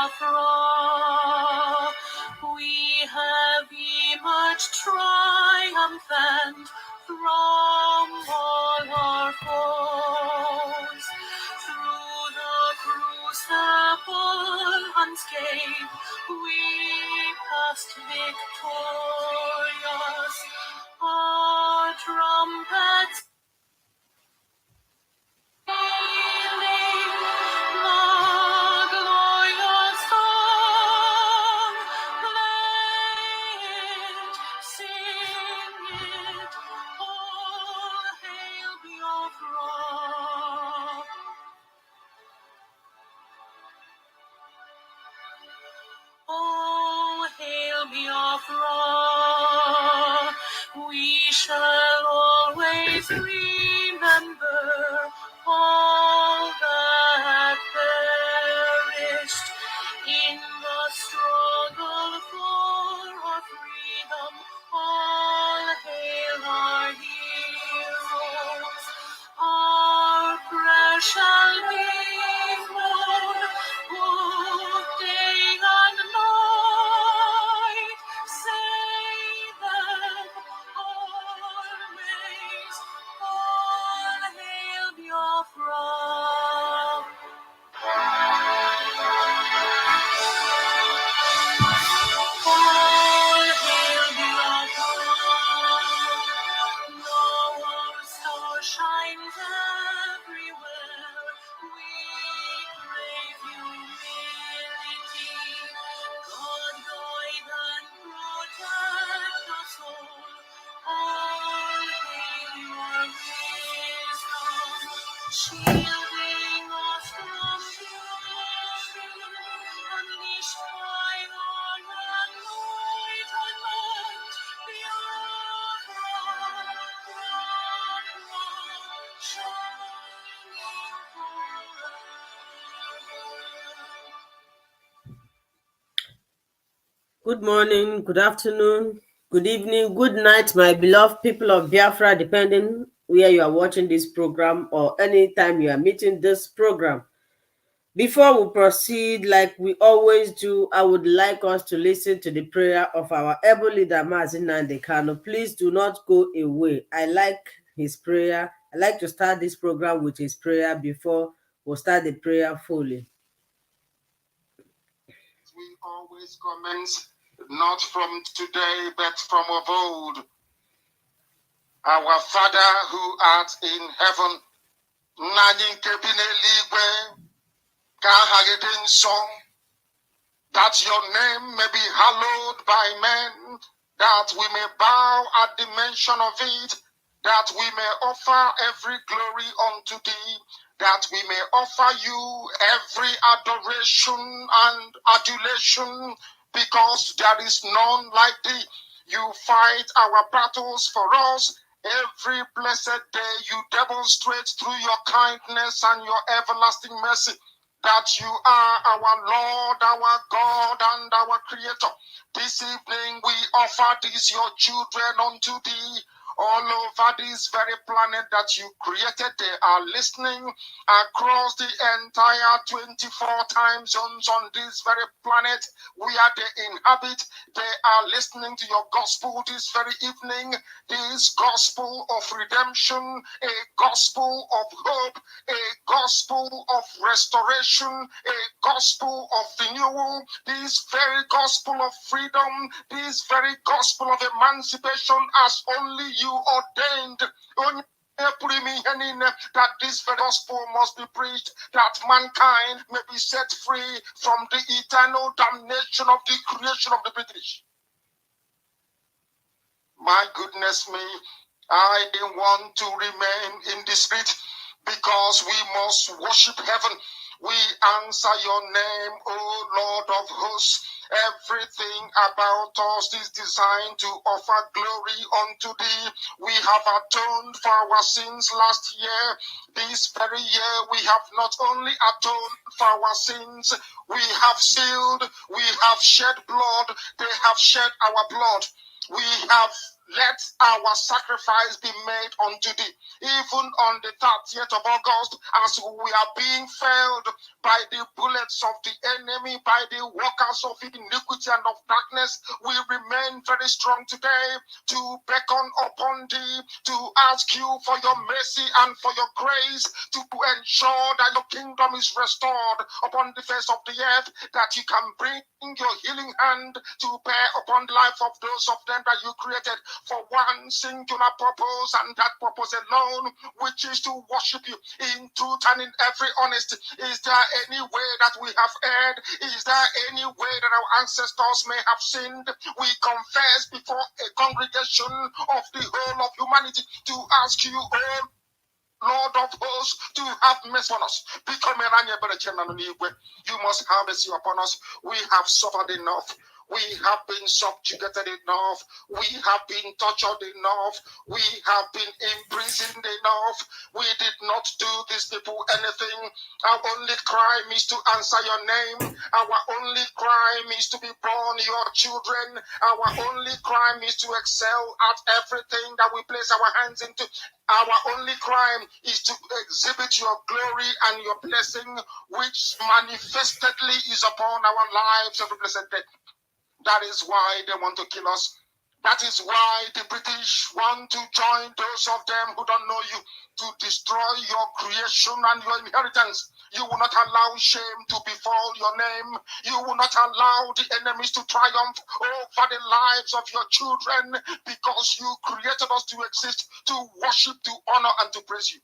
Biafra, we have emerged triumphant from all our foes. Through the crucible unscathed, we passed victorious. Our trumpets pealing the glorious song. Play it, sing it, all hail Biafra. Oh, hail Biafra, we shall always remember all that perished in the struggle for our freedom. All hail our heroes, our precious known, who day and night save them always. All hail Biafra. All hail Biafra. Now our star shines everywhere. We crave humility. God guide and protect us all. All hail your wisdom, shielding us from fury, unleashed by our enlightenment. Biafra, shining forever. Good morning, good afternoon, good evening, good night, my beloved people of Biafra, depending where you are watching this program or anytime you are meeting this program. Before we proceed, like we always do, I would like us to listen to the prayer of our able leader, Nnamdi Kanu. Please do not go away. I like his prayer. I like to start this program with his prayer before we start the prayer fully. We always commence not from today, but from of old. Our Father who art in heaven, that your name may be hallowed by men, that we may bow at the mention of it, that we may offer every glory unto thee, that we may offer you every adoration and adulation, because there is none like thee. You fight our battles for us. Every blessed day you demonstrate through your kindness and your everlasting mercy that you are our Lord, our God, and our Creator. This evening we offer these your children unto thee. All over this very planet that you created, they are listening across the entire 24 time zones on this very planet where they inhabit. They are listening to your gospel this very evening, this gospel of redemption, a gospel of hope, a gospel of restoration, a gospel of renewal, this very gospel of freedom, this very gospel of emancipation as only you ordained. That this very gospel must be preached, that mankind may be set free from the eternal damnation of the creation of the British. My goodness me, I want to remain in the spirit because we must worship heaven. We answer your name, O Lord of hosts. Everything about us is designed to offer glory unto thee. We have atoned for our sins last year. This very year we have not only atoned for our sins, we have sealed, we have shed blood, they have shed our blood. We have let our sacrifice be made unto thee. Even on the 30th of August, as we are being felled by the bullets of the enemy, by the workers of iniquity and of darkness, we remain very strong today to beckon upon thee, to ask you for your mercy and for your grace, to ensure that your kingdom is restored upon the face of the earth, that you can bring your healing hand to bear upon the life of those of them that you created for one singular purpose, and that purpose alone, which is to worship you in truth and in every honesty. Is there any way that we have erred? Is there any way that our ancestors may have sinned? We confess before a congregation of the whole of humanity to ask you, oh Lord of hosts, to have mercy on us. You must have mercy upon us. We have suffered enough. We have been subjugated enough. We have been tortured enough. We have been imprisoned enough. We did not do these people anything. Our only crime is to answer your name. Our only crime is to be born your children. Our only crime is to excel at everything that we place our hands into. Our only crime is to exhibit your glory and your blessing, which manifestedly is upon our lives every blessed day. That is why they want to kill us. That is why the British want to join those of them who don't know you to destroy your creation and your inheritance. You will not allow shame to befall your name. You will not allow the enemies to triumph over the lives of your children, because you created us to exist, to worship, to honor, and to praise you.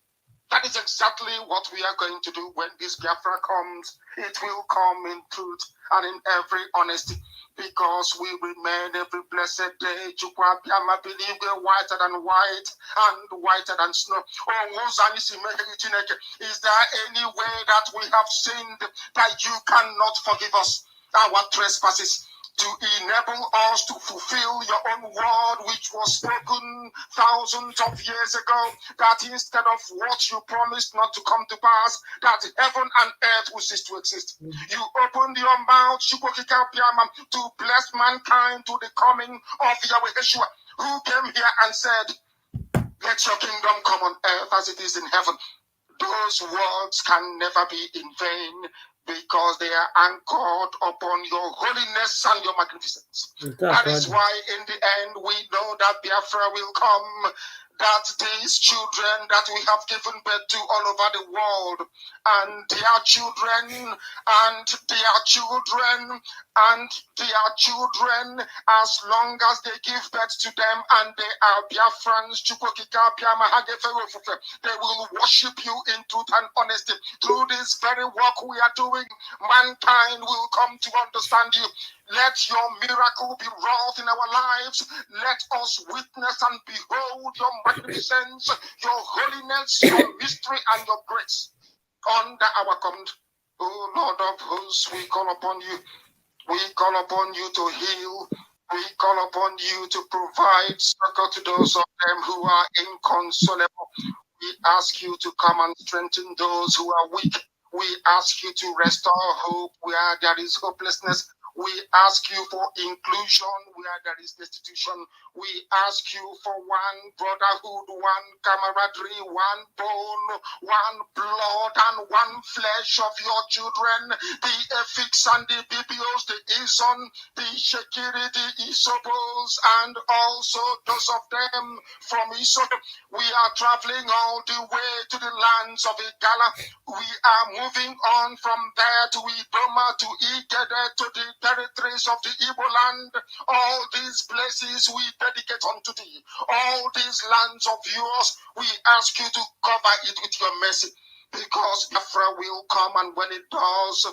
That is exactly what we are going to do when this Biafra comes. It will come in truth and in every honesty, because we remain every blessed day whiter than white and whiter than snow. Is there any way that we have sinned that you cannot forgive us our trespasses, to enable us to fulfill your own word, which was spoken thousands of years ago, that instead of what you promised not to come to pass, that heaven and earth will cease to exist. You opened your mouth to bless mankind to the coming of Yahweh Yeshua, who came here and said, let your kingdom come on earth as it is in heaven. Those words can never be in vain, because they are anchored upon your holiness and your magnificence. That is why in the end we know that Biafra will come, that these children that we have given birth to all over the world, and their children, and their children, and their children, as long as they give birth to them and they are Biafrans, they will worship you in truth and honesty. Through this very work we are doing, mankind will come to understand you. Let your miracle be wrought in our lives. Let us witness and behold your magnificence, your holiness, your mystery, and your grace under our command. O Lord of hosts, we call upon you. We call upon you to heal. We call upon you to provide succor to those of them who are inconsolable. We ask you to come and strengthen those who are weak. We ask you to restore hope where there is hopelessness. We ask you for inclusion where there is destitution. We ask you for one brotherhood, one camaraderie, one bone, one blood, and one flesh of your children. The Efiks and the BBOs, the Ison, the Shekiri, the Isobos, and also those of them from Isob. We are traveling all the way to the lands of Igala. We are moving on from there to Idoma, to Igede, to the territories of the Igbo land. All these places we dedicate unto thee. All these lands of yours, we ask you to cover it with your mercy, because Biafra will come, and when it does,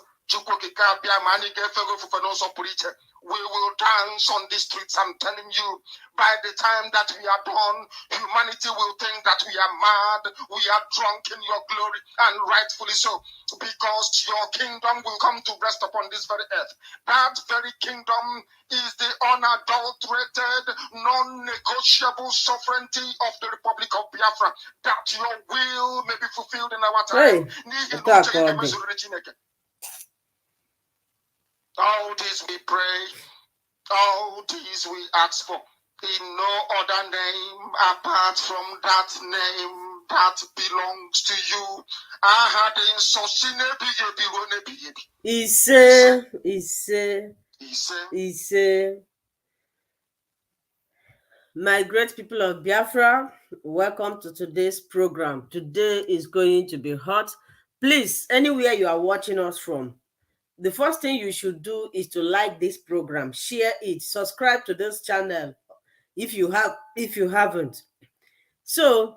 we will dance on the streets. I'm telling you, by the time that we are done, humanity will think that we are mad, we are drunk in your glory, and rightfully so, because your kingdom will come to rest upon this very earth. That very kingdom is the unadulterated, non-negotiable sovereignty of the Republic of Biafra, that your will may be fulfilled in our time. All this we pray, all this we ask for, in no other name apart from that name that belongs to you. I had in Ise. My great people of Biafra, welcome to today's program. Today is going to be hot. Please, anywhere you are watching us from, the first thing you should do is to like this program, share it, subscribe to this channel if you haven't. So,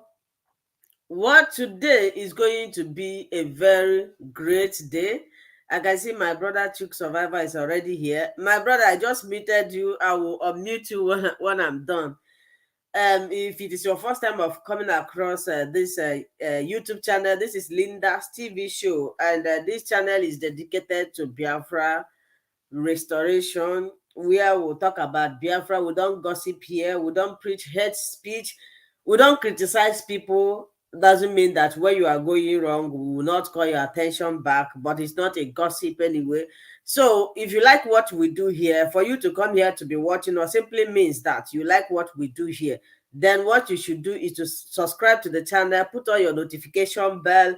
what today is going to be a very great day. I can see my brother Chuk Survivor is already here. My brother, I just muted you. I will unmute you when I'm done. If it is your first time of coming across this YouTube channel, this is Linda's TV show, and this channel is dedicated to Biafra restoration, where we'll talk about Biafra. We don't gossip here, we don't preach hate speech, we don't criticize people. Doesn't mean that when you are going wrong, we will not call your attention back, but it's not a gossip anyway. So if you like what we do here, for you to come here to be watching us simply means that you like what we do here. Then what you should do is to subscribe to the channel, put on your notification bell,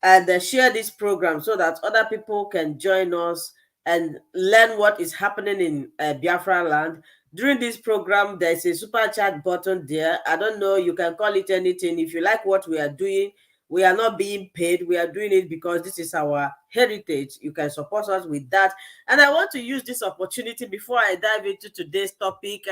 and share this program so that other people can join us and learn what is happening in Biafra land. During this program, there's a super chat button there. I don't know, you can call it anything. If you like what we are doing, we are not being paid. We are doing it because this is our heritage. You can support us with that. And I want to use this opportunity before I dive into today's topic.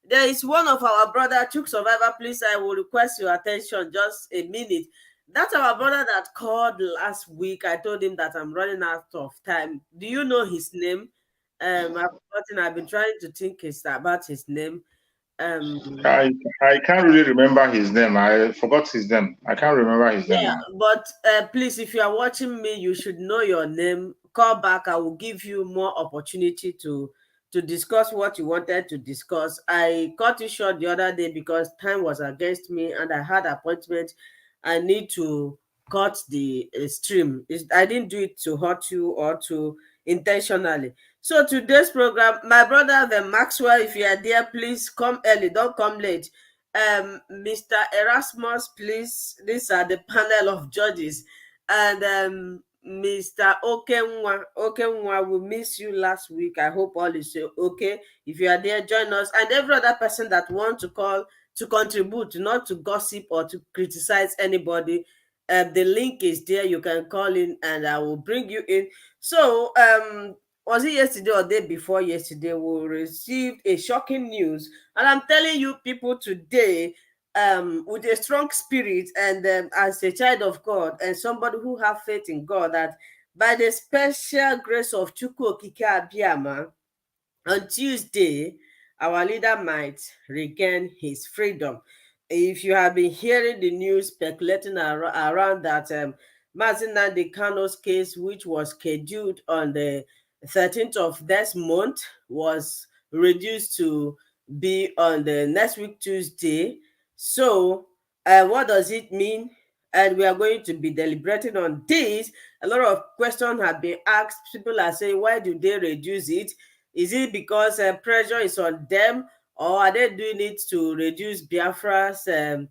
There is one of our brother, Chuk Survivor. Please, I will request your attention just a minute. That's our brother that called last week. I told him that I'm running out of time. Do you know his name? I've forgotten. I've been trying to think about his name. Um, I I can't really remember his name. I forgot his name. I can't remember his name yeah, now. but please, if you are watching me, you should know your name. Call back. I will give you more opportunity to discuss what you wanted to discuss. I cut you short the other day because time was against me and I had appointment. I need to cut the stream. I didn't do it to hurt you or to intentionally. So today's program, my brother the Maxwell, if you are there, please come early. Don't come late. Mr. Erasmus, please. These are the panel of judges. And Mr. Okenwa, we miss you last week. I hope all is okay. If you are there, join us. And every other person that wants to call to contribute, not to gossip or to criticize anybody. The link is there. You can call in and I will bring you in. So, was it yesterday or day before yesterday? We received a shocking news, and I'm telling you, people, today, with a strong spirit and as a child of God and somebody who have faith in God, that by the special grace of Chukwu Okike Abiyama, on Tuesday, our leader might regain his freedom. If you have been hearing the news speculating around that Nnamdi Kanu's case, which was scheduled on the 13th of this month, was reduced to be on the next week, Tuesday. So, what does it mean? And we are going to be deliberating on this. A lot of questions have been asked. People are saying, why do they reduce it? Is it because pressure is on them, or are they doing it to reduce Biafra's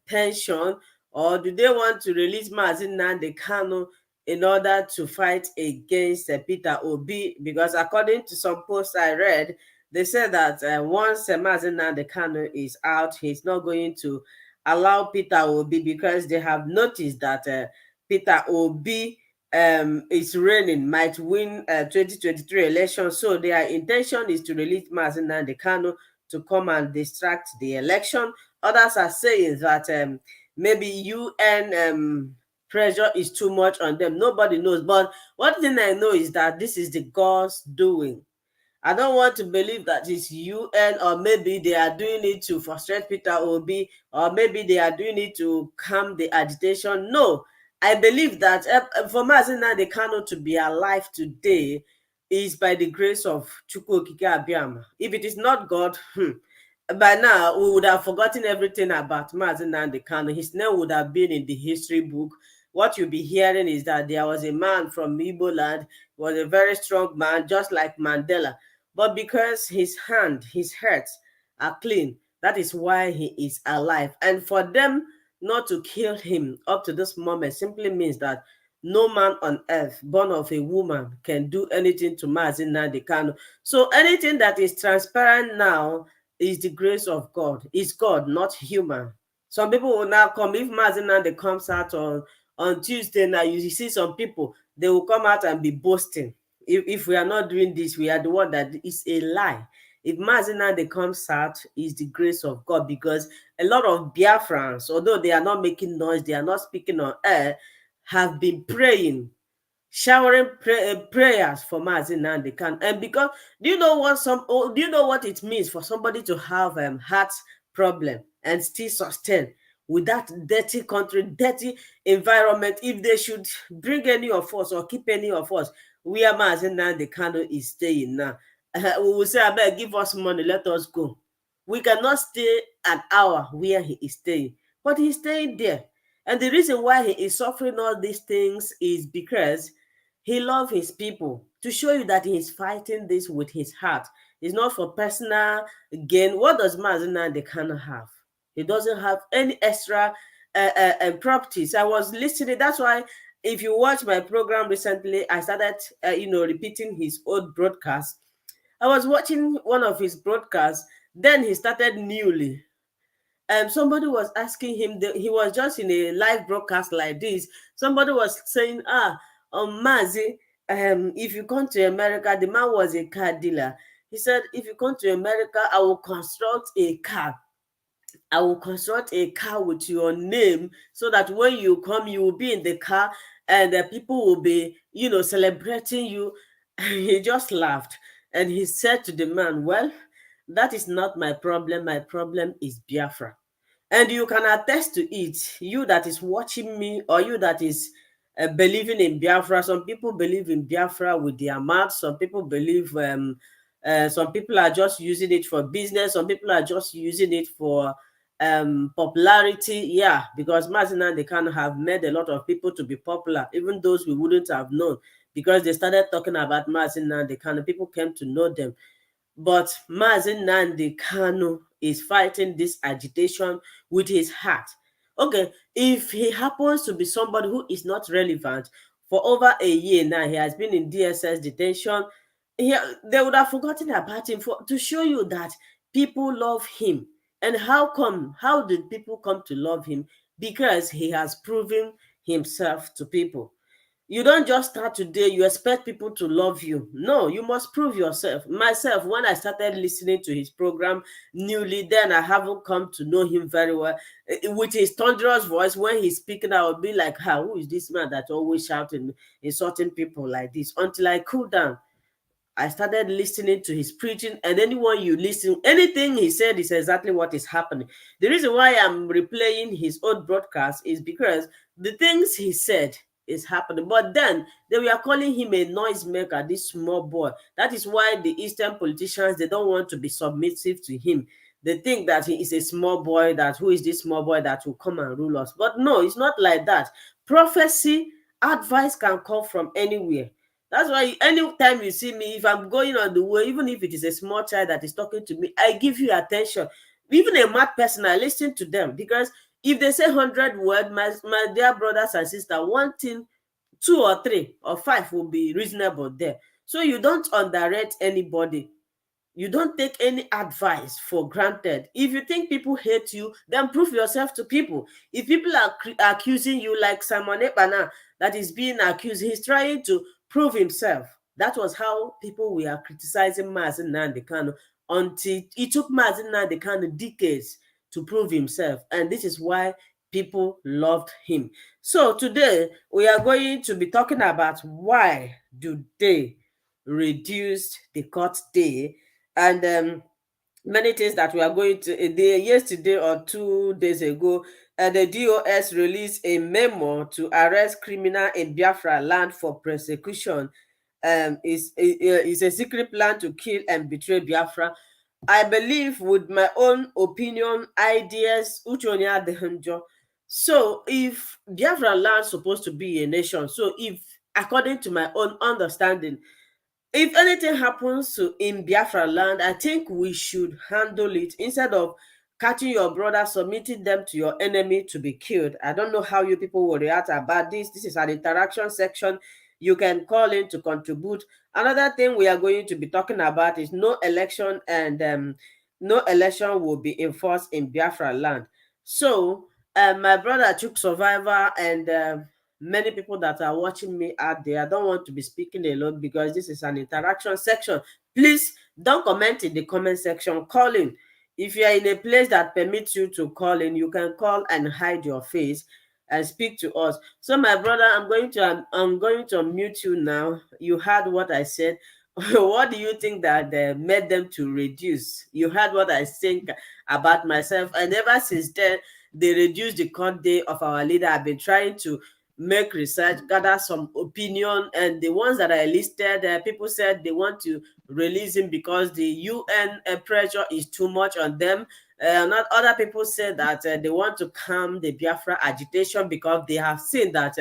tension, or do they want to release Mazi Nnamdi Kanu in order to fight against Peter Obi? Because according to some posts I read, they said that once Mazi Nnamdi Kanu is out, he's not going to allow Peter Obi, because they have noticed that Peter Obi is reigning, might win 2023 election. So their intention is to release Mazi Nnamdi Kanu to come and distract the election. Others are saying that maybe UN pressure is too much on them. Nobody knows. But one thing I know is that this is the God's doing. I don't want to believe that it's UN, or maybe they are doing it to frustrate Peter Obi, or maybe they are doing it to calm the agitation. No, I believe that for Mazi Nnamdi Kanu to be alive today is by the grace of Chukwu Okike Abiyama. If it is not God, by now we would have forgotten everything about Mazi Nnamdi Kanu. His name would have been in the history book. What you'll be hearing is that there was a man from Igbo land, was a very strong man, just like Mandela. But because his hand, his heart are clean, That is why he is alive. And for them not to kill him up to this moment simply means that no man on earth born of a woman can do anything to Mazi Nnamdi Kanu. So anything that is transparent now is the grace of God. It's God, not human. Some people will now come, if Mazi Nnamdi comes out on Tuesday now, you see some people, they will come out and be boasting. If we are not doing this, we are the one that is a lie. If Mazi Nnamdi comes out, is the grace of God, because a lot of Biafrans, although they are not making noise, they are not speaking on air, have been praying, showering prayers for Mazi Nnamdi Kanu. And because do you know what it means for somebody to have heart problem and still sustain with that dirty country, dirty environment? If they should bring any of us or keep any of us where Mazi Nnamdi Kanu is staying now, we will say, abeg, give us money, let us go. We cannot stay an hour where he is staying, but he's staying there. And the reason why he is suffering all these things is because he loves his people, to show you that he is fighting this with his heart. It's not for personal gain. What does Mazi Nnamdi Kanu have? He doesn't have any extra properties. I was listening. That's why if you watch my program recently, I started, repeating his old broadcast. I was watching one of his broadcasts. Then he started newly. Somebody was asking him, he was just in a live broadcast like this. Somebody was saying, Mazi, if you come to America, the man was a car dealer. He said, if you come to America, I will construct a car. I will construct a car with your name, so that when you come, you will be in the car and the people will be, celebrating you. He just laughed and he said to the man, well, that is not my problem. My problem is Biafra. And you can attest to it, you that is watching me, or you that is believing in Biafra. Some people believe in Biafra with their mouth. Some people believe, some people are just using it for business. Some people are just using it for popularity. Yeah, because Mazi Nnamdi Kanu have made a lot of people to be popular, even those we wouldn't have known, because they started talking about Mazi Nnamdi Kanu. People came to know them. But Mazi Nnamdi Kanu is fighting this agitation with his heart. Okay, if he happens to be somebody who is not relevant for over a year now, he has been in DSS detention, they would have forgotten about him, to show you that people love him. And how come? How did people come to love him? Because he has proven himself to people. You don't just start today, you expect people to love you. No, you must prove yourself. Myself, when I started listening to his program newly, then I haven't come to know him very well. With his thunderous voice, when he's speaking, I would be like, who is this man that always shouting, insulting people like this? Until I cool down, I started listening to his preaching, and anyone you listen, anything he said is exactly what is happening. The reason why I'm replaying his old broadcast is because the things he said is happening. But then they were calling him a noisemaker, this small boy. That is why the Eastern politicians, they don't want to be submissive to him. They think that he is a small boy, that who is this small boy that will come and rule us. But no, it's not like that. Prophecy, advice can come from anywhere. That's why anytime you see me, if I'm going on the way, even if it is a small child that is talking to me, I give you attention. Even a mad person, I listen to them, because if they say 100 words, my dear brothers and sisters, one thing, two or three or five will be reasonable there. So you don't underrate anybody. You don't take any advice for granted. If you think people hate you, then prove yourself to people. If people are accusing you, like Simon Ekpana that is being accused, he's trying to prove himself. That was how people were criticizing Mazi Nnamdi Kanu, until it took Mazi Nnamdi Kanu decades to prove himself. And this is why people loved him. So today we are going to be talking about why do they reduce the court day, and many things that we are going to. Yesterday or 2 days ago, the DOS released a memo to arrest criminal in Biafra land for persecution. Is a secret plan to kill and betray Biafra. I believe, with my own opinion, ideas, Uchonya Dehanjo. So if Biafra land supposed to be a nation, so if, according to my own understanding, if anything happens to in Biafra land, I think we should handle it instead of catching your brother, submitting them to your enemy to be killed. I don't know how you people will react about this. This is an interaction section. You can call in to contribute. Another thing we are going to be talking about is no election, and no election will be enforced in Biafra land. So, my brother Chuk Survivor and many people that are watching me out there, I don't want to be speaking alone because this is an interaction section. Please don't comment in the comment section. Call in. If you are in a place that permits you to call in, you can call and hide your face and speak to us. So, my brother, I'm going to unmute you now. You heard what I said. What do you think that made them to reduce? You heard what I think about myself, and ever since then, they reduced the court day of our leader. I've been trying to make research, gather some opinion, and the ones that I listed, people said they want to release him because the UN pressure is too much on them. Not other people said that they want to calm the Biafra agitation because they have seen that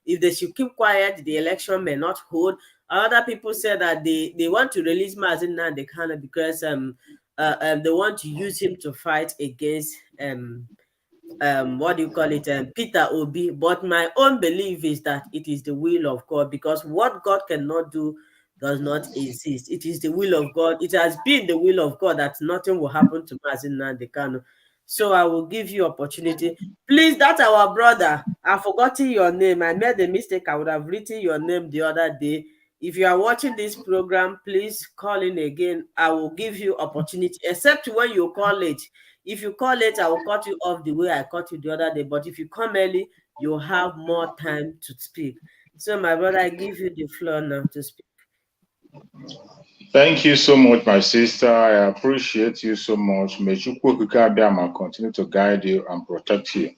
if they should keep quiet, the election may not hold. Other people said that they want to release Mazen Nnamdi Kanu because they want to use him to fight against what do you call it, Peter Obi. But my own belief is that it is the will of God, because what God cannot do does not exist. It is the will of God. It has been the will of God that nothing will happen to Mazen Nnamdi Kanu. So I will give you opportunity. Please, that's our brother. I've forgotten your name. I made a mistake. I would have written your name the other day. If you are watching this program, please call in again. I will give you opportunity, except when you call late. If you call late, I will cut you off the way I cut you the other day. But if you come early, you'll have more time to speak. So, my brother, I give you the floor now to speak. Thank you so much, my sister. I appreciate you so much. May Chukwu Okike Abiama continue to guide you and protect you.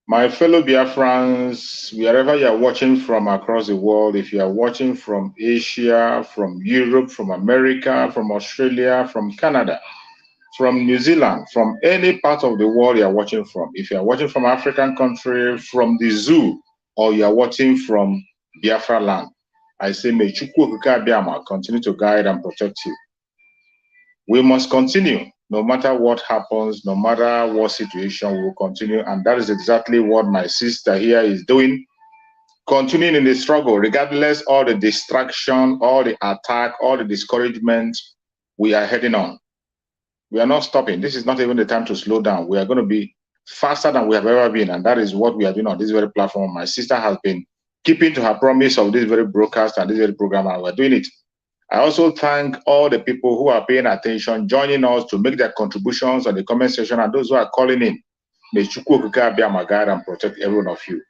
My fellow Biafrans, wherever you are watching from across the world, if you are watching from Asia, from Europe, from America, from Australia, from Canada, from New Zealand, from any part of the world you are watching from, if you are watching from African country, from the zoo, or you are watching from Biafra land, I say, may Chukwu Okike Abiama continue to guide and protect you. We must continue, no matter what happens, no matter what situation, we will continue. And that is exactly what my sister here is doing, continuing in the struggle, regardless all the distraction, all the attack, all the discouragement, we are heading on. We are not stopping. This is not even the time to slow down. We are going to be faster than we have ever been. And that is what we are doing on this very platform. My sister has been keeping to her promise of this very broadcast and this very program, and we're doing it. I also thank all the people who are paying attention, joining us to make their contributions on the comment section, and those who are calling in. May Chukwu Okike Abiama guide and protect every one of you.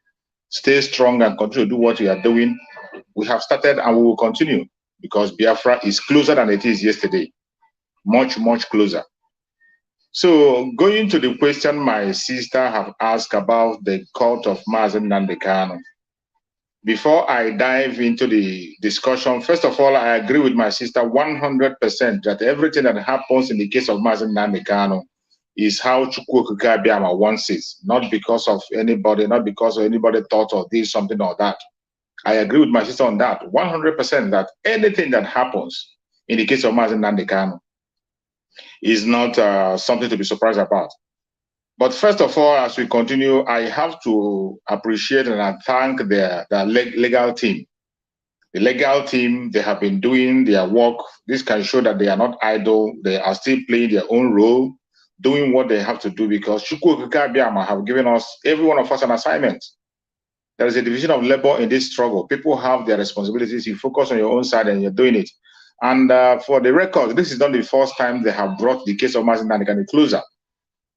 Stay strong and continue to do what you are doing. We have started and we will continue, because Biafra is closer than it is yesterday. Much, much closer. So, going to the question my sister have asked about the cult of Mazen Nnamdi Kanu. Before I dive into the discussion, first of all, I agree with my sister 100% that everything that happens in the case of Mazen Nnamdi Kanu is how Chukwu Okike Abiama wants it, not because of anybody, not because of anybody thought or did something or that. I agree with my sister on that 100%, that anything that happens in the case of Mazen Nnamdi Kanu is not something to be surprised about. But first of all, as we continue, I have to appreciate and I thank the legal team. The legal team, they have been doing their work. This can show that they are not idle. They are still playing their own role, doing what they have to do, because Chukwu Okike Abiama have given us, every one of us, an assignment. There is a division of labor in this struggle. People have their responsibilities. You focus on your own side and you're doing it. And for the record, this is not the first time they have brought the case of Mazen Nnamdi Kanu closer.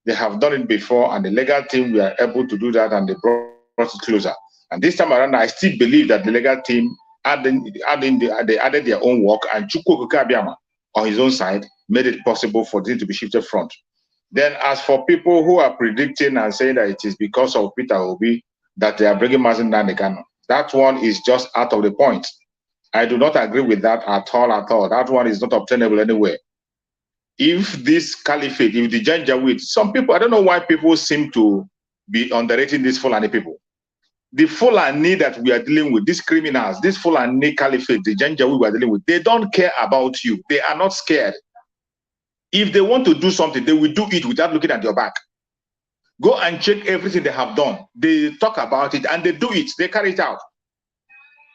They have done it before, and the legal team were able to do that, and they brought it closer. And this time around, I still believe that the legal team they added their own work, and Chukwu Okike Abiama, on his own side, made it possible for this to be shifted front. Then, as for people who are predicting and saying that it is because of Peter Obi that they are bringing Mazen Nnamdi Kanu, that one is just out of the point. I do not agree with that at all, at all. That one is not obtainable anywhere. If this caliphate, if the Janjaweed, some people, I don't know why people seem to be underrating these Fulani people. The Fulani that we are dealing with, these criminals, this Fulani caliphate, the Janjaweed we are dealing with, they don't care about you. They are not scared. If they want to do something, they will do it without looking at your back. Go and check everything they have done. They talk about it and they do it. They carry it out.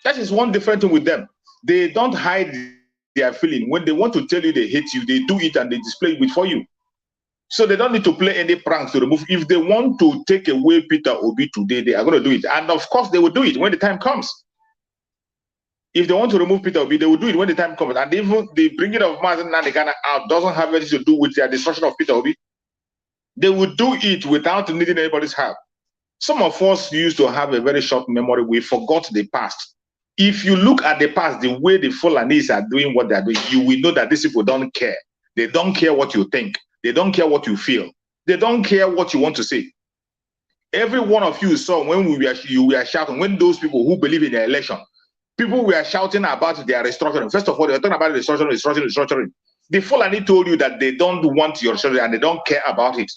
That is one different thing with them. They don't hide their feeling. When they want to tell you they hate you, they do it and they display it for you. So they don't need to play any pranks to remove. If they want to take away Peter Obi today, they are going to do it. And of course, they will do it when the time comes. If they want to remove Peter Obi, they will do it when the time comes. And even the bringing of Nnamdi Kanu out doesn't have anything to do with their destruction of Peter Obi. They will do it without needing anybody's help. Some of us used to have a very short memory. We forgot the past. If you look at the past, the way the Fulanis are doing what they're doing, you will know that these people don't care. They don't care what you think. They don't care what you feel. They don't care what you want to say. Every one of you saw when you were shouting, when those people who believe in the election, people were shouting about their restructuring. First of all, they were talking about restructuring. The Fulani told you that they don't want your restructuring and they don't care about it.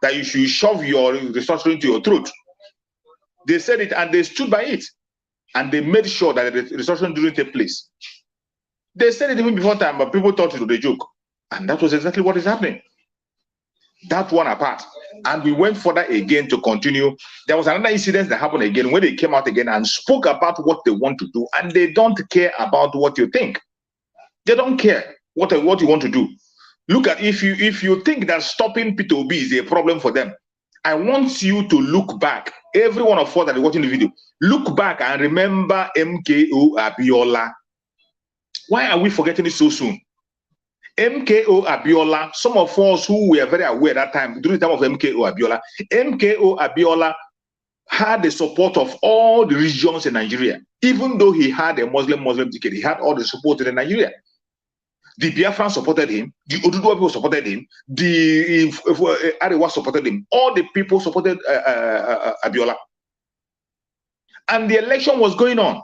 That you should shove your restructuring to your throat. They said it and they stood by it. And they made sure that the restructuring didn't take place. They said it even before time, but people thought it was a joke. And that was exactly what is happening. That one apart. And we went further again to continue. There was another incident that happened again when they came out again and spoke about what they want to do. And they don't care about what you think. They don't care what you want to do. Look at, if you think that stopping Peter Obi is a problem for them, I want you to look back. Every one of us that is watching the video, look back and remember MKO Abiola. Why are we forgetting it so soon? MKO Abiola, some of us who were very aware that time, during the time of MKO Abiola had the support of all the regions in Nigeria. Even though he had a Muslim ticket, he had all the support in Nigeria. The Biafrans supported him, the Oduduwa people supported him, the Arewa supported him, all the people supported Abiola. And the election was going on.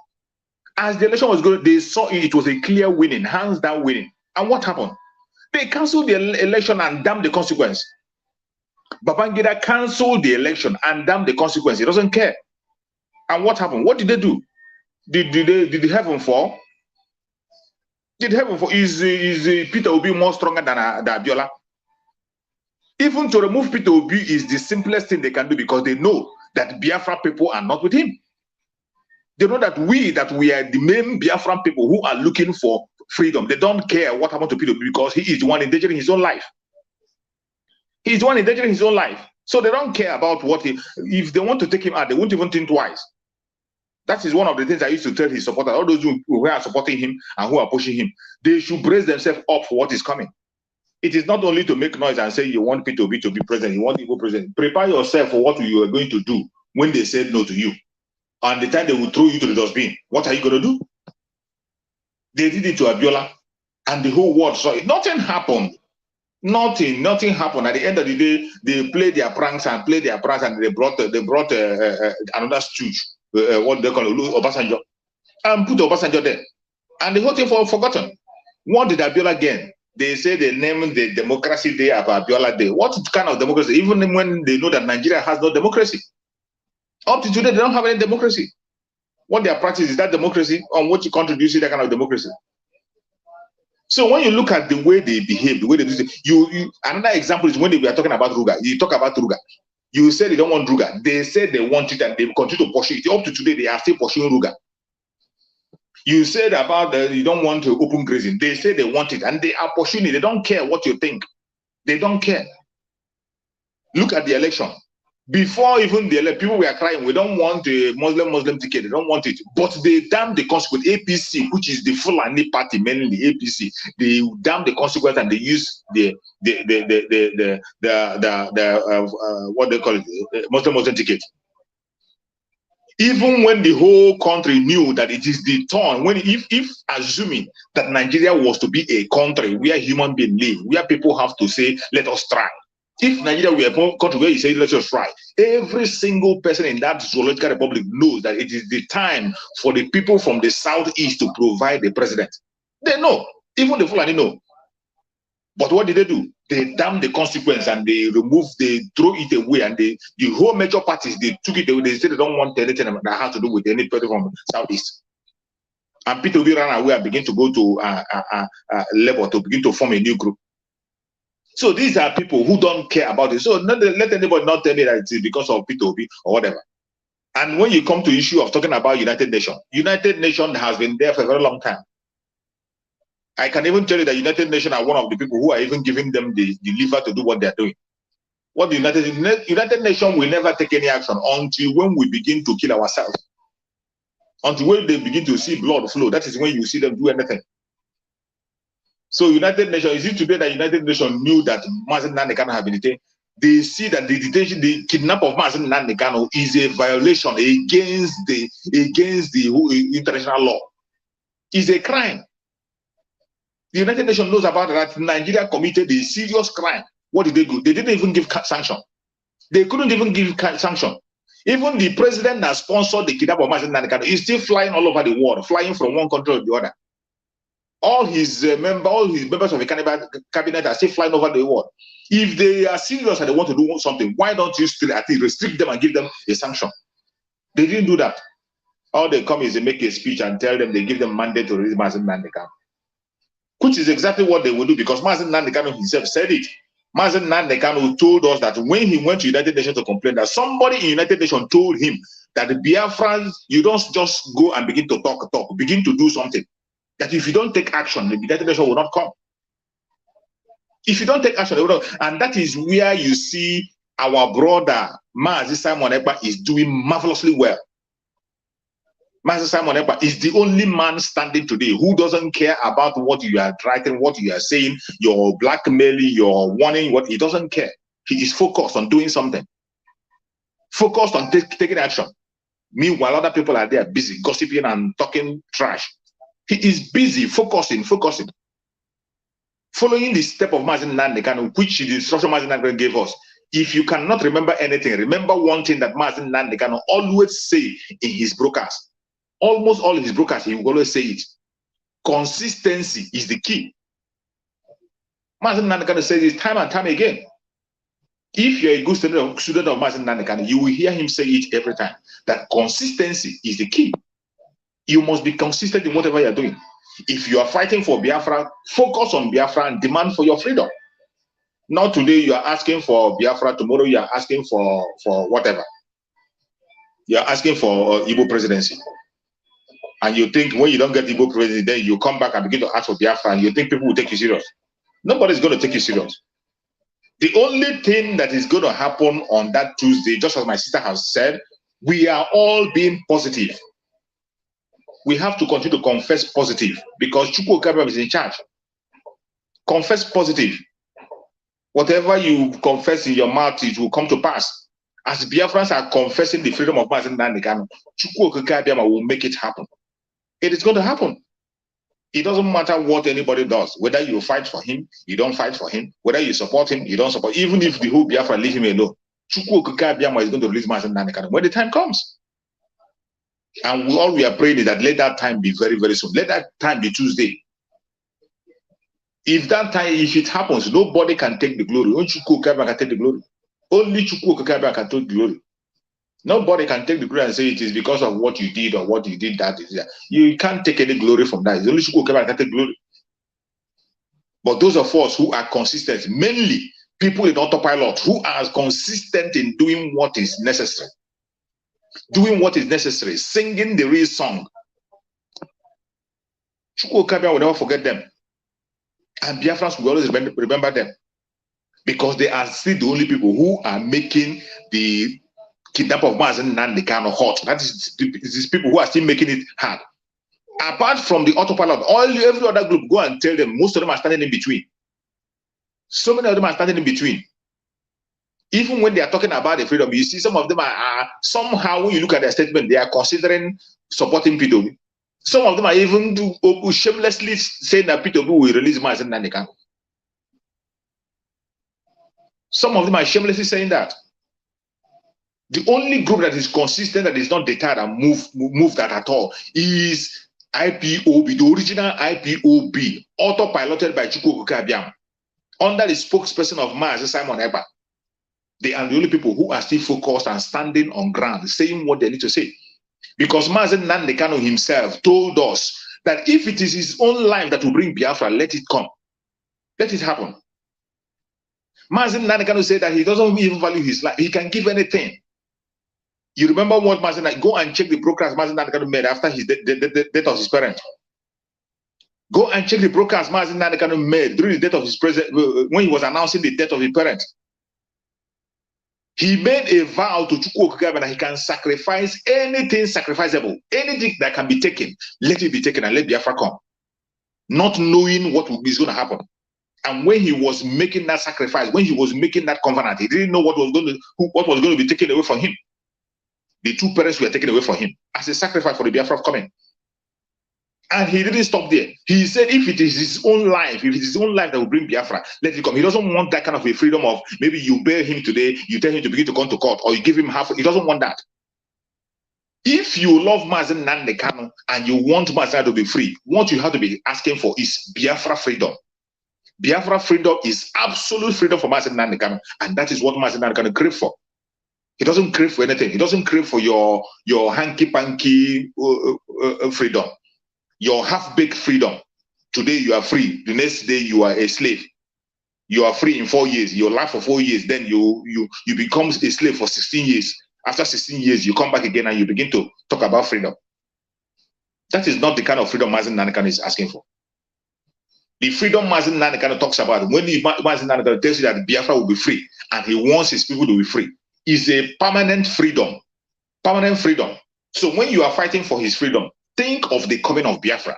As the election was going, they saw it was a clear winning, hands down winning. And what happened? They canceled the election and damned the consequence. Babangida canceled the election and damned the consequence. He doesn't care. And what happened? What did they do? Did heaven fall? Did heaven fall? Is Peter Obi more stronger than Abiola? Even to remove Peter Obi is the simplest thing they can do, because they know that Biafra people are not with him. They know that we are the main Biafran people who are looking for freedom. They don't care what happened to Peter Obi, because he is the one endangering his own life. He's the one endangering his own life. So they don't care about what if they want to take him out, they won't even think twice. That is one of the things I used to tell his supporters, all those who are supporting him and who are pushing him. They should brace themselves up for what is coming. It is not only to make noise and say you want Peter Obi to be president, you want him to be president. Prepare yourself for what you are going to do when they said no to you. And the time they will throw you to the dustbin, what are you going to do? They did it to Abiola, and the whole world saw it. Nothing happened. Nothing happened. At the end of the day, they played their pranks, and they brought another stooge, what they call it, Obasanjo, and put Obasanjo there. And the whole thing was forgotten. What did Abiola gain? They say they named the Democracy Day of Abiola Day. What kind of democracy? Even when they know that Nigeria has no democracy. Up to today, they don't have any democracy. What they are practicing is that democracy. On what country do you see that kind of democracy? So when you look at the way they behave, the way they do it, another example is when they were talking about Ruga. You talk about Ruga. You say they don't want Ruga. They said they want it and they continue to pursue it. Up to today, they are still pursuing Ruga. You said about you don't want to open grazing. They say they want it and they are pursuing it. They don't care what you think. They don't care. Look at the election. Before even the election, people were crying, we don't want a Muslim ticket. They don't want it. But they damn the consequence. APC, which is the Fulani party, mainly APC, they damn the consequence and they use the what they call it, Muslim ticket. Even when the whole country knew that it is the turn, if assuming that Nigeria was to be a country where human beings live, where people have to say, let us try. If Nigeria were a country where you say, let us try, every single person in that zoological republic knows that it is the time for the people from the southeast to provide the president. They know, even the Fulani know. But what did they do? They damn the consequence and they throw it away, and the whole major parties, they took it away. They said they don't want anything that has to do with any person from southeast. And Peter Obi ran away and began to go to Labour to begin to form a new group. So these are people who don't care about it. So let anybody not tell me that it's because of P2P or whatever. And when you come to issue of talking about United Nations has been there for a very long time. I can even tell you that United Nations are one of the people who are even giving them the lever to do what they're doing. What the United Nations will never take any action until when we begin to kill ourselves. Until when they begin to see blood flow, that is when you see them do anything. So United Nations, is it today that United Nations knew that Mazen Nnamdi Kanu have been detained? They see that the detention, the kidnap of Mazen Nnamdi Kanu is a violation against the international law. It's a crime. The United Nations knows about that. Nigeria committed a serious crime. What did they do? They didn't even give sanction. They couldn't even give sanction. Even the president that sponsored the kidnap of Mazen Nnamdi Kanu is still flying all over the world, flying from one country to the other. All his members of the cabinet are still flying over the world. If they are serious and they want to do something, why don't you still at least restrict them and give them a sanction? They didn't do that. All they come is they make a speech and tell them they give them mandate to release Mazen Nnamdi Kanu, which is exactly what they will do because Mazen Nnamdi Kanu himself said it. Mazen Nnamdi Kanu told us that when he went to United Nations to complain, that somebody in United Nations told him that the Biafrans, you don't just go and begin to talk, begin to do something. That if you don't take action, the United Nations will not come. If you don't take action, they will not. And that is where you see our brother Mazi Simon Ekpa is doing marvelously well. Mazi Simon Ekpa is the only man standing today who doesn't care about what you are writing, what you are saying, your blackmailing, your warning, what he doesn't care. He is focused on doing something. Focused on taking action. Meanwhile, other people are there busy gossiping and talking trash. He is busy focusing. Following the step of Mazen Nnamdi Kanu, which the instruction Mazen Nnamdi Kanu gave us. If you cannot remember anything, remember one thing that Mazen Nnamdi Kanu always say in his broadcast. Almost all his broadcasts, he will always say it. Consistency is the key. Mazen Nnamdi Kanu says this time and time again. If you're a good student of Mazen Nnamdi Kanu, you will hear him say it every time. That consistency is the key. You must be consistent in whatever you're doing. If you are fighting for Biafra, focus on Biafra and demand for your freedom. Not today you are asking for Biafra, tomorrow you are asking for whatever. You are asking for Igbo presidency. And you think when you don't get Igbo presidency, then you come back and begin to ask for Biafra and you think people will take you serious. Nobody's going to take you serious. The only thing that is going to happen on that Tuesday, just as my sister has said, we are all being positive. We have to continue to confess positive because Chukwu Okabia is in charge. Confess positive. Whatever you confess in your mouth, it will come to pass. As Biafrans are confessing the freedom of Mazen Nnamdi Kanu, Chukwu Okabia will make it happen. It is going to happen. It doesn't matter what anybody does, whether you fight for him, you don't fight for him, whether you support him, you don't support, even if the whole Biafra leave him alone. Chukwu Okabia is going to release Mazen Nnamdi Kanu when the time comes. And all we are praying is that let that time be very, very soon. Let that time be Tuesday. If it happens, nobody can take the glory. Only Chukwu Okabia can take the glory. Only Chukwu Okabia can take the glory. Nobody can take the glory and say it is because of what you did or what you did that is that. You can't take any glory from that. It's only Chukwu Okabia can take glory. But those of us who are consistent, mainly people in autopilot, who are consistent in doing what is necessary. Doing what is necessary, singing the real song. Chukwu Okabia will never forget them. And Biafrans will always remember them. Because they are still the only people who are making the kidnap of Mazen Nnamdi Kanu hot. That is these people who are still making it hard. Apart from the autopilot, every other group, go and tell them, most of them are standing in between. So many of them are standing in between. Even when they are talking about the freedom, you see some of them are somehow, when you look at their statement, they are considering supporting P2B. Some of them are even shamelessly saying that P2B will release Mazen Nnamdi Kanu. Some of them are shamelessly saying that. The only group that is consistent, that is not deterred and move that at all, is IPOB, the original IPOB, autopiloted by Chukwu Okabia, under the spokesperson of Mazi Simon Ekpa. They are the only people who are still focused and standing on ground, saying what they need to say. Because Mazen Nnamdi Kanu himself told us that if it is his own life that will bring Biafra, let it come. Let it happen. Mazen Nnamdi Kanu said that he doesn't even value his life. He can give anything. You remember what Mazen, go and check the broadcast Mazen Nnamdi Kanu made after his death of his parents. Go and check the broadcast Mazen Nnamdi Kanu made during the death of his president, when he was announcing the death of his parents. He made a vow to Chukwu Okike that he can sacrifice anything sacrificable, anything that can be taken, let it be taken and let Biafra come. Not knowing what is going to happen. And when he was making that sacrifice, when he was making that covenant, he didn't know what was going to be taken away from him. The two parents were taken away from him as a sacrifice for the Biafra coming. And he didn't stop there. He said, if it is his own life, if it is his own life that will bring Biafra, let it come. He doesn't want that kind of a freedom of maybe you bail him today, you tell him to begin to come to court, or you give him half. He doesn't want that. If you love Mazen Nnamdi Kanu and you want Mazen to be free, what you have to be asking for is Biafra freedom. Biafra freedom is absolute freedom for Mazen Nnamdi Kanu, and that is what Mazen Nnamdi Kanu crave for. He doesn't crave for anything. He doesn't crave for your hanky-panky freedom. Your half-baked freedom. Today you are free. The next day you are a slave. You are free in 4 years. You life for 4 years. Then you become a slave for 16 years. After 16 years, you come back again and you begin to talk about freedom. That is not the kind of freedom Mazen Nnamdi Kanu is asking for. The freedom Mazen Nnamdi Kanu talks about, when Mazen Nnamdi Kanu tells you that Biafra will be free and he wants his people to be free, is a permanent freedom. Permanent freedom. So when you are fighting for his freedom, think of the coming of Biafra.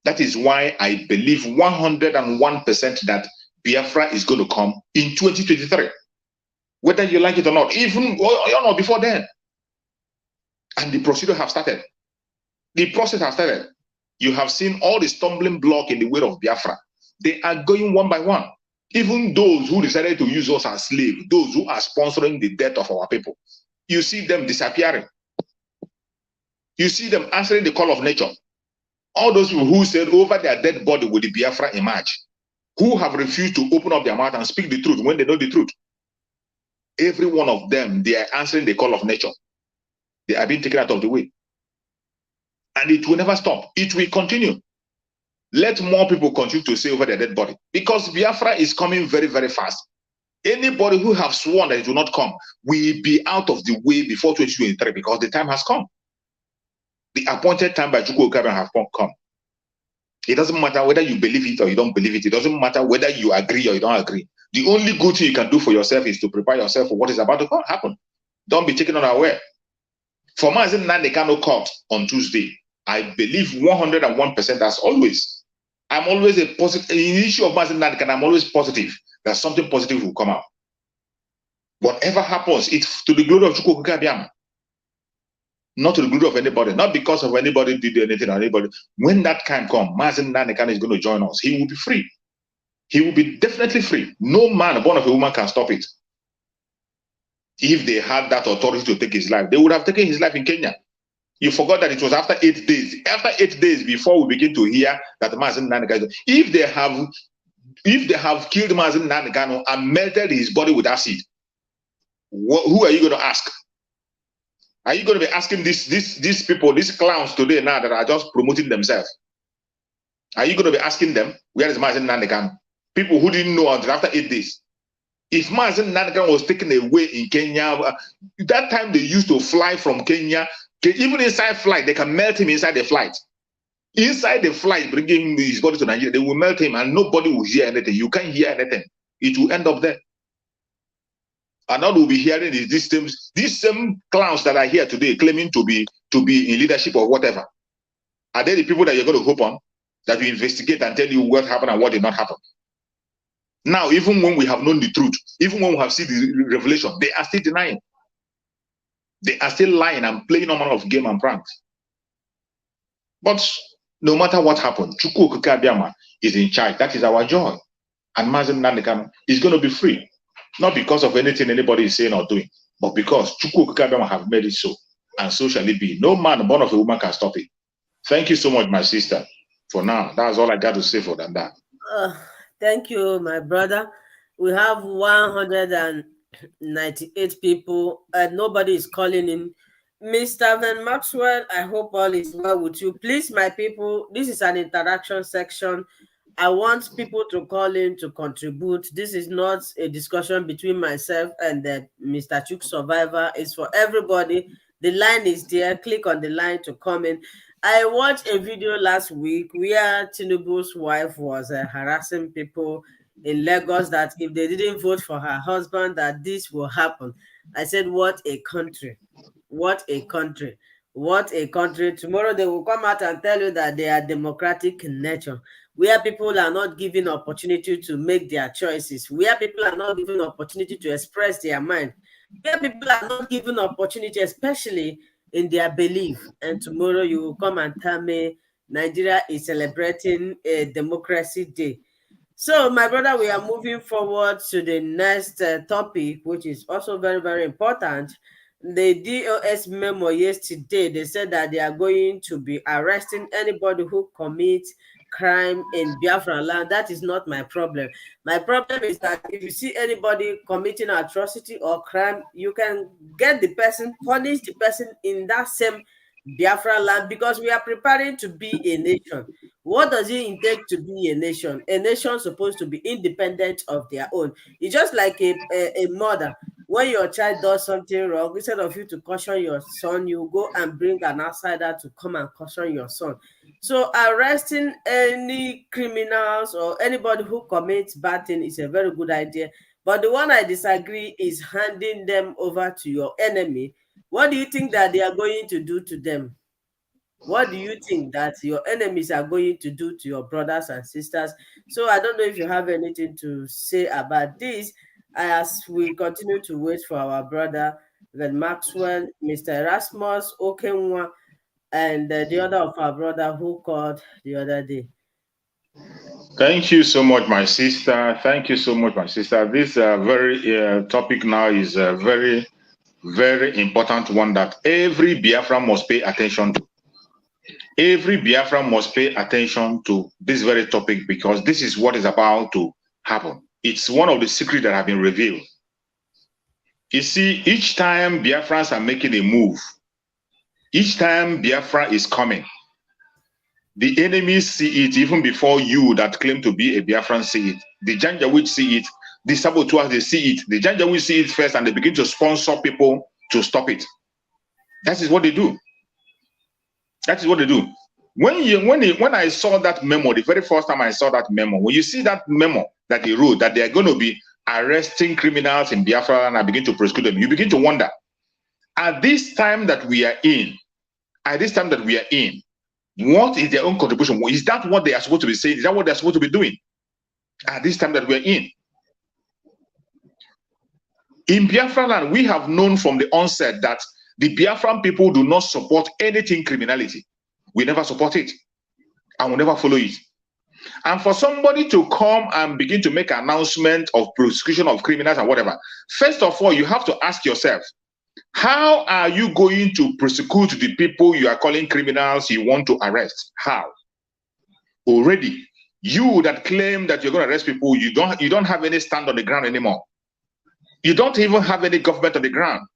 That is why I believe 101% that Biafra is going to come in 2023. Whether you like it or not, even before then. And the procedure have started. The process has started. You have seen all the stumbling block in the way of Biafra. They are going one by one. Even those who decided to use us as slaves, those who are sponsoring the death of our people, you see them disappearing. You see them answering the call of nature. All those people who said over their dead body will the Biafra emerge, who have refused to open up their mouth and speak the truth when they know the truth. Every one of them, they are answering the call of nature. They are being taken out of the way. And it will never stop. It will continue. Let more people continue to say over their dead body. Because Biafra is coming very, very fast. Anybody who have sworn that it will not come will be out of the way before 2023 because the time has come. The appointed time by Chukwu Okike have come. It doesn't matter whether you believe it or you don't believe it. It doesn't matter whether you agree or you don't agree. The only good thing you can do for yourself is to prepare yourself for what is about to happen. Don't be taken unaware. For Mazen Nnamdi Kanu court on Tuesday, I believe 101% as always. I'm always a positive. In the issue of Mazen Nnamdi Kanu, I'm always positive that something positive will come out. Whatever happens, it's to the glory of Chukwu Okike Abiama. Not to the glory of anybody, not because of anybody did anything or anybody. When that time comes, Mazen Nnamdi Kanu is going to join us. He will be free. He will be definitely free. No man born of a woman can stop it. If they had that authority to take his life, they would have taken his life in Kenya. You forgot that it was after 8 days. After 8 days before we begin to hear that Mazen Nnamdi Kanu, if they have killed Mazen Nnamdi Kanu and melted his body with acid, who are you going to ask? Are you going to be asking these people, these clowns today now that are just promoting themselves? Are you going to be asking them, where is Mazen Nnamdi Kanu? People who didn't know until after 8 days. If Mazen Nnamdi Kanu was taken away in Kenya, that time they used to fly from Kenya, even inside flight, they can melt him inside the flight. Inside the flight, bringing his body to Nigeria, they will melt him and nobody will hear anything. You can't hear anything. It will end up there. And all we'll be hearing is these same clowns that are here today claiming to be in leadership or whatever. Are they the people that you're going to hope on? That will investigate and tell you what happened and what did not happen? Now, even when we have known the truth, even when we have seen the revelation, they are still denying. They are still lying and playing all manner of game and pranks. But no matter what happened, Chukwu Okike Abiama is in charge. That is our joy. And Mazen Nnamdi Kanu is going to be free. Not because of anything anybody is saying or doing, but because Chukwu Okike Abiama have made it so. And so shall it be. No man born of a woman can stop it. Thank you so much, my sister. For now, that's all I got to say for that. Thank you, my brother. We have 198 people and nobody is calling in. Mr. Van Maxwell, I hope all is well with you. Please, my people, this is an interaction section. I want people to call in to contribute. This is not a discussion between myself and Mr. Chuk Survivor. It's for everybody. The line is there. Click on the line to come in. I watched a video last week where Tinubu's wife was harassing people in Lagos that if they didn't vote for her husband, that this will happen. I said, what a country. What a country. What a country. Tomorrow they will come out and tell you that they are democratic in nature, where people are not given opportunity to make their choices, where people are not given opportunity to express their mind, where people are not given opportunity, especially in their belief. And tomorrow you will come and tell me Nigeria is celebrating a democracy day. So, my brother, we are moving forward to the next topic, which is also very, very important. The DOS memo yesterday, they said that they are going to be arresting anybody who commits crime in Biafran land. That is not my problem. My problem is that if you see anybody committing atrocity or crime, you can get the person, punish the person in that same Biafra land, because we are preparing to be a nation. What does it intake to be a nation? A nation supposed to be independent of their own. It's just like a mother. When your child does something wrong, instead of you to caution your son, you go and bring an outsider to come and caution your son. So arresting any criminals or anybody who commits bad thing is a very good idea. But the one I disagree is handing them over to your enemy. What do you think that they are going to do to them? What do you think that your enemies are going to do to your brothers and sisters? So I don't know if you have anything to say about this as we continue to wait for our brother, then Maxwell, Mr. Erasmus, Okenwa, and the other of our brother who called the other day. Thank you so much, my sister. Thank you so much, my sister. This very topic now is a very, very important one that every Biafran must pay attention to. Every Biafran must pay attention to this very topic, because this is what is about to happen. It's one of the secrets that have been revealed. You see, each time Biafrans are making a move, each time Biafra is coming, the enemies see it even before you that claim to be a Biafran see it. The Janjaweed see it. The saboteurs, they see it. The Janjaweed see it first, and they begin to sponsor people to stop it. That is what they do. That is what they do. When I saw that memo, the very first time I saw that memo, when you see that memo that he wrote, that they are going to be arresting criminals in Biafra and I begin to prosecute them, you begin to wonder, at this time that we are in, what is their own contribution? Is that what they are supposed to be saying? Is that what they're supposed to be doing at this time that we're in? In Biafra land, we have known from the onset that the Biafran people do not support anything criminality. We never support it, and will never follow it. And for somebody to come and begin to make an announcement of prosecution of criminals and whatever, first of all, you have to ask yourself, how are you going to prosecute the people you are calling criminals you want to arrest? How? Already, you that claim that you're going to arrest people, you don't have any stand on the ground anymore. You don't even have any government on the ground.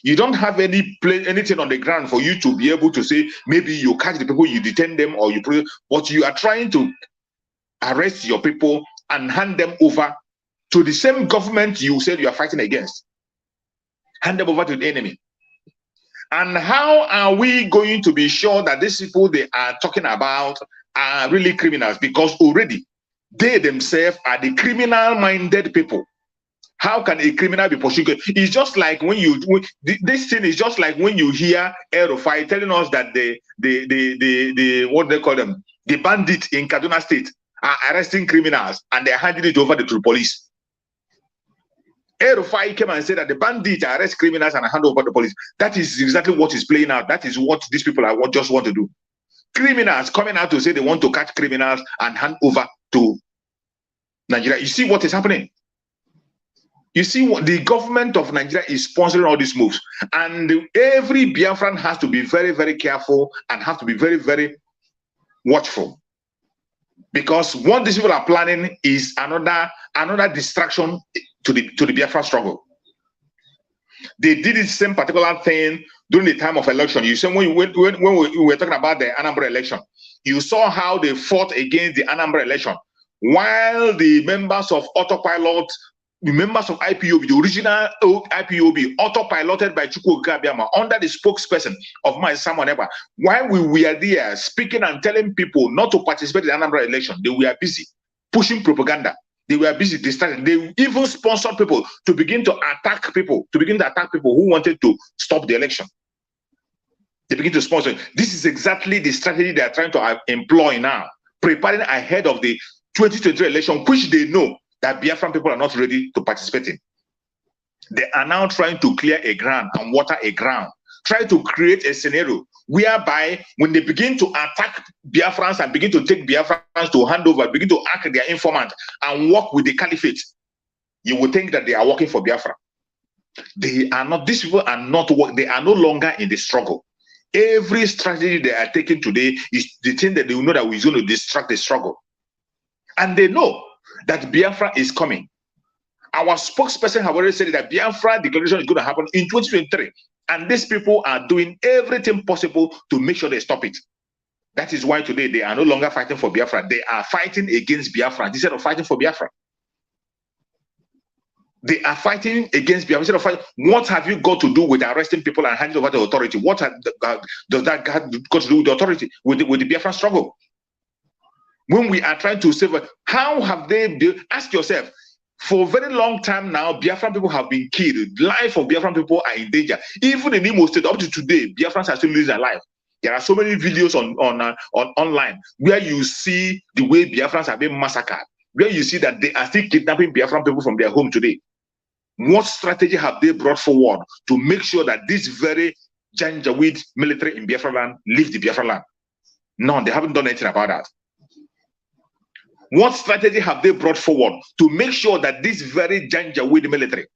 You don't have anything on the ground for you to be able to say, maybe you catch the people, you detain them, or but you are trying to arrest your people and hand them over to the same government you said you are fighting against. Hand them over to the enemy. And how are we going to be sure that these people they are talking about are really criminals? Because already they themselves are the criminal-minded people. How can a criminal be prosecuted? It's just like this thing is just like when you hear Aerofy telling us that the what they call them, the bandits in Kaduna State are arresting criminals and they're handing it over to the police. Aerofy came and said that the bandits arrest criminals and hand over to the police. That is exactly what is playing out. That is what these people just want to do. Criminals coming out to say they want to catch criminals and hand over to Nigeria. You see what is happening? You see what the government of Nigeria is sponsoring all these moves, and every Biafran has to be very, very careful and have to be very, very watchful, because what these people are planning is another distraction to the Biafra struggle. They did the same particular thing during the time of election. You see, when we were talking about the Anambra election, you saw how they fought against the Anambra election. while the members of Autopilot, the members of IPOB, the original IPOB, autopiloted by Chukwu Gabiama, under the spokesperson of my Samuel Eba, while we were there speaking and telling people not to participate in the Anambra election, they were busy pushing propaganda. They were busy distracting. They even sponsored people to begin to attack people, who wanted to stop the election. They begin to sponsor. This is exactly the strategy they are trying to employ now, preparing ahead of the 2023 election, which they know that Biafran people are not ready to participate in. They are now trying to clear a ground and water a ground, try to create a scenario whereby when they begin to attack Biafrans and begin to take Biafrans to hand over, begin to act their informant and work with the caliphate, you would think that they are working for Biafra. They are not, these people are not, they are no longer in the struggle. Every strategy they are taking today is the thing that they know that we're going to distract the struggle. And they know that Biafra is coming. Our spokesperson have already said that Biafra declaration is going to happen in 2023. And these people are doing everything possible to make sure they stop it. That is why today they are no longer fighting for Biafra. They are fighting against Biafra instead of fighting for Biafra. They are fighting against Biafra instead of fighting. What have you got to do with arresting people and handing over the authority? What does that got to do with the authority, with the Biafra struggle? When we are trying to save, how have they, ask yourself, for a very long time now, Biafran people have been killed. Life of Biafran people are in danger. Even in Imo State, up to today, Biafrans are still losing their life. There are so many videos on online where you see the way Biafrans have been massacred, where you see that they are still kidnapping Biafran people from their home today. What strategy have they brought forward to make sure that this very Janjaweed military in Biafra land leave the Biafra land? No, they haven't done anything about that. What strategy have they brought forward to make sure that this very Janjaweed military,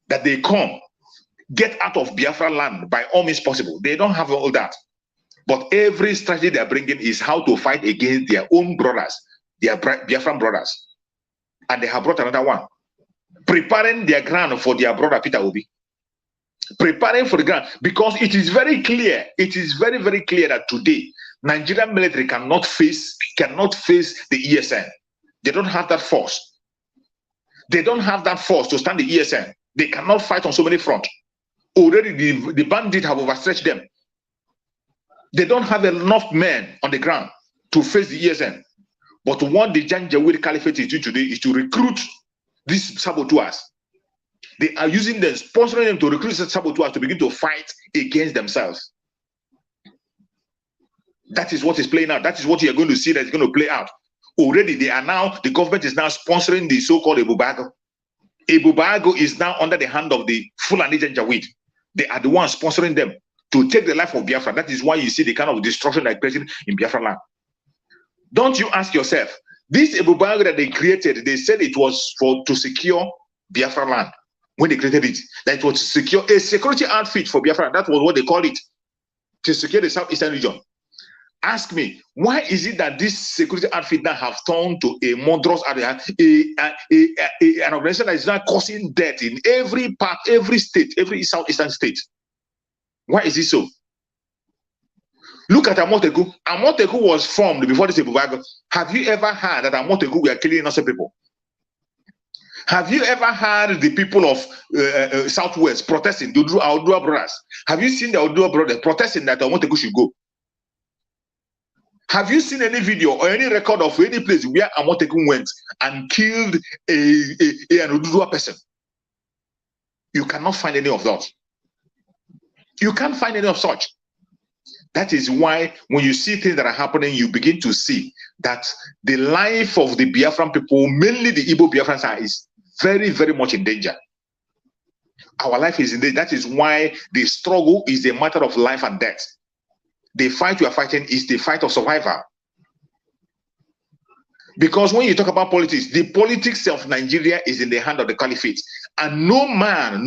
that they come, get out of Biafra land by all means possible? They don't have all that. But every strategy they're bringing is how to fight against their own brothers, their Biafran brothers. And they have brought another one, preparing their ground for their brother Peter Obi. Preparing for the ground, because it is very clear, it is very, very clear that today, Nigerian military cannot face the ESN. They don't have that force. They don't have that force to stand the ESN. They cannot fight on so many fronts. Already the bandits have overstretched them. They don't have enough men on the ground to face the ESN. But what the Janjaweed Caliphate is doing today is to recruit these saboteurs. They are using them, sponsoring them to recruit saboteurs to begin to fight against themselves. That is what is playing out. That is what you are going to see that is going to play out. Already, the government is now sponsoring the so-called Ebubago. Ebubago is now under the hand of the Fulani Janjaweed. They are the ones sponsoring them to take the life of Biafra. That is why you see the kind of destruction that is present in Biafra land. Don't you ask yourself, this Ebubago that they created, they said it was to secure Biafra land. When they created it, that it was to secure a security outfit for Biafra. That was what they called it, to secure the southeastern region. Ask me, why is it that this security outfit now have turned to a murderous area, an organization that is now causing death in every part, every state, every southeastern state? Why is it so? Look at Amoteku. Amoteku was formed before this Ebubago. Have you ever heard that Amoteku were killing innocent people? Have you ever heard the people of Southwest protesting, the Odua brothers? Have you seen the Odua brothers protesting that Amoteku should go? Have you seen any video or any record of any place where Amoteku went and killed an Odua person? You cannot find any of those. You can't find any of such. That is why when you see things that are happening, you begin to see that the life of the Biafran people, mainly the Igbo Biafrans, is very, very much in danger. Our life is in danger. That is why the struggle is a matter of life and death. The fight we are fighting is the fight of survival. Because when you talk about politics, the politics of Nigeria is in the hand of the caliphate. And no man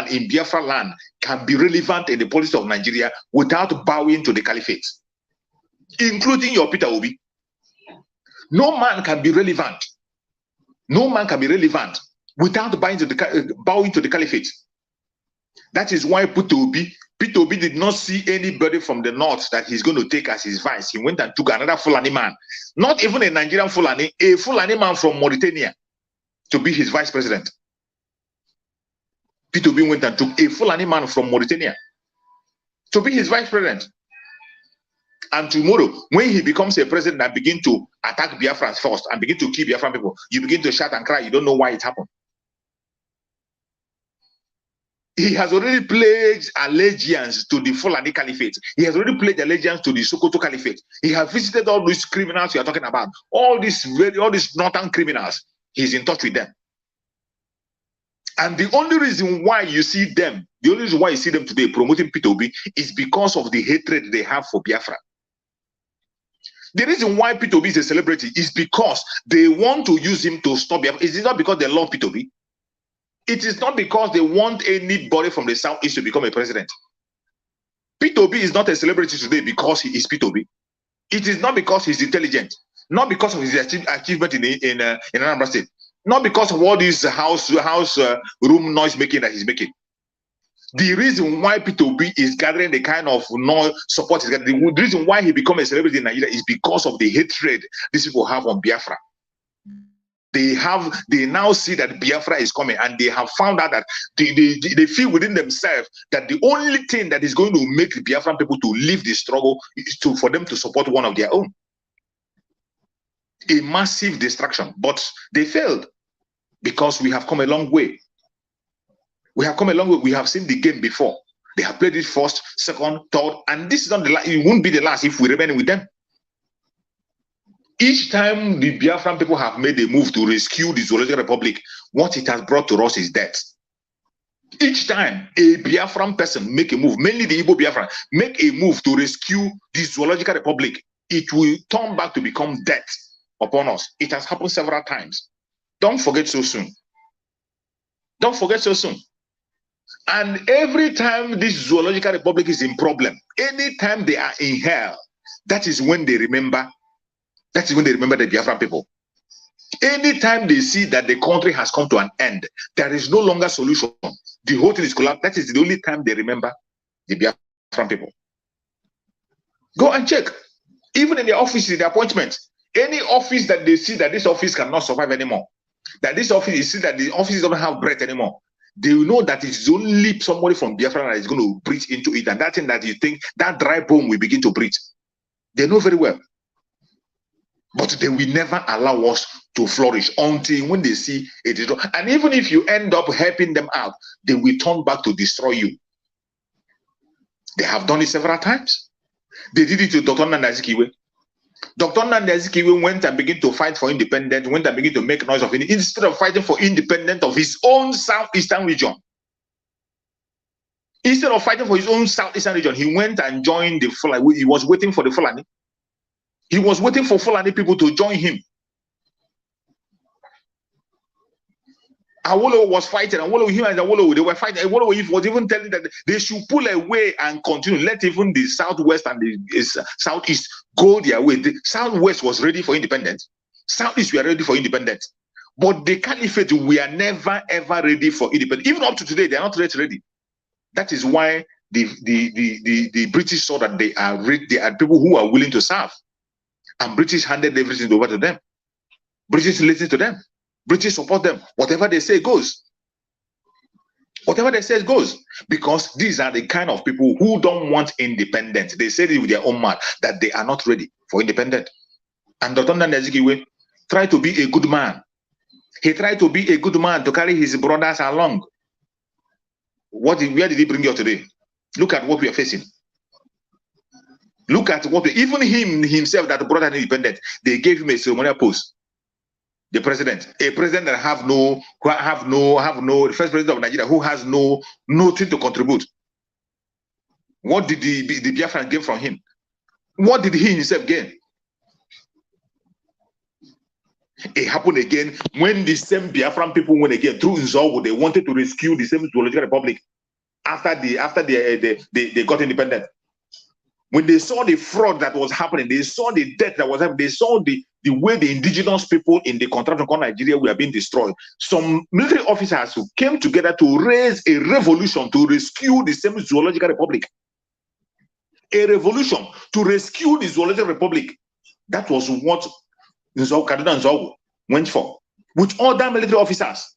in Biafra land can be relevant in the politics of Nigeria without bowing to the caliphate, including your Peter Obi. No man can be relevant. No man can be relevant without bowing to the caliphate. That is why Peter Obi did not see anybody from the north that he's going to take as his vice. He went and took another Fulani man, not even a Nigerian Fulani, a Fulani man from Mauritania to be his vice president. Peter Obi went and took a Fulani man from Mauritania to be his vice president. And tomorrow, when he becomes a president and begin to attack Biafrans first and begin to kill Biafran people, you begin to shout and cry. You don't know why it happened. He has already pledged allegiance to the Fulani Caliphate. He has already pledged allegiance to the Sokoto Caliphate. He has visited all these criminals you are talking about, all these northern criminals. He's in touch with them. And the only reason why you see them, the only reason why you see them today promoting Peter Obi is because of the hatred they have for Biafra. The reason why Peter Obi is a celebrity is because they want to use him to stop Biafra. It is not because they love Peter Obi. It is not because they want anybody from the Southeast to become a president. Peter Obi is not a celebrity today because he is Peter Obi. It is not because he's intelligent, not because of his achievement in Anambra State, not because of all this house room noise making that he's making. The reason why Peter Obi is gathering the kind of noise support, the reason why he became a celebrity in Nigeria is because of the hatred these people have on Biafra. They now see that Biafra is coming, and they have found out that they feel within themselves that the only thing that is going to make the Biafran people to leave the struggle is for them to support one of their own. A massive distraction, but they failed because we have come a long way. We have come a long way. We have seen the game before. They have played it first, second, third, and this is not the last. It won't be the last if we remain with them. Each time the Biafran people have made a move to rescue the Zoological Republic, what it has brought to us is death. Each time a Biafran person make a move, mainly the Igbo Biafran, make a move to rescue the Zoological Republic, it will turn back to become death upon us. It has happened several times. Don't forget so soon. Don't forget so soon. And every time this Zoological Republic is in problem, anytime they are in hell, that is when they remember. That is when they remember the Biafran people. Anytime they see that the country has come to an end, there is no longer solution. The whole thing is collapsed. That is the only time they remember the Biafran people. Go and check. Even in their offices, the appointments, any office that they see that this office cannot survive anymore, that this office, you see that the office doesn't have breath anymore, they will know that it's only somebody from Biafra that is going to breathe into it. And that thing that you think, that dry bone will begin to breathe. They know very well. But they will never allow us to flourish until when they see it is wrong. And even if you end up helping them out, they will turn back to destroy you. They have done it several times. They did it to Dr. Nnamdi Kanu. Dr. Nnamdi Kanu went and began to fight for independence, went and began to make noise of it, instead of fighting for independence of his own southeastern region. Instead of fighting for his own southeastern region, he went and joined the Fulani. He was waiting for the Fulani. He was waiting for Fulani people to join him. Awolowo was fighting, and him and Awolowo, they were fighting. Awolowo was even telling that they should pull away and continue. Let even the southwest and the southeast go their way. The southwest was ready for independence. Southeast were ready for independence. But the caliphate, we are never ever ready for independence. Even up to today, they are not ready. That is why the British saw that they are people who are willing to serve. And British handed everything over to them. British listen to them. British support them. Whatever they say goes. Whatever they say goes. Because these are the kind of people who don't want independence. They said it with their own mouth that they are not ready for independence. And Dr. Nnamdi Kanu tried to be a good man. He tried to be a good man to carry his brothers along. Where did he bring you today? Look at what we are facing. Look at what even himself that brought an independence, they gave him a ceremonial post. The president, a president that the first president of Nigeria who has nothing to contribute. What did the Biafran gain from him? What did he himself gain? It happened again when the same Biafran people went again through Nzogo. They wanted to rescue the same Zoological Republic after they got independent. When they saw the fraud that was happening, they saw the death that was happening, they saw the way the indigenous people in the contract of Nigeria were being destroyed. Some military officers who came together to raise a revolution to rescue the same zoological republic. A revolution to rescue the zoological republic. That was what Kaduna Nzogu went for. With other military officers.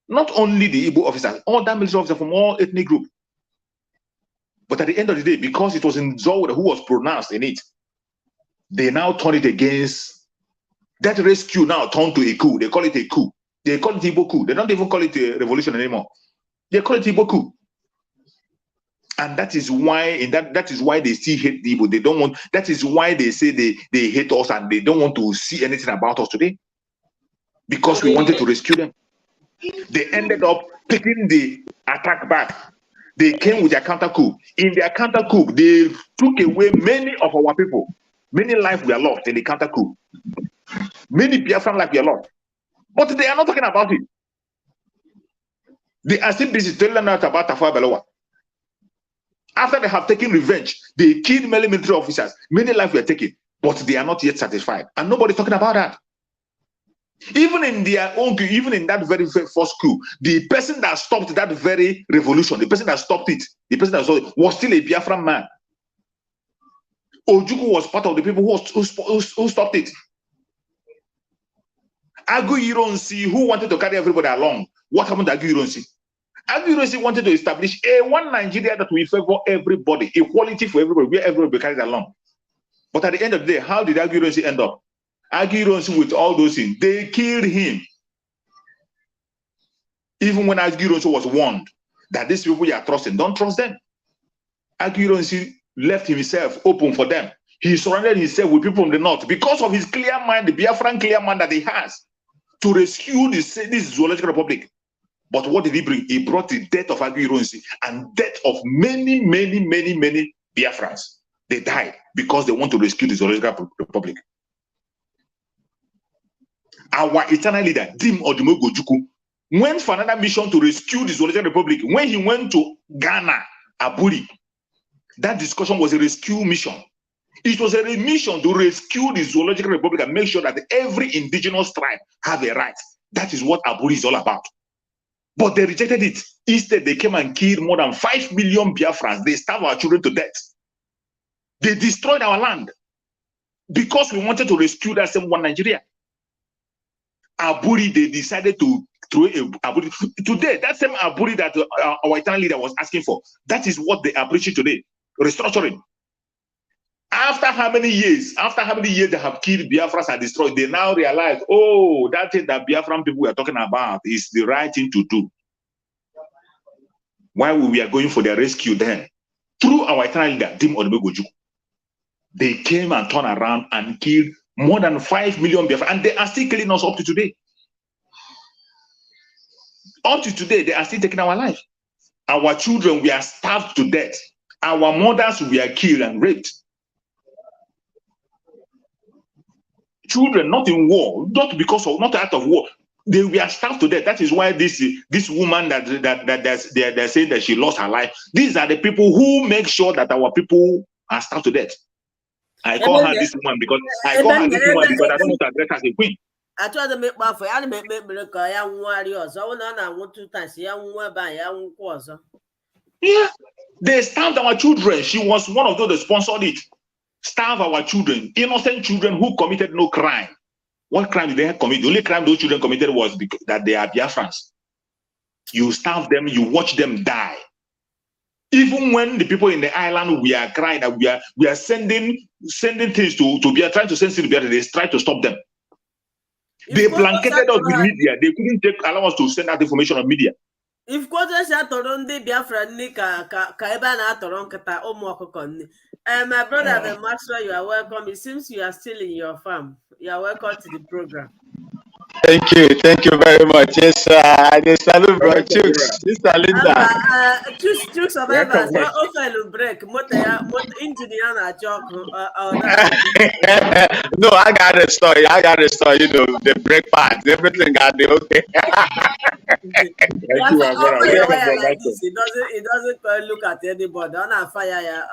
Not only the Igbo officers, other military officers from all ethnic groups. But at the end of the day, because it was Nzogu who was pronounced in it, they now turn it against that rescue. Now turned to a coup. They call it a coup. They call it Igbo coup. They don't even call it a revolution anymore. They call it Igbo coup. And that is why that is why they still hate the Igbo. They don't want. That is why they say they hate us and they don't want to see anything about us today, because we wanted to rescue them. They ended up taking the attack back. They came with their counter coup. In their counter coup, they took away many of our people. Many lives were lost in the counter coup. Many Biafran lives were lost. But they are not talking about it. They are still busy telling us about Tafawa Balewa. After they have taken revenge, they killed many military officers. Many lives were taken. But they are not yet satisfied. And nobody's talking about that. Even in their own, even in that very first coup, the person that stopped that very revolution, the person that stopped it, the person that stopped it was still a Biafran man. Ojukwu was part of the people who stopped it. Agu Ironsi, who wanted to carry everybody along, what happened to Agu Ironsi? Agu Ironsi wanted to establish one Nigeria that will favor everybody, equality for everybody, where everybody will be carried along. But at the end of the day, how did Agu Ironsi end up? Agu Ironsi, with all those things, they killed him. Even when Agu Ironsi was warned that these people you are trusting, don't trust them. Agu Ironsi left himself open for them. He surrounded himself with people from the north because of his clear mind, the Biafran clear mind that he has to rescue this zoological republic. But what did he bring? He brought the death of Agu Ironsi and death of many Biafrans. They died because they want to rescue the zoological republic. Our eternal leader, Dim Odimogo Ojukwu, went for another mission to rescue the Zoological Republic. When he went to Ghana, Aburi, that discussion was a rescue mission. It was a mission to rescue the Zoological Republic and make sure that every indigenous tribe have a right. That is what Aburi is all about. But they rejected it. Instead, they came and killed more than 5 million Biafrans. They starved our children to death. They destroyed our land because we wanted to rescue that same one Nigeria. Aburi, they decided to throw a Aburi. Today, that same Aburi that our eternal leader was asking for, that is what they are preaching today. Restructuring. After how many years they have killed Biafrans and destroyed, they now realize, oh, that thing that Biafran people we are talking about is the right thing to do. Why we are going for their rescue then? Through our eternal leader, Dim Odimogo Ojukwu, they came and turned around and killed more than 5 million Biafrans, and they are still killing us up to today. Up to today, they are still taking our life. Our children were starved to death. Our mothers were killed and raped. Children not in war, not out of war. They were starved to death. That is why this woman that they're saying that she lost her life. These are the people who make sure that our people are starved to death. I call her this woman because I don't want to address her as a queen. I tried to make my for ya make young warriors. I want 2 times. Yeah, they starved our children. She was one of those that sponsored it. Starve our children, innocent children who committed no crime. What crime did they commit? The only crime those children committed was because that they are Biafrans. You starve them, you watch them die. Even when the people in the island we are crying that we are sending things to be trying to send things to Biafra, they try to stop them. They blanketed us with media. They couldn't allow us to send out information on media. If Quotas Atoronde Biafra Nika Kaibana Atoronkata Omokoni. My brother the Maxwell, you are welcome. It seems you are still in your farm. You are welcome to the program. Thank you very much. Yes, I just salute bro. Chooks, Sister Linda. Chooks survivors. Also, break. Engineer joke. No, I got a story. You know, the break part. Everything got the okay. Thank you, my brother. It doesn't look at anybody. On a fire.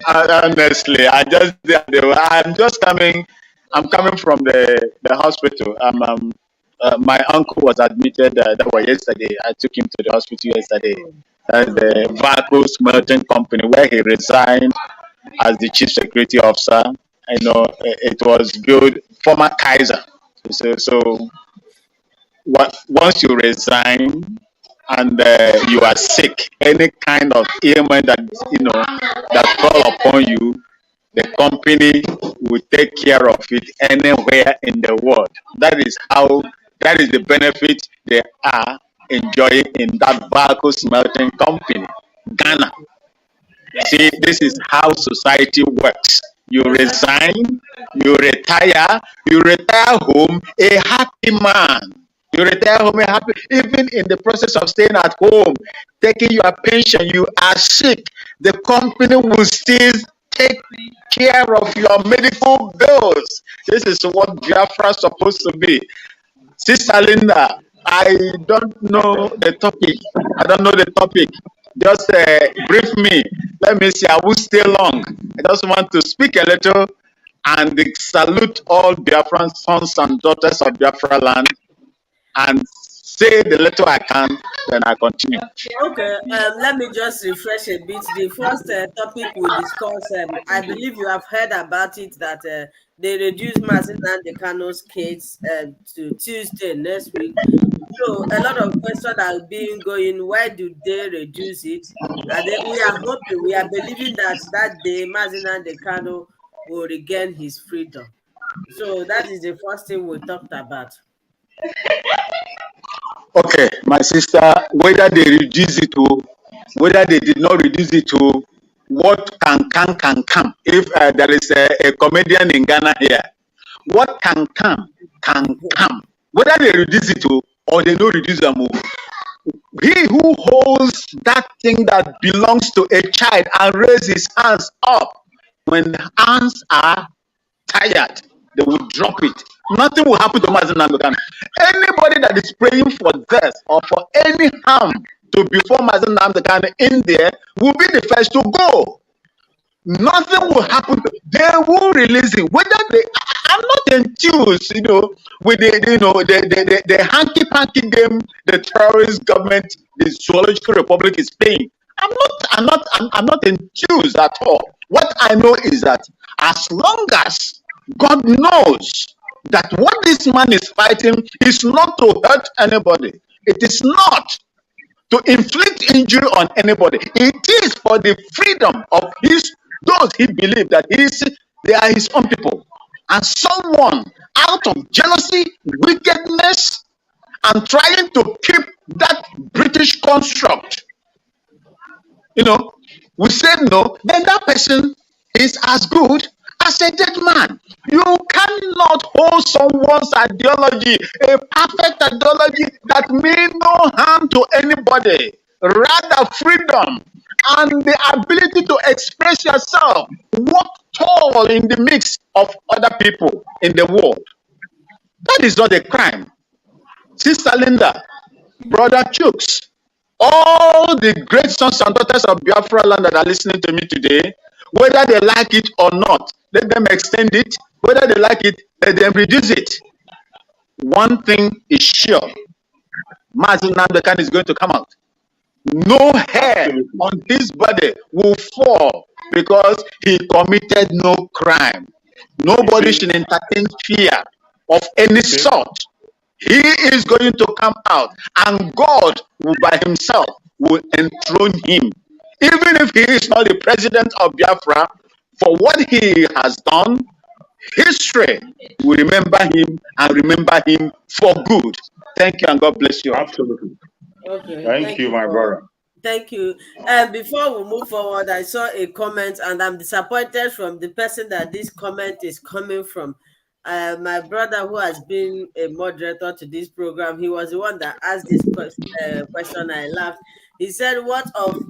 Honestly, I'm just coming. I'm coming from the hospital. My uncle was admitted. That was yesterday. I took him to the hospital yesterday. The Vaco Smelting Company, where he resigned as the chief security officer. It was built former Kaiser. So once you resign and you are sick, any kind of ailment that fall upon you, the company will take care of it anywhere in the world. That is the benefit they are enjoying in that Vaco Smelting Company, Ghana. See, this is how society works. You resign, you retire home a happy man. You retire home a happy, even in the process of staying at home, taking your pension, you are sick. The company will still take care of your medical bills. This is what Biafra is supposed to be. Sister Linda, I don't know the topic. I don't know the topic. Just brief me. Let me see. I will stay long. I just want to speak a little and salute all Biafran sons and daughters of Biafra land and say the little I can, then I continue. Okay, let me just refresh a bit. The first topic we discuss, I believe you have heard about it, that they reduced Nnamdi Kanu's case to Tuesday next week. So a lot of questions are being going. Why do they reduce it? And then we are hoping, we are believing that that day Nnamdi Kanu will regain his freedom. So that is the first thing we talked about. Okay, my sister, whether they reduce it to, whether they did not reduce it to, what can come. If there is a comedian in Ghana here, what can come can come. Whether they reduce it to or they don't reduce them, he who holds that thing that belongs to a child and raise his hands up, when the hands are tired, they will drop it. Nothing will happen to Mazen Namdekan. Anybody that is praying for death or for any harm to before Mazen Namdekan in there will be the first to go. Nothing will happen. They will release him. Whether they, I'm not enthused, with the hanky panky game the terrorist government, the zoological republic is playing. I'm not enthused at all. What I know is that as long as God knows that what this man is fighting is not to hurt anybody, it is not to inflict injury on anybody. It is for the freedom of those he believes that they are his own people. And someone out of jealousy, wickedness, and trying to keep that British construct, we say no, then that person is as good as a dead man. You cannot hold someone's ideology, a perfect ideology that means no harm to anybody, rather freedom and the ability to express yourself, walk tall in the mix of other people in the world. That is not a crime. Sister Linda, Brother Chooks, all the great sons and daughters of Biafra land that are listening to me today, whether they like it or not, let them extend it. Whether they like it, let them reduce it. One thing is sure, Mazen Namdekan is going to come out. No hair on his body will fall because he committed no crime. Nobody should entertain fear of any sort. He is going to come out, and God will by himself will enthrone him. Even if he is not the president of Biafra, for what he has done, history will remember him and remember him for good. Thank you, and God bless you. Absolutely. Okay, Thank you, my brother. thank you. And before we move forward, I saw a comment, and I'm disappointed from the person that this comment is coming from. My brother, who has been a moderator to this program, he was the one that asked this question. I laughed. He said, "What of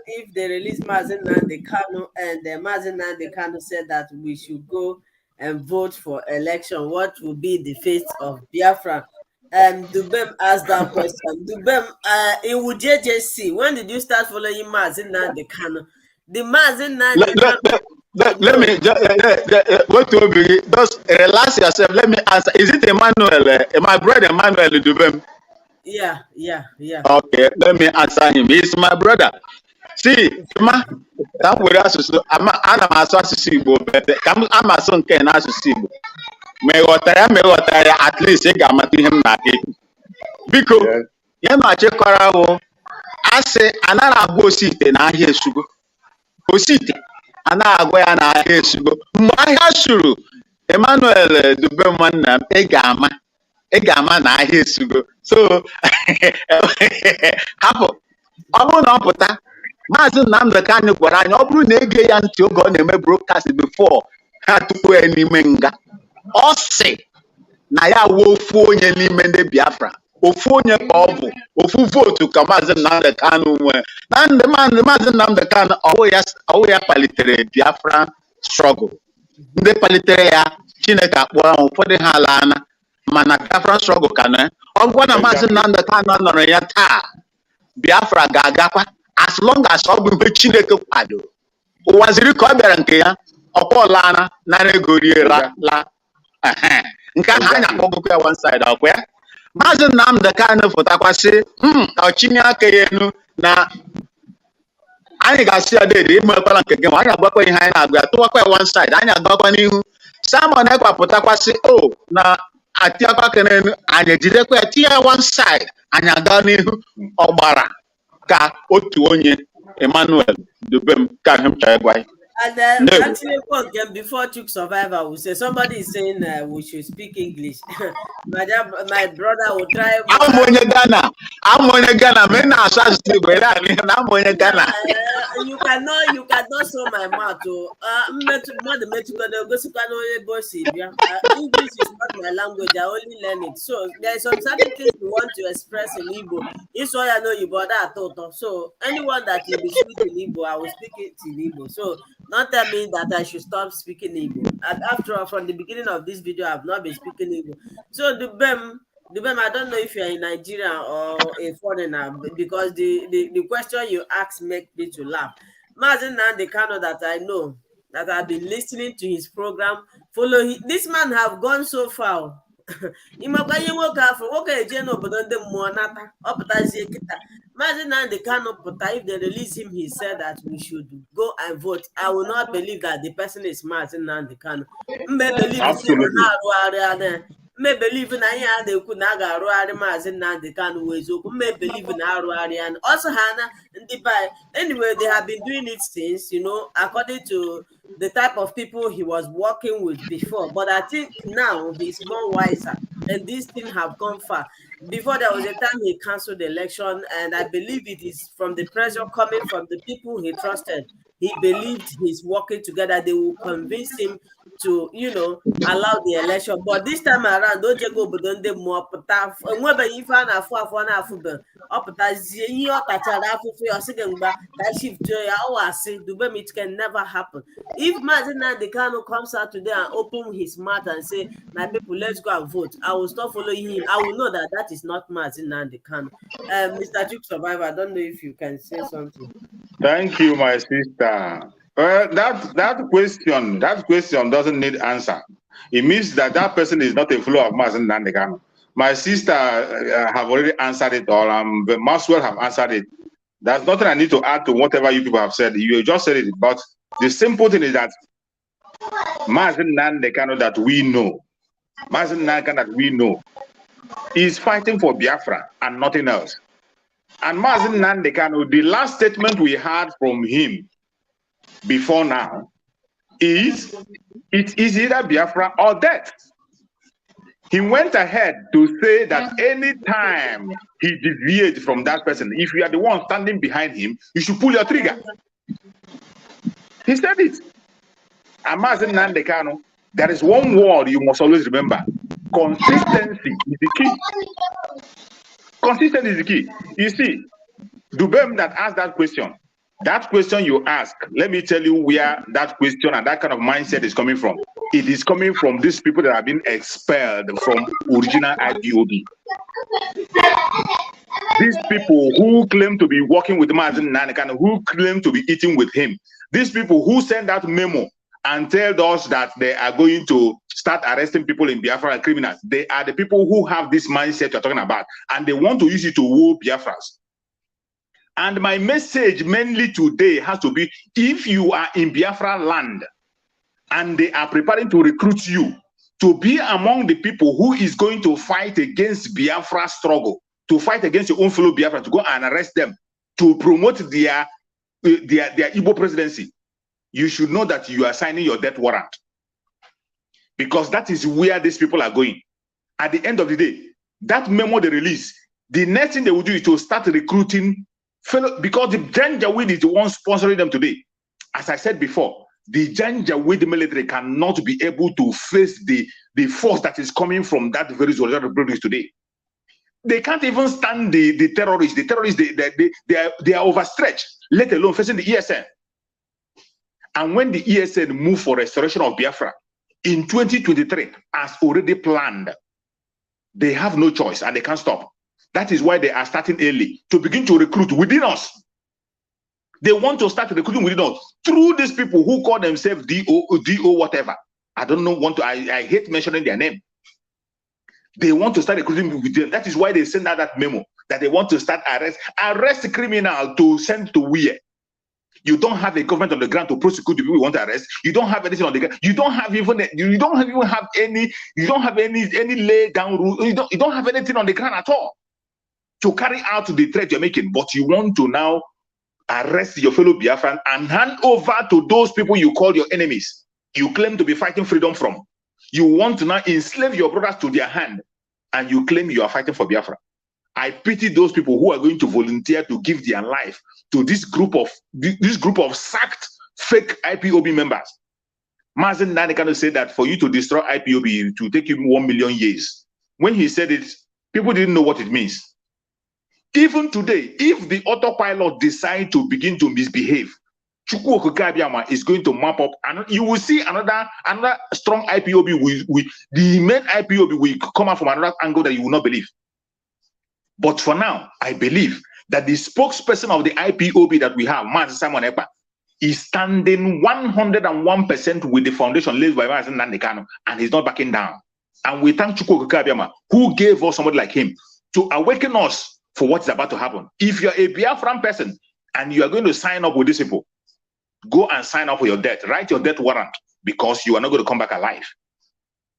if they release Mazen Nnamdi Kanu and Mazen Nnamdi Kanu said that we should go and vote for election? What will be the fate of Biafra?" Dubem asked that question. Dubem, in Ujjjc, when did you start following Mazen Nnamdi Kanu? The Mazin Let, Nnamdi let, Kanu. let me what will be just relax yourself. Let me answer. Is it Emmanuel? My brother Emmanuel Dubem? Yeah, yeah, yeah. Okay, let me answer him. He's my brother. See, ma, I'm with us. I'm asụ Igbo, but I'm asụ nke na asụsụ Igbo. Meghọta ya, at least ị ga-amata ihe m na-agị. Biko, ya na-achịkọrọ ahụ, asị anaghị agwa osite na ahịa esugo. Osite anaghị agwa ya na ahịa esugo. Mgbe ahịa suru, Emmanuel Dubem nwanna m, ị ga-ama na ahịa esugo. So, hapụ. Ọ bụrụ na ọ pụta, Maazị Nnamdi Kanu gwara anyị, ọ bụrụ na ege ya ntị oge ọ na-eme broadcast before ha tupu ya n'ime nga, ọ sị na ya wuo ofu onye n'ime ndị Biafra, ofu onye ka ọ bụ, ofu vootu ka Maazị Nnamdi Kanu nwere. Na ndị Maazị Nnamdi Kanu ọwụ ya palitere Biafra struggle. Ndị palitere ya Chineke akpọrọ ha, ụfọdụ ha alaana, mana Biafra struggle ka nọ ya. Ọ bụkwa na Maazị Nnamdi Kanu nọrọ ya taa, Biafra ga-agakwa as long as ọ bụ mgbe Chineke kwado. Ụwa ziri ka ọ bịara nke ya, ọkpọọlana nara ego rie la nke ahụ anya akpọgokwa ya one side ọkwa ya. Maazị Nnamdi Kanu fụtakwasị ọchịnye aka ya enu na anyị ga-asị ya dede imekwala nke gị, ma anyị agbakwa ihe anyị na-agụ ya, tụwakwa ya one side, anyị agbakwa n'ihu. Simon Ekpa pụtakwasị na atiakwa aka n'elu, anyị ejidekwa ya tinye ya one side, anyị aga n'ihu. Ọgbara ka otu onye Emmanuel Dubem ka him chagwai. And actually, again, before Chuk Survivor, we say somebody is saying we should speak English. my brother will try. I'm on Ghana. I'm on Ghana. Men are still I'm on Ghana. You cannot show my mouth. English is not my language. I only learn it. So there are some certain things you want to express in Igbo. It's why I know you bought that thought. So anyone that will be speaking Igbo, I will speak it in Igbo. So not tell me that I should stop speaking Igbo. And after all, from the beginning of this video, I have not been speaking Igbo. So Dubem, I don't know if you're in Nigeria or a foreigner, because the question you asked make me to laugh. Maazị Nnamdi Kanu that I know, that I've been listening to his program, this man have gone so far. Maazị Nnamdi Kanu pụta, if they release him, he said that we should go and vote. I will not believe that the person is Maazị Nnamdi Kanu. May believe in I they could not go Maazị Nnamdi Kanu ways. May believe in Aruari and also Hannah and the by. Anyway, they have been doing it since, according to the type of people he was working with before. But I think now he's more wiser, and these things have gone far. Before there was a time he cancelled the election, and I believe it is from the pressure coming from the people he trusted. He believed he's working together. They will convince him to, allow the election. But this time around, don't you go, but don't they more tough? And whether you find a four up that shift Dubem, it can never happen. If Maazị Nnamdi Kanu comes out today and open his mouth and say, my people, let's go and vote, I will stop following him. I will know that that is not Maazị Nnamdi Kanu. Mr. Chuk Survivor, I don't know if you can say something. Thank you, my sister. That question doesn't need answer. It means that person is not a follower of Maazị Nnamdi Kanu. My sister have already answered it all. But Maxwell have answered it. There's nothing I need to add to whatever you people have said. You just said it. But the simple thing is that Maazị Nnamdi Kanu that we know, is fighting for Biafra and nothing else. And Maazị Nnamdi Kanu, the last statement we had from him before now is, it is either Biafra or death. He went ahead to say that anytime he deviates from that person, if you are the one standing behind him, you should pull your trigger. He said it. And Maazị Nnamdi Kanu, there is one word you must always remember. Consistency is the key. Consistency is the key. You see, Dubem that asked that question you ask, let me tell you where that question and that kind of mindset is coming from. It is coming from these people that have been expelled from original IPOB. These people who claim to be working with Nnamdi Kanu, who claim to be eating with him, these people who send out memo and tell us that they are going to start arresting people in Biafra and criminals, they are the people who have this mindset you're talking about, and they want to use it to woo Biafrans. And my message mainly today has to be, if you are in Biafra land and they are preparing to recruit you to be among the people who is going to fight against Biafra struggle, to fight against your own fellow Biafra, to go and arrest them, to promote their Igbo presidency, you should know that you are signing your death warrant. Because that is where these people are going. At the end of the day, that memo they release, the next thing they will do is to start recruiting fellow, because the Janjaweed is the one sponsoring them today. As I said before, the Janjaweed military cannot be able to face the force that is coming from that very Zoological Republic today. They can't even stand the terrorists. The terrorists, they are overstretched, let alone facing the ESN. And when the ESN move for restoration of Biafra in 2023, as already planned, they have no choice and they can't stop. That is why they are starting early to begin to recruit within us. They want to start recruiting within us through these people who call themselves DO, whatever. I don't know, I hate mentioning their name. They want to start recruiting with them. That is why they send out that memo that they want to start arrest criminal to send to where? You don't have a government on the ground to prosecute the people you want to arrest. You don't have anything on the ground. You don't have any lay down rule. You don't have anything on the ground at all to carry out the threat you're making. But you want to now arrest your fellow Biafran and hand over to those people you call your enemies. You claim to be fighting freedom from. You want to now enslave your brothers to their hand, and you claim you are fighting for Biafra. I pity those people who are going to volunteer to give their life to this group of sacked fake IPOB members. Nnamdi Kanu said that for you to destroy IPOB, it will take you 1 million years. When he said it, people didn't know what it means. Even today, if the autopilot decide to begin to misbehave, Chukwu Okike Abiama is going to map up, and you will see another strong IPOB. The main IPOB will come out from another angle that you will not believe. But for now, I believe that the spokesperson of the IPOB that we have, Mazi Simon Ekpa, is standing 101% with the foundation laid by Mazi Nnamdi Kanu, and he's not backing down. And we thank Chukwu Okike Abiama, who gave us somebody like him to awaken us for what's about to happen. If you're a Biafran person and you are going to sign up with these people, go and sign up for your death. Write your death warrant, because you are not going to come back alive.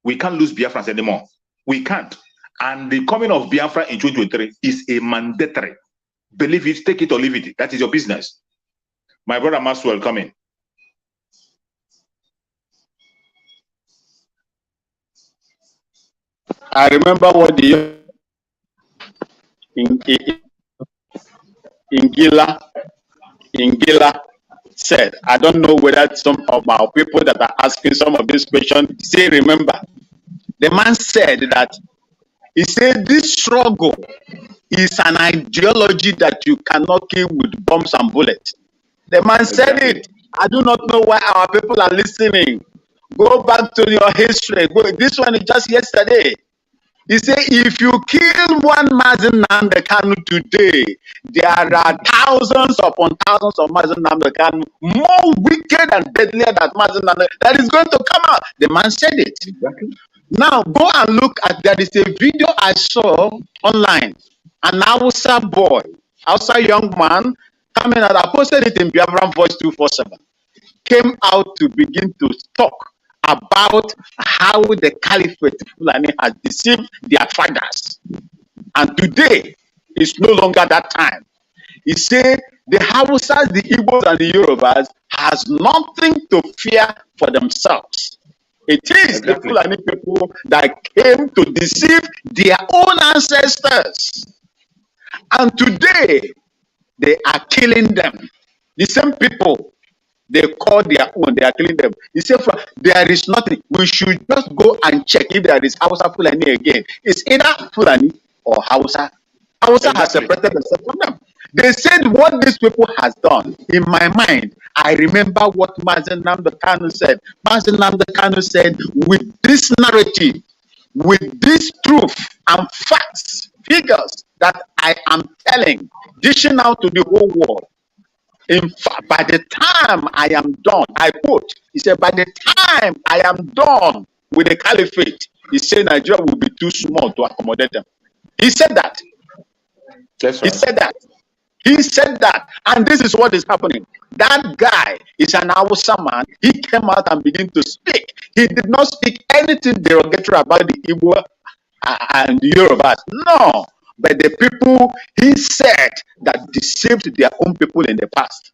We can't lose Biafrans anymore. We can't. And the coming of Biafra in 2023 is a mandatory. Believe it, take it or leave it. That is your business. My brother Maxwell, come in. I remember what the in Gila said. I don't know whether some of our people that are asking some of these questions say remember. The man said that, he said this struggle is an ideology that you cannot kill with bombs and bullets. The man said it. I do not know why our people are listening. Go back to your history. This one is just yesterday. He said, if you kill one Mazi Nnamdi Kanu today, there are thousands upon thousands of Mazi Nnamdi Kanu more wicked and deadlier than Mazi Nnamdi that is going to come out. The man said it. Exactly. Now go and look at, there is a video I saw online. An Hausa boy, Hausa young man coming out. I posted it in Biafran Voice 247. Came out to begin to talk about how the Caliphate Fulani has deceived their fathers. And today is no longer that time. He said the Hausas, the Igbos, and the Yorubas has nothing to fear for themselves. It is the Fulani people that came to deceive their own ancestors. And today, they are killing them. The same people they call their own, they are killing them. He said, there is nothing. We should just go and check if there is Hausa Fulani again. It's either Fulani or Hausa. Hausa has separated themselves from them. They said what these people has done. In my mind, I remember what Mazi Nnamdi Kanu said. Mazi Nnamdi Kanu said, with this narrative, with this truth and facts, figures, that I am telling, dishing out to the whole world. In fact, by the time I am done, I quote, he said, by the time I am done with the caliphate, he said Nigeria will be too small to accommodate them. He said that. That's He right. said that. He said that. And this is what is happening. That guy is an Hausa man. He came out and began to speak. He did not speak anything derogatory about the Igbo and the Yorubas. No. But the people he said that deceived their own people in the past.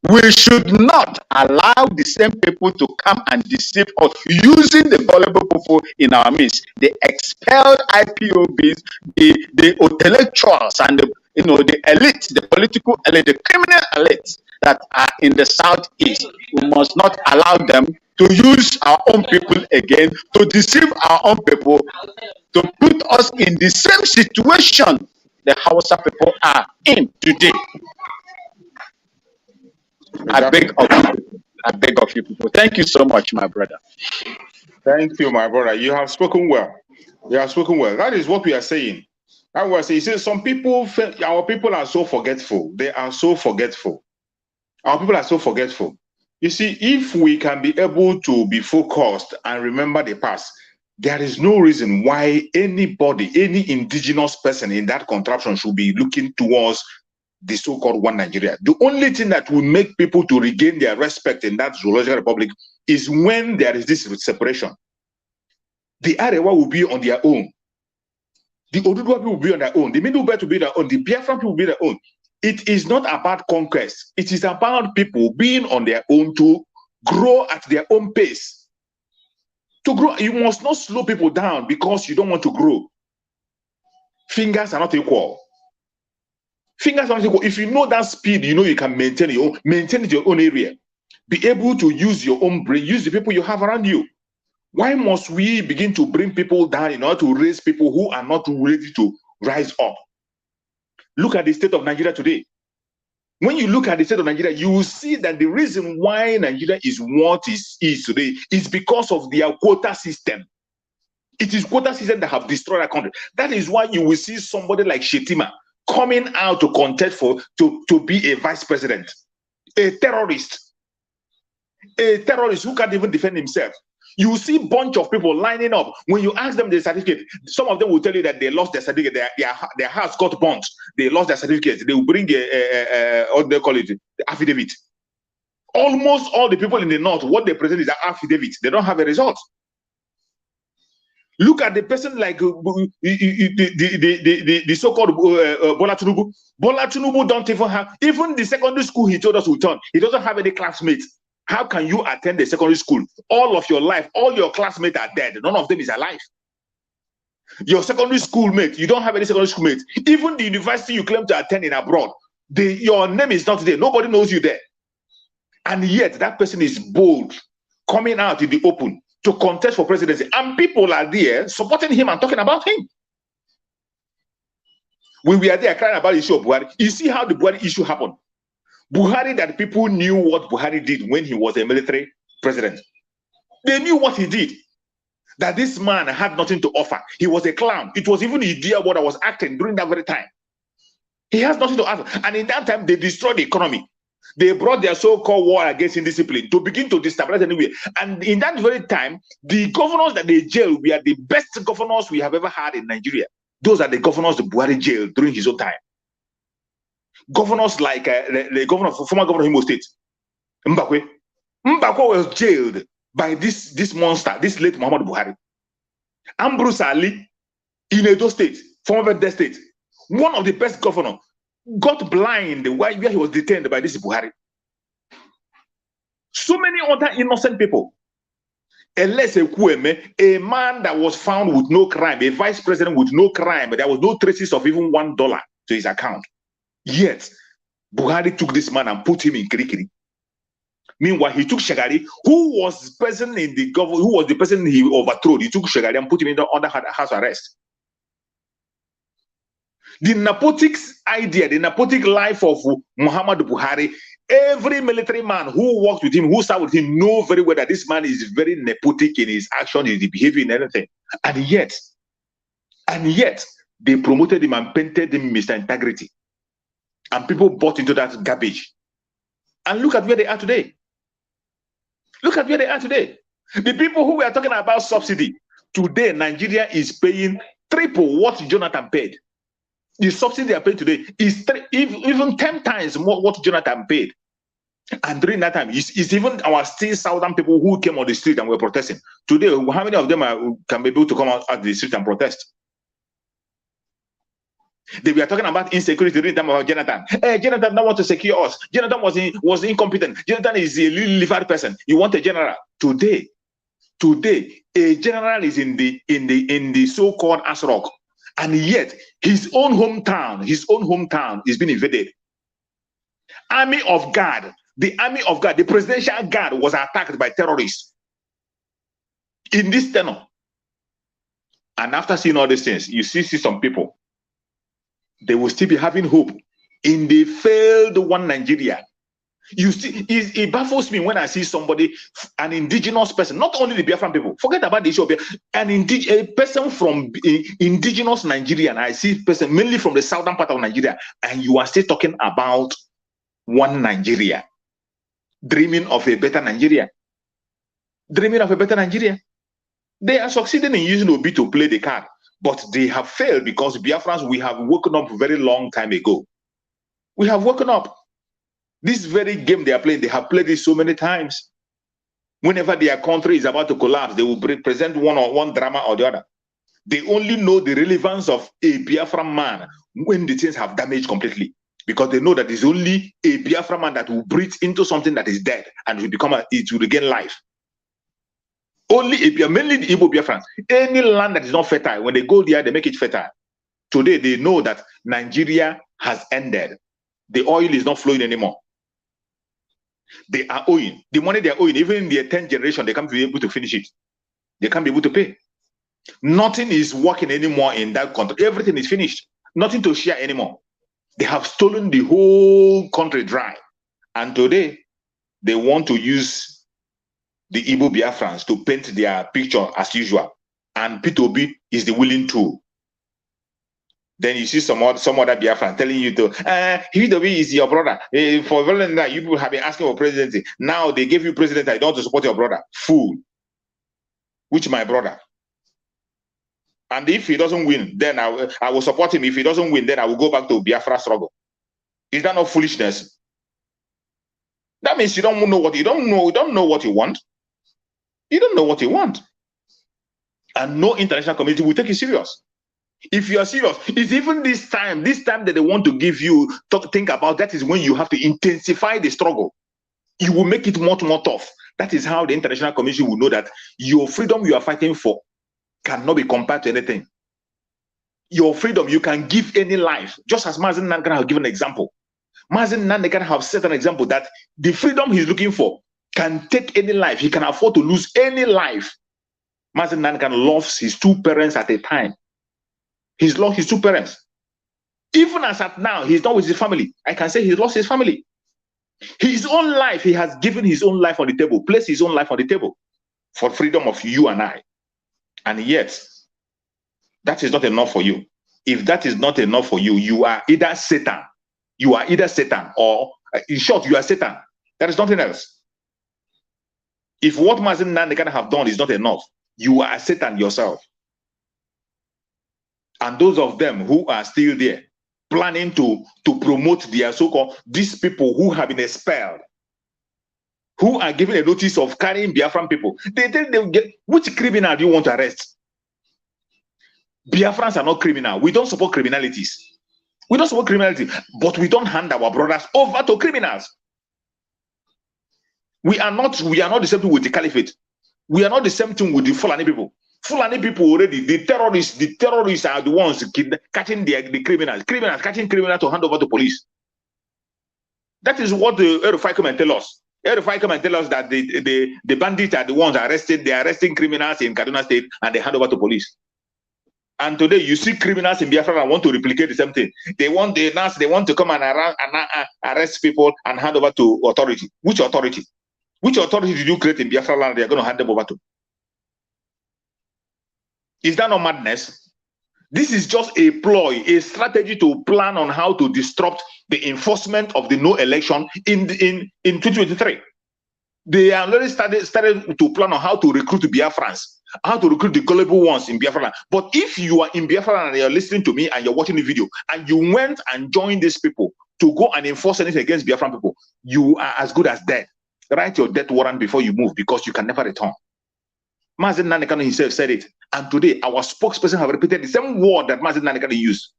We should not allow the same people to come and deceive us using the gullible people in our midst. The expelled IPOBs, the intellectuals, and the elite, the political elite, the criminal elites that are in the southeast. We must not allow them to use our own people again, to deceive our own people, to put us in the same situation the Hausa people are in today. Exactly. I beg of you people. Thank you so much, my brother. Thank you, my brother. You have spoken well. You have spoken well. That is what we are saying. That was saying. Some people, our people are so forgetful. They are so forgetful. Our people are so forgetful. You see, if we can be able to be focused and remember the past, there is no reason why anybody, any indigenous person in that contraption should be looking towards the so-called one Nigeria. The only thing that will make people to regain their respect in that zoological republic is when there is this separation. The Arewa will be on their own. The Oduduwa people will be on their own. The Middle Belt will be their own. The Biafran people will be their own. It is not about conquest. It is about people being on their own to grow at their own pace. To grow, you must not slow people down because you don't want to grow. Fingers are not equal. Fingers are not equal. If you know that speed, you know you can maintain it in your own area. Be able to use your own brain, use the people you have around you. Why must we begin to bring people down in order to raise people who are not ready to rise up? Look at the state of Nigeria today. When you look at the state of Nigeria, you will see that the reason why Nigeria is what it is today is because of their quota system. It is quota system that have destroyed our country. That is why you will see somebody like Shetima coming out to contest to be a vice president. A terrorist who can't even defend himself. You will see a bunch of people lining up. When you ask them their certificate, some of them will tell you that they lost their certificate. Their house got burnt. They lost their certificate. They will bring what they call it, the affidavit. Almost all the people in the north, what they present is an affidavit. They don't have a result. Look at the person like the so-called Bola Tinubu. Bola Tinubu don't even have, even the secondary school he told us to turn. He doesn't have any classmates. How can you attend the secondary school? All of your life, all your classmates are dead. None of them is alive. Your secondary school mate, you don't have any secondary school mates. Even the university you claim to attend in abroad, your name is not there. Nobody knows you there. And yet that person is bold, coming out in the open to contest for presidency. And people are there supporting him and talking about him. When we are there crying about the issue of Buhari, you see how the Buhari issue happened. Buhari, that people knew what Buhari did when he was a military president. They knew what he did. That this man had nothing to offer. He was a clown. It was even Idea what I was acting during that very time. He has nothing to offer. And in that time, they destroyed the economy. They brought their so-called war against indiscipline to begin to destabilize anyway. And in that very time, the governors that they jailed were the best governors we have ever had in Nigeria. Those are the governors the Buhari jailed during his own time. Governors like the former governor of Imo State, Mbakwe. Mbakwe was jailed by this monster, this late Muhammad Buhari. Ambrose Ali in Edo State, former Bede State, one of the best governors, got blind where he was detained by this Buhari. So many other innocent people. Unless a man that was found with no crime, a vice president with no crime, but there was no traces of even $1 to his account. Yet, Buhari took this man and put him in Kirikiri. Meanwhile, he took Shagari, who was present in the government, who was the person he overthrew. He took Shagari and put him under house arrest. The nepotics idea, the nepotic life of Muhammad Buhari, every military man who worked with him, who sat with him, know very well that this man is very nepotic in his action, in his behavior, in anything. And yet, They promoted him and painted him Mr. Integrity. And people bought into that garbage. And look at where they are today. Look at where they are today. The people who were talking about subsidy, today Nigeria is paying triple what Jonathan paid. The subsidy they are paying today is even 10 times more what Jonathan paid. And during that time, it's even our still southern people who came on the street and were protesting. Today, how many of them can be able to come out at the street and protest? They were talking about insecurity during the time of Jonathan. Hey, Jonathan don't want to secure us. Jonathan was incompetent. Jonathan is a little livered person. You want a general. Today, a general is in the so-called Asrock, and yet his own hometown is being invaded. Army of God, the presidential guard was attacked by terrorists in this tenor. And after seeing all these things, you see some people, they will still be having hope in the failed one Nigeria. You see, it baffles me when I see somebody, an indigenous person, not only the Biafran people, forget about the issue of a person from indigenous Nigeria, and I see a person mainly from the southern part of Nigeria, and you are still talking about one Nigeria, dreaming of a better Nigeria. Dreaming of a better Nigeria. They are succeeding in using Obi to play the card, but they have failed because Biafrans, we have woken up a very long time ago. We have woken up. This very game they are playing, they have played it so many times. Whenever their country is about to collapse, they will present one drama or the other. They only know the relevance of a Biafran man when the things have damaged completely, because they know that it's only a Biafran man that will breathe into something that is dead and it will regain life. Only mainly the Igbo Biafrans. Any land that is not fertile, when they go there, they make it fertile. Today, they know that Nigeria has ended. The oil is not flowing anymore. They are owing. The money they are owing, even in their 10th generation, they can't be able to finish it. They can't be able to pay. Nothing is working anymore in that country. Everything is finished. Nothing to share anymore. They have stolen the whole country dry. And today, they want to use the Igbo Biafrans to paint their picture as usual. And P2B is the willing tool. Then you see some other Biafran telling you to, P2B is your brother. For very long time, you have been asking for presidency. Now they gave you president. I don't want to support your brother. Fool. Which my brother? And if he doesn't win, then I will support him. If he doesn't win, then I will go back to Biafra struggle. Is that not foolishness? That means you don't know what you don't know. You don't know what you want. You don't know what you want. And no international community will take you serious. If you are serious, it's even this time that they want to give you, think about, that is when you have to intensify the struggle. You will make it much more tough. That is how the international community will know that your freedom you are fighting for cannot be compared to anything. Your freedom, you can give any life, just as Mazen Nankan have given an example. Mazen Nankan have set an example that the freedom he's looking for can take any life. He can afford to lose any life. Mazen Nankan loves his two parents at a time. He's lost his two parents. Even as at now, he's not with his family. I can say he's lost his family. His own life, he has given his own life on the table, placed his own life on the table for freedom of you and I. And yet, that is not enough for you. If that is not enough for you, you are either Satan. You are either Satan, or in short, you are Satan. There is nothing else. If what Mazen Nandekan have done is not enough, you are Satan yourself. And those of them who are still there, planning to promote their so-called, these people who have been expelled, who are given a notice of carrying Biafran people, they tell them, which criminal do you want to arrest? Biafrans are not criminal. We don't support criminalities. We don't support criminality, but we don't hand our brothers over to criminals. We are not the same thing with the caliphate. We are not the same thing with the Fulani people. Fulani people already, the terrorists are the ones catching the criminals. Criminals catching criminals to hand over to police. That is what the Erufai come and tell us. Erufai come and tell us that the bandits are the ones arrested. They are arresting criminals in Kaduna State and they hand over to police. And today you see criminals in Biafra and want to replicate the same thing. They want to come and arrest people and hand over to authority. Which authority? Which authority did you create in Biafra land they are going to hand them over to? Is that not madness? This is just a ploy, a strategy to plan on how to disrupt the enforcement of the no election in 2023. They already started to plan on how to recruit Biafrans, how to recruit the gullible ones in Biafra. But if you are in Biafra and you're listening to me and you're watching the video and you went and joined these people to go and enforce anything against Biafran people, you are as good as dead. Write your death warrant before you move, because you can never return. Mazen Nnamdi Kanu himself said it. And today, our spokesperson have repeated the same word that Mazen Nnamdi Kanu used.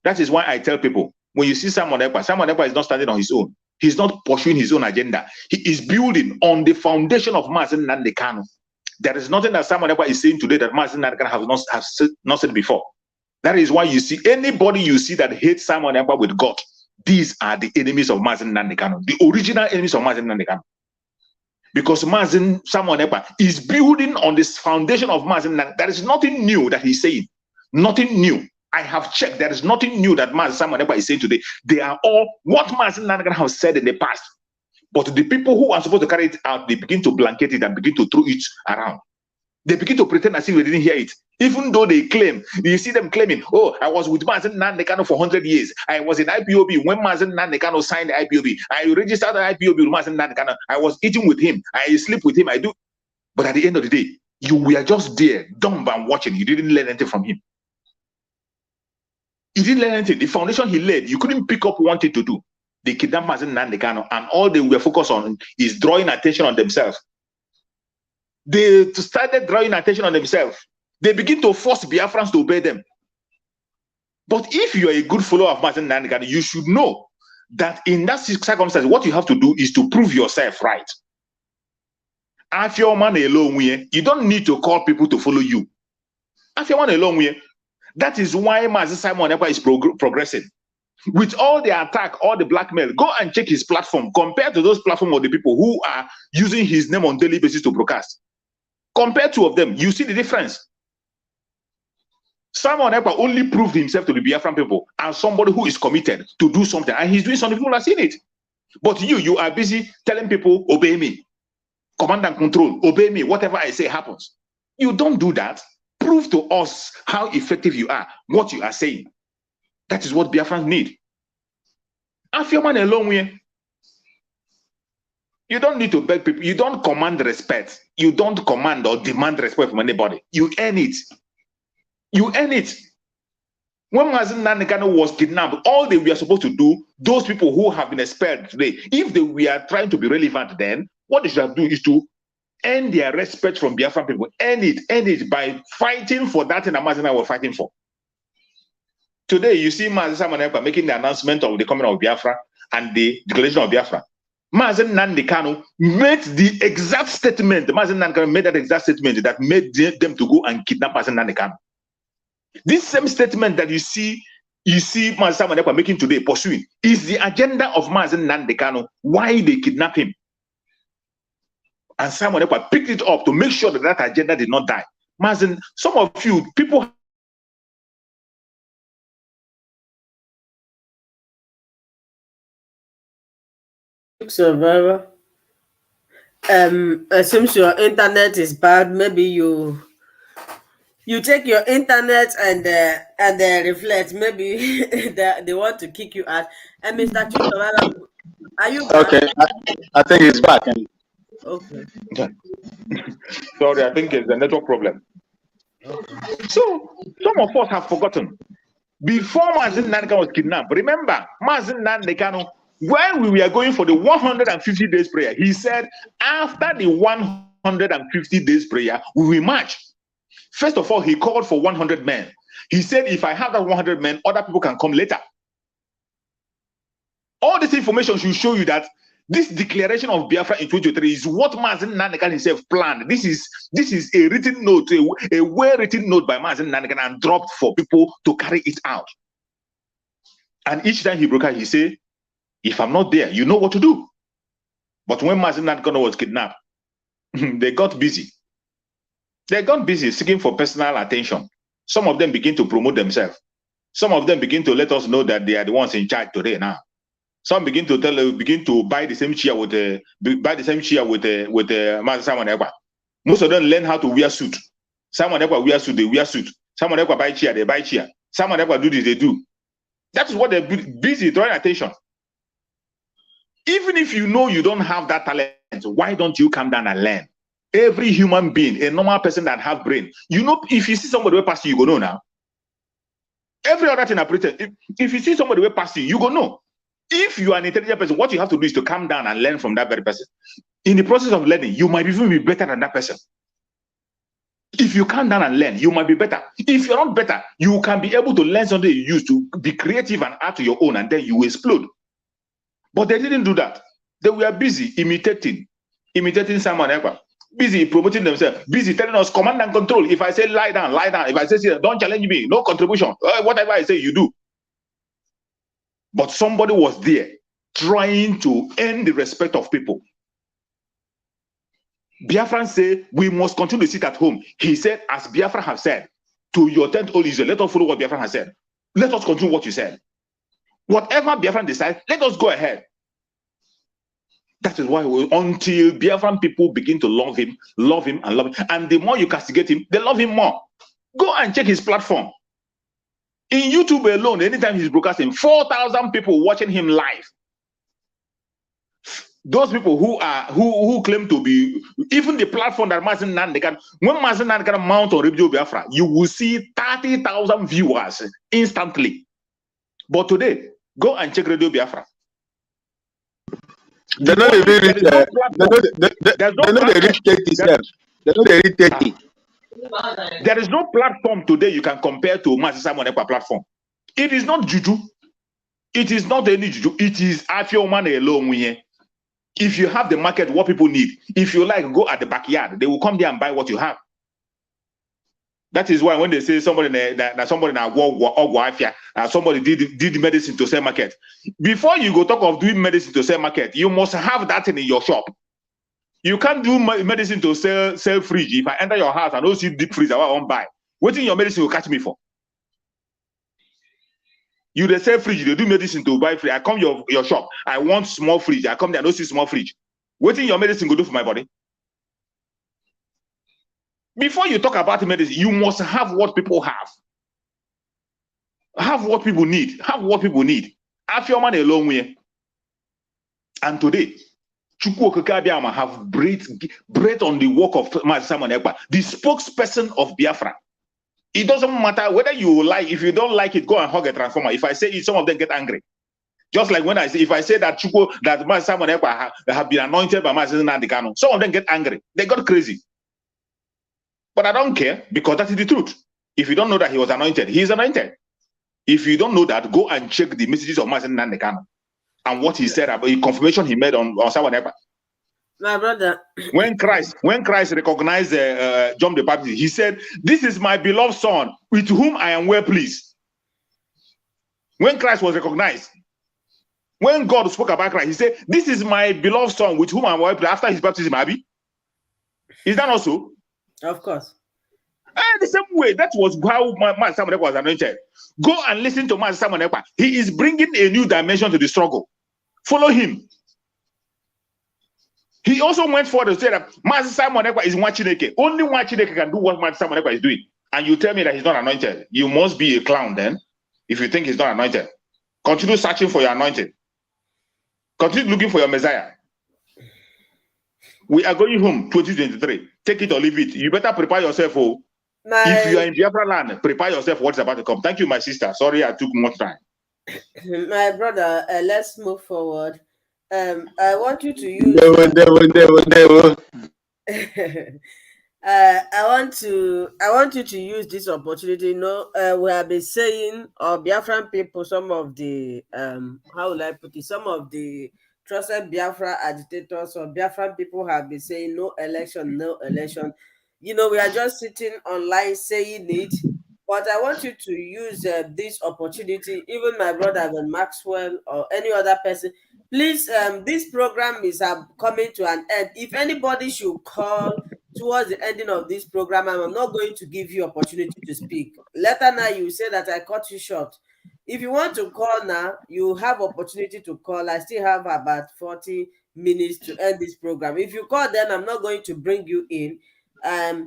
That is why I tell people, when you see Simon Ekpa is not standing on his own. He's not pursuing his own agenda. He is building on the foundation of Mazen Nnamdi Kanu. There is nothing that Simon Ekpa is saying today that Mazen Nnamdi Kanu has not said before. That is why you see anybody you see that hates Simon Ekpa with God, these are the enemies of Mazen Nnamdi Kanu, the original enemies of Mazen Nnamdi Kanu. Because Simon Ekpa is building on this foundation of Mazen Nnamdi. There is nothing new that he's saying. Nothing new. I have checked. There is nothing new that Simon Ekpa is saying today. They are all what Mazen Nnamdi Kanu has said in the past. But the people who are supposed to carry it out, they begin to blanket it and begin to throw it around. They begin to pretend as if we didn't hear it. Even though they claim, you see them claiming, oh, I was with Mazen Nnamdi Kanu for 100 years. I was in IPOB when Mazen Nnamdi Kanu signed the IPOB. I registered the IPOB with Mazen Nnamdi Kanu. I was eating with him. I sleep with him. I do. But at the end of the day, you were just there, dumb and watching. You didn't learn anything from him. He didn't learn anything. The foundation he laid, you couldn't pick up one thing to do. They kidnapped Mazen Nnamdi Kanu, and all they were focused on is drawing attention on themselves. They started drawing attention on themselves. They begin to force Biafrans to obey them. But if you are a good follower of Mazen Nnamdi Kanu, you should know that in that circumstance, what you have to do is to prove yourself right. If you're man alone, you don't need to call people to follow you. If you're man alone, that is why Mazen Simon Ekpa is progressing. With all the attack, all the blackmail, go and check his platform. Compared to those platforms of the people who are using his name on daily basis to broadcast. Compare two of them, you see the difference. Simon Ekpa only proved himself to the Biafran people as somebody who is committed to do something, and he's doing something. People have seen it. But you are busy telling people, obey me, command and control, obey me, whatever I say happens. You don't do that. Prove to us how effective you are, what you are saying. That is what Biafrans need. If you're man alone way, you don't need to beg people. You don't command respect. You don't command or demand respect from anybody. You earn it. You earn it. When Mazen Nnamdi Kanu was kidnapped, all they were supposed to do, those people who have been expelled today, if they were trying to be relevant then, what they should have done is to earn their respect from Biafran people. Earn it by fighting for that thing that Mazen was fighting for. Today, you see Mazen Simon Ekpa making the announcement of the coming of Biafra and the declaration of Biafra. Mazen Nnamdi Kanu made the exact statement. Mazen Nnamdi Kanu made that exact statement that made them to go and kidnap Mazen Nnamdi Kanu. This same statement that you see Mazen Simon Ekpa making today, pursuing, is the agenda of Mazen Nnamdi Kanu, why they kidnap him. And Simon Ekpa picked it up to make sure that that agenda did not die. Mazen, some of you, people Survivor. It seems your internet is bad. Maybe you take your internet and reflect. Maybe they want to kick you out. And Mr. Survivor, are you back? Okay, I think he's back. Okay. Sorry, I think it's a network problem. Okay. So some of us have forgotten. Before Mazen Nnamdi Kanu was kidnapped, remember Mazen Nnamdi Kanu, when we were going for the 150 days prayer, he said, after the 150 days prayer, we will march. First of all, he called for 100 men. He said, if I have that 100 men, other people can come later. All this information should show you that this declaration of Biafra in 2023 is what Mazen Nnamdi Kanu himself planned. This is a written note, a well-written note by Mazen Nnamdi Kanu and dropped for people to carry it out. And each time he broke out, he said, if I'm not there, you know what to do. But when Mazen Nnamdi Kanu was kidnapped, they got busy. They got busy seeking for personal attention. Some of them begin to promote themselves. Some of them begin to let us know that they are the ones in charge today now. Some begin to buy the same chair with Mazen Simon Ekpa. Most of them learn how to wear suit. Simon Ekpa wear suit, they wear suit. Someone else buy chair, they buy chair. Someone else do this, they do. That is what they're busy drawing attention. Even if you know you don't have that talent, why don't you come down and learn? Every human being, a normal person that have brain, you know, if you see somebody way past you, you go know now. Every other thing I pretend. If you see somebody way past you, you go know. If you are an intelligent person, what you have to do is to come down and learn from that very person. In the process of learning, you might even be better than that person. If you come down and learn, you might be better. If you're not better, you can be able to learn something you use to be creative and add to your own, and then you will explode. But they didn't do that. They were busy imitating Simon Ekpa, busy promoting themselves, busy telling us command and control. If I say lie down, lie down. If I say don't challenge me, no contribution. Whatever I say, you do. But somebody was there trying to earn the respect of people. Biafran said, we must continue to sit at home. He said, as Biafra have said, to your tent, all Israel, let us follow what Biafran has said. Let us continue what you said. Whatever Biafran decides, let us go ahead. That is why until Biafran people begin to love him, and the more you castigate him, they love him more. Go and check his platform. In YouTube alone, anytime he's broadcasting, 4,000 people watching him live. Those people who claim to be, even the platform that Mazen Nnamdi Kanu, when Mazen Nnamdi Kanu mount on Radio Biafra, you will see 30,000 viewers instantly. But today, go and check Radio Biafra. They know they reach. They know they reach 30. They know they reach 30. There is no platform today you can compare to Master Simon Ekpa platform. It is not juju. It is not any juju. It is Afioman alone. If you have the market, what people need. If you like, go at the backyard. They will come there and buy what you have. That is why when they say somebody that somebody somebody did medicine to sell market. Before you go talk of doing medicine to sell market, you must have that in your shop. You can't do medicine to sell fridge. If I enter your house and don't see deep freeze, I won't buy. What in your medicine will catch me for? You they sell fridge, they do medicine to buy fridge. I come your shop. I want small fridge. I come there, I don't see small fridge. What in your medicine go do for my body? Before you talk about medicine, you must have what people have. Have what people need. Have what people need. Have your money a long way. And today, Chukwu Okeke have breathed on the work of Master Simon Ekpa, the spokesperson of Biafra. It doesn't matter whether you like, if you don't like it, go and hug a transformer. If I say it, some of them get angry. Just like when if I say that that Master Simon Ekpa have been anointed by Master Nnamdi Kanu, some of them get angry. They got crazy. But I don't care, because that is the truth. If you don't know that he was anointed, he is anointed. If you don't know that, go and check the messages of Master Nnamdi Kanu and what he said about the confirmation he made on Simon Ekpa. My brother. When Christ recognized John the Baptist, he said, "This is my beloved son, with whom I am well pleased." When Christ was recognized, when God spoke about Christ, he said, "This is my beloved son, with whom I am well pleased." After his baptism, Abi, is that also? Of course. And the same way, that was how Master Simon Ekpa was anointed. Go and listen to Master Simon Ekpa. He is bringing a new dimension to the struggle. Follow him. He also went forward to say that Master Simon Ekpa is one Chineke. Only one Chineke can do what Master Simon Ekpa is doing. And you tell me that he's not anointed. You must be a clown then, if you think he's not anointed. Continue searching for your anointing. Continue looking for your Messiah. We are going home 2023. Take it or leave it. You better prepare yourself. Oh. If you are in Biafra land, prepare yourself what's about to come. Thank you, my sister. Sorry I took much time. My brother, let's move forward. I want you to use. I want you to use this opportunity. You know, we have been saying, or Biafran people, some of the how will I put it? Some of the trusted Biafra agitators or Biafran people have been saying no election, no election. You know, we are just sitting online saying it. But I want you to use this opportunity, even my brother Ben Maxwell or any other person. Please, this program is coming to an end. If anybody should call towards the ending of this program, I'm not going to give you opportunity to speak. Later now, you say that I cut you short. If you want to call now, you have opportunity to call. I still have about 40 minutes to end this program. If you call, then I'm not going to bring you in. I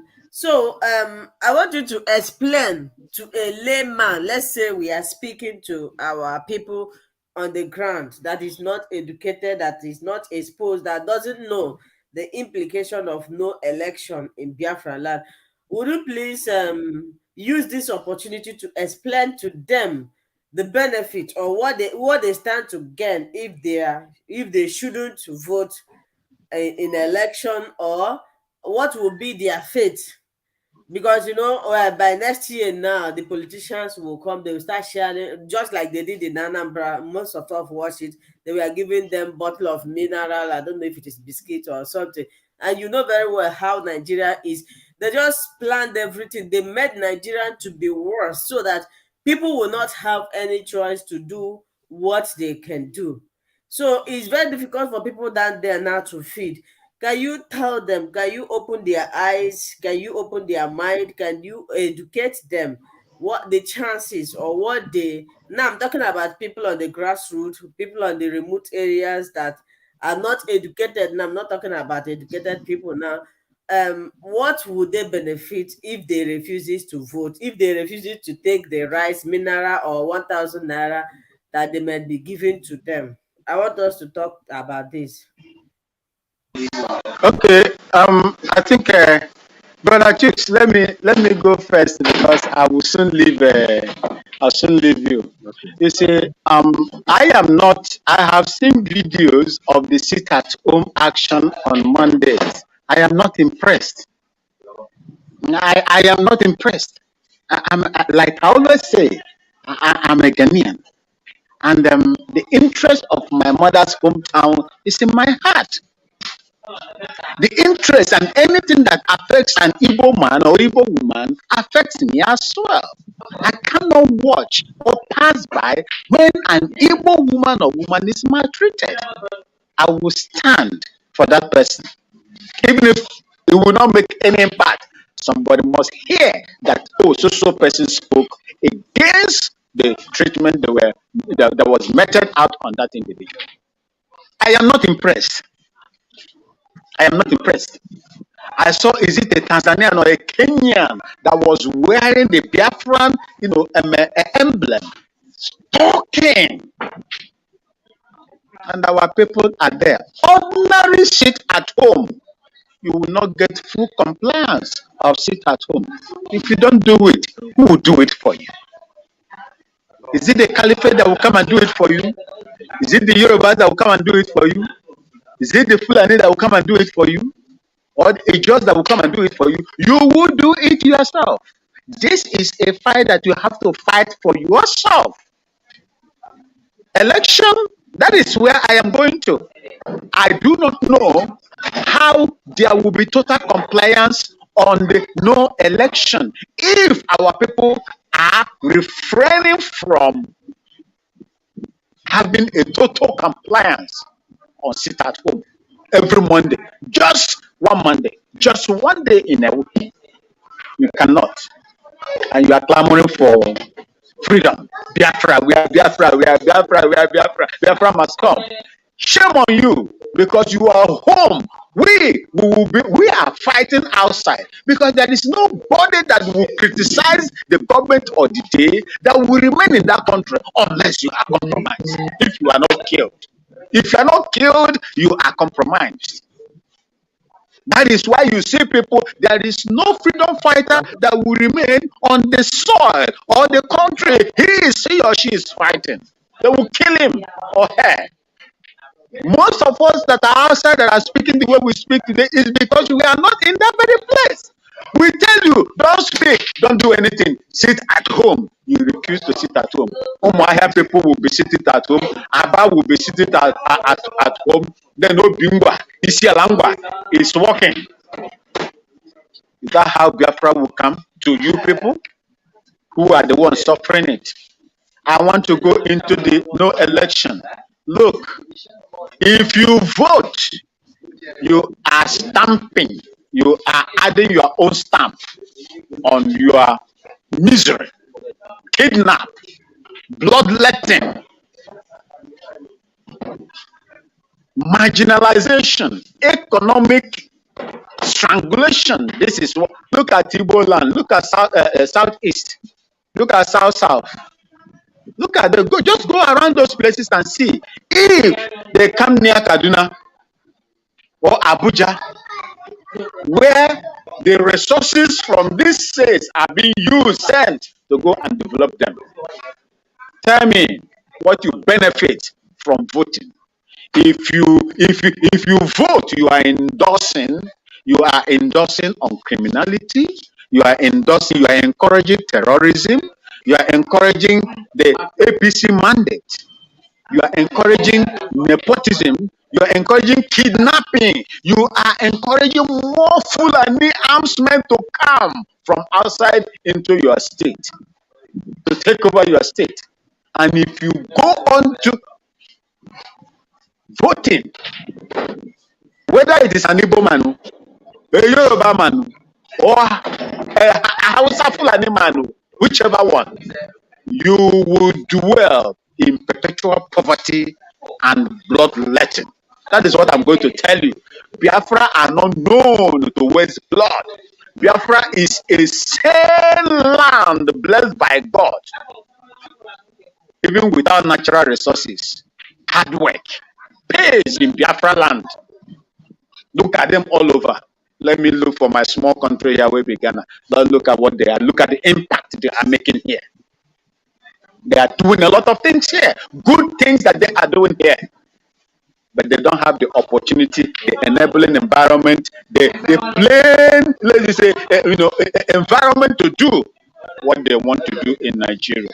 want you to explain to a layman. Let's say we are speaking to our people on the ground that is not educated, that is not exposed, that doesn't know the implication of no election in Biafra land. Would you please use this opportunity to explain to them the benefit or what they stand to gain if they shouldn't vote in election, or what will be their fate? Because by next year now the politicians will come, they will start sharing just like they did in Anambra. Most of us watch it. They were giving them bottle of mineral, I don't know if it is biscuit or something. And you know very well how Nigeria is. They just planned everything. They made Nigeria to be worse so that people will not have any choice to do what they can do. So it's very difficult for people down there now to feed. Can you tell them? Can you open their eyes? Can you open their mind? Can you educate them what the chances or what they now I'm talking about people on the grassroots, people on the remote areas that are not educated. Now I'm not talking about educated people now. What would they benefit if they refuses to vote? If they refuses to take the rice, mineral, or 1,000 naira that they might be given to them? I want us to talk about this. Okay. I think, brother Chicks, let me go first because I will soon leave. I'll soon leave you. Okay. You see, I am not. I have seen videos of the sit-at-home action on Mondays. I am not impressed. I am not impressed. Like I always say, I'm a Ghanaian, and the interest of my mother's hometown is in my heart. The interest and anything that affects an Igbo man or Igbo woman affects me as well. I cannot watch or pass by when an Igbo woman or woman is maltreated. I will stand for that person. Even if it will not make any impact, somebody must hear that, oh, so person spoke against the treatment that was meted out on that individual. I am not impressed. I am not impressed. I saw, is it a Tanzanian or a Kenyan that was wearing the Biafran, emblem, talking, and our people are there. Ordinary sit at home, you will not get full compliance of sit at home. If you don't do it, who will do it for you? Is it the caliphate that will come and do it for you? Is it the Yorubas that will come and do it for you? Is it the Fulani that will come and do it for you? Or a judge that will come and do it for you? You will do it yourself. This is a fight that you have to fight for yourself. Election, that is where I am going to. I do not know how there will be total compliance on the no election if our people are refraining from having a total compliance on sit at home every Monday. Just one Monday. Just one day in a week. You cannot. And you are clamoring for freedom. Biafra, we are Biafra, we are Biafra, we are Biafra. Biafra must come. Shame on you because you are home. We are fighting outside because there is nobody that will criticize the government or the day that will remain in that country unless you are compromised. If you are not killed. If you are not killed, you are compromised. That is why you see people, there is no freedom fighter that will remain on the soil or the country he or she is fighting. They will kill him or her. Most of us that are outside that are speaking the way we speak today is because we are not in that very place. We tell you, don't speak, don't do anything, sit at home. You refuse to sit at home. Umuahia people will be sitting at home. Aba will be sitting at home. Then no bingwa, Isialangwa is walking. Is that how Biafra will come to you people who are the ones suffering it? I want to go into the no election. Look, if you vote, you are stamping, you are adding your own stamp on your misery, kidnap, bloodletting, marginalization, economic strangulation. This is what. Look at Igbo land. Look at southeast. Look at south. Look at the go. Just go around those places and see if they come near Kaduna or Abuja, where the resources from these states are being sent to go and develop them. Tell me what you benefit from voting. If you vote, you are endorsing on criminality, you are encouraging terrorism, you are encouraging the APC mandate, you are encouraging nepotism, you are encouraging kidnapping, you are encouraging more Fulani armsmen to come from outside into your state, to take over your state. And if you go on to voting, whether it is an Igbo man, a Yoruba man, or a Hausa Fulani man, whichever one, you will dwell in perpetual poverty and bloodletting. That is what I'm going to tell you. Biafra are not known to waste blood. Biafra is a sane land blessed by God, even without natural resources. Hard work pays in Biafra land. Look at them all over. Let me look for my small country here where we Ghana. But look at what they are. Look at the impact they are making here. They are doing a lot of things here. Good things that they are doing here. But they don't have the opportunity, the enabling environment, the plain, let's say, environment to do what they want to do in Nigeria.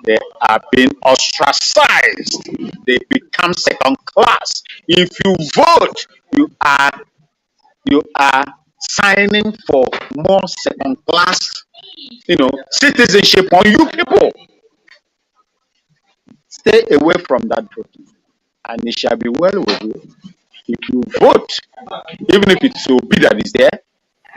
They are being ostracized. They become second class. If you vote, you are signing for more second class, citizenship on you people. Stay away from that voting, and it shall be well with you. If you vote, even if it's Obi that is there,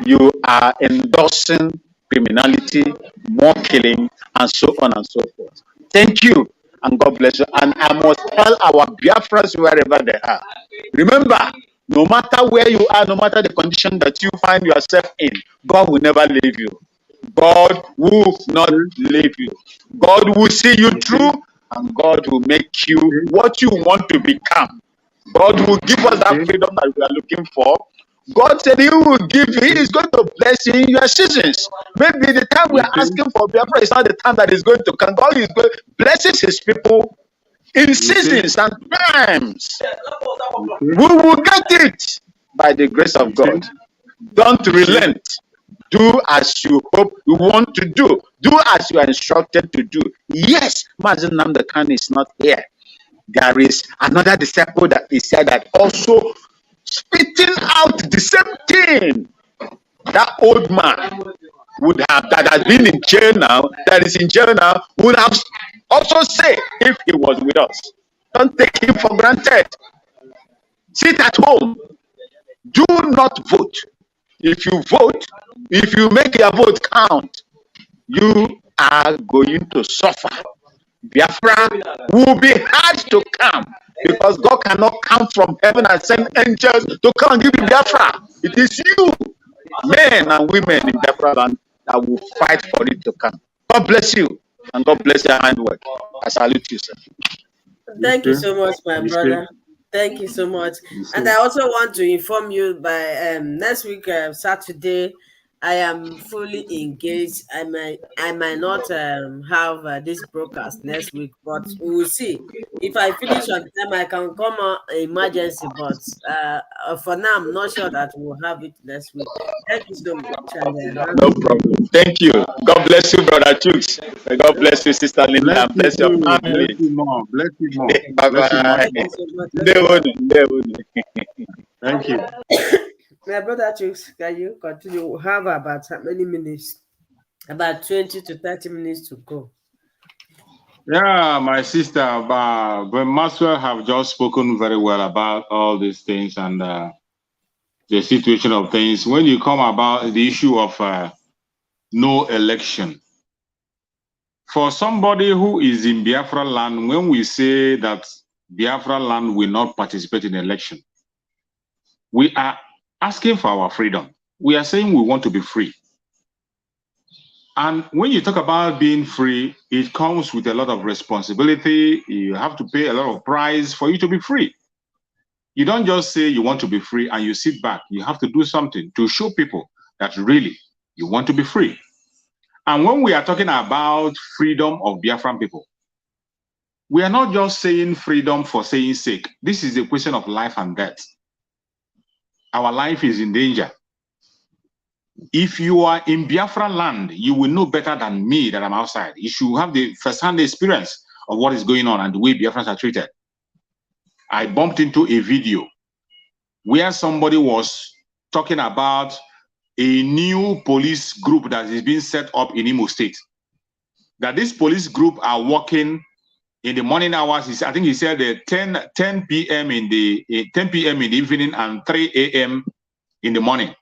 you are endorsing criminality, more killing, and so on and so forth. Thank you, and God bless you. And I must tell our Biafrans wherever they are, remember, no matter where you are, no matter the condition that you find yourself in, God will never leave you. God will not leave you. God will see you through, and God will make you what you want to become. God will give us that freedom that we are looking for. God said He will give you, He is going to bless you in your seasons. Maybe the time we are asking for Biafra is not the time that is going to come. God is going to bless His people in seasons and times. We will get it by the grace of God. Don't relent. Do as you hope you want to do. Do as you are instructed to do. Yes, Mazen Nnamdi Kanu is not here. There is another disciple that is said that also spitting out the same thing. That old man that has been in jail now, that is in jail now, would have also said if he was with us. Don't take him for granted. Sit at home. Do not vote. If you vote, if you make your vote count, you are going to suffer. Biafra will be hard to come, because God cannot come from heaven and send angels to come and give you Biafra. It is you, men and women in Biafra land, that will fight for it to come. God bless you, and God bless your handwork. I salute you, sir. Thank you so much, my brother. Thank you so much. And I also want to inform you by next week, Saturday, I am fully engaged. I might not have this broadcast next week, but we will see. If I finish on time, I can come on emergency. But for now, I'm not sure that we'll have it next week. Thank you so much. No problem. Thank you. God bless you, brother Chooks. God bless you, sister Linda. Bless your family. Bless you more. Bless you more. Bye bye. Thank you. My brother Chooks, can you continue? We have about how many minutes? About 20 to 30 minutes to go. Yeah, my sister, but Maxwell have just spoken very well about all these things and the situation of things. When you come about the issue of no election, for somebody who is in Biafra land, when we say that Biafra land will not participate in election, we are asking for our freedom. We are saying we want to be free. And when you talk about being free, it comes with a lot of responsibility. You have to pay a lot of price for you to be free. You don't just say you want to be free and you sit back. You have to do something to show people that really you want to be free. And when we are talking about freedom of Biafran people, we are not just saying freedom for saying sake. This is a question of life and death. Our life is in danger. If you are in Biafra land, you will know better than me that I'm outside. You should have the first-hand experience of what is going on and the way Biafrans are treated. I bumped into a video where somebody was talking about a new police group that is being set up in Imo State. That this police group are working in the morning hours. I think he said 10 p.m. in the 10 p.m. in the evening and 3 a.m. in the morning.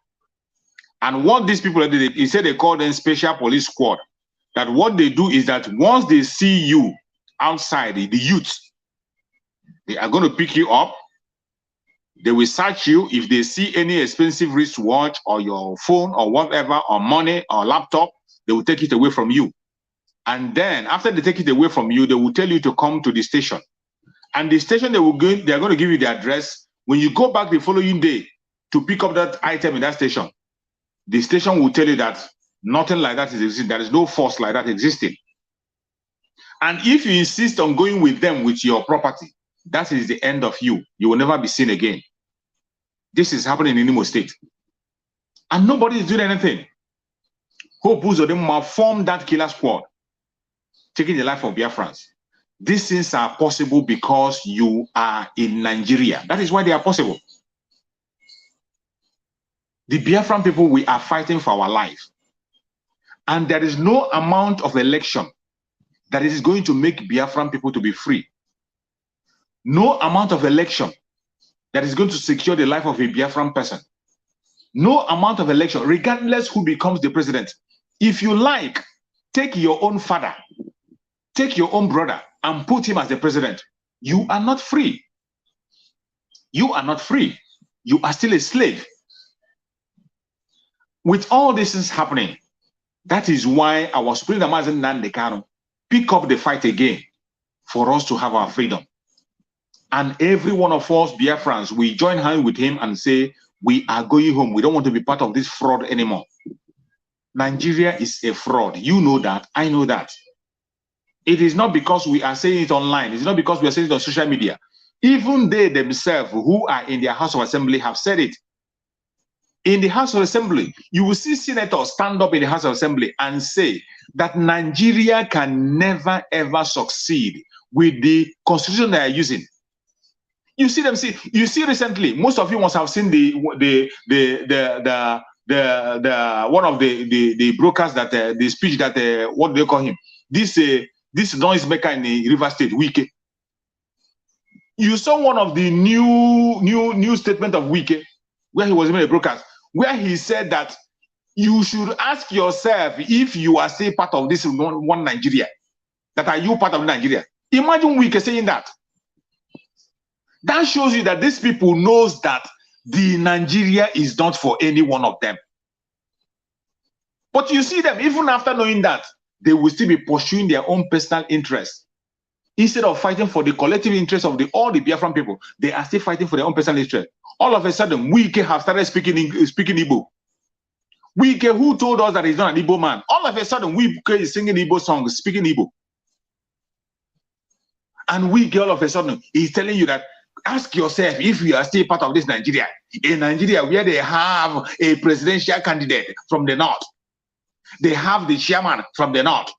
And what these people did, he said they call them special police squad. That what they do is that once they see you outside, the youth, they are going to pick you up. They will search you. If they see any expensive wristwatch or your phone or whatever, or money or laptop, they will take it away from you. And then after they take it away from you, they will tell you to come to the station. And the station they are going to give you the address. When you go back the following day to pick up that item in that station, the station will tell you that nothing like that is existing. There is no force like that existing. And if you insist on going with them with your property, that is the end of you. You will never be seen again. This is happening in Imo State. And nobody is doing anything. Hope Uzodinma formed that killer squad, taking the life of Biafrans. These things are possible because you are in Nigeria. That is why they are possible. The Biafran people, we are fighting for our life. And there is no amount of election that is going to make Biafran people to be free. No amount of election that is going to secure the life of a Biafran person. No amount of election, regardless who becomes the president. If you like, take your own father, take your own brother, and put him as the president. You are not free. You are not free. You are still a slave. With all this is happening, that is why our Supreme Leader Nnamdi Kanu pick up the fight again for us to have our freedom. And every one of us Biafrans, we join hands with him and say, we are going home. We don't want to be part of this fraud anymore. Nigeria is a fraud. You know that. I know that. It is not because we are saying it online. It's not because we are saying it on social media. Even they themselves who are in their House of Assembly have said it. In the House of Assembly, you will see senators stand up in the House of Assembly and say that Nigeria can never ever succeed with the constitution they are using. You see them see. You see recently, most of you must have seen the one of the brokers that the speech that what do they call him? This noise maker in the River State, Wike. You saw one of the new statement of Wike, where he was even a broker, where he said that you should ask yourself if you are still part of this one Nigeria. That are you part of Nigeria? Imagine Wike saying that. That shows you that these people knows that the Nigeria is not for any one of them. But you see them, even after knowing that, they will still be pursuing their own personal interests. Instead of fighting for the collective interest of all the Biafran people, they are still fighting for their own personal interest. All of a sudden, Wike have started speaking Igbo. Wike, who told us that he's not an Igbo man? All of a sudden, Wike is singing Igbo songs, speaking Igbo. And Wike, all of a sudden, is telling you that, ask yourself if you are still part of this Nigeria. In Nigeria, where they have a presidential candidate from the north. They have the chairman from the north.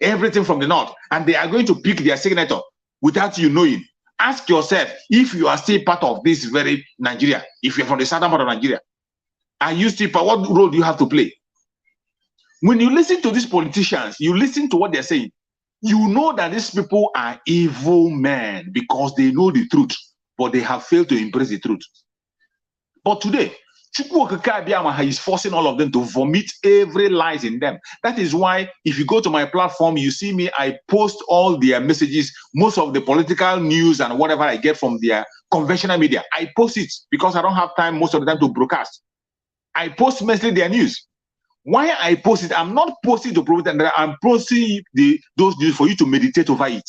Everything from the north. And they are going to pick their senator without you knowing. Ask yourself if you are still part of this very Nigeria. If you're from the southern part of Nigeria. Are you still part? What role do you have to play? When you listen to these politicians, you listen to what they're saying. You know that these people are evil men because they know the truth. But they have failed to embrace the truth. But today, Chukwu Okike Abiyama is forcing all of them to vomit every lies in them. That is why, if you go to my platform, you see me, I post all their messages, most of the political news and whatever I get from their conventional media. I post it because I don't have time most of the time to broadcast. I post mostly their news. Why I post it, I'm not posting to promote it, I'm posting those news for you to meditate over it.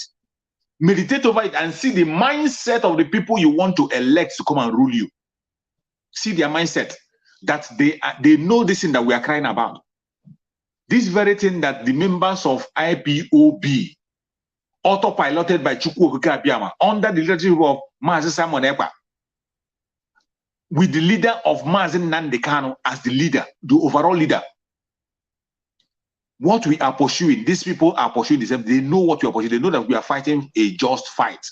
Meditate over it and see the mindset of the people you want to elect to come and rule you. See their mindset, that they know this thing that we are crying about. This very thing that the members of IPOB, autopiloted by Chukwu Okike Abiyama, under the leadership of Mazi Simon Ekpa, with the leader of Mazi Nnamdi Kanu as the leader, the overall leader. What we are pursuing, these people are pursuing the same. They know what we are pursuing. They know that we are fighting a just fight.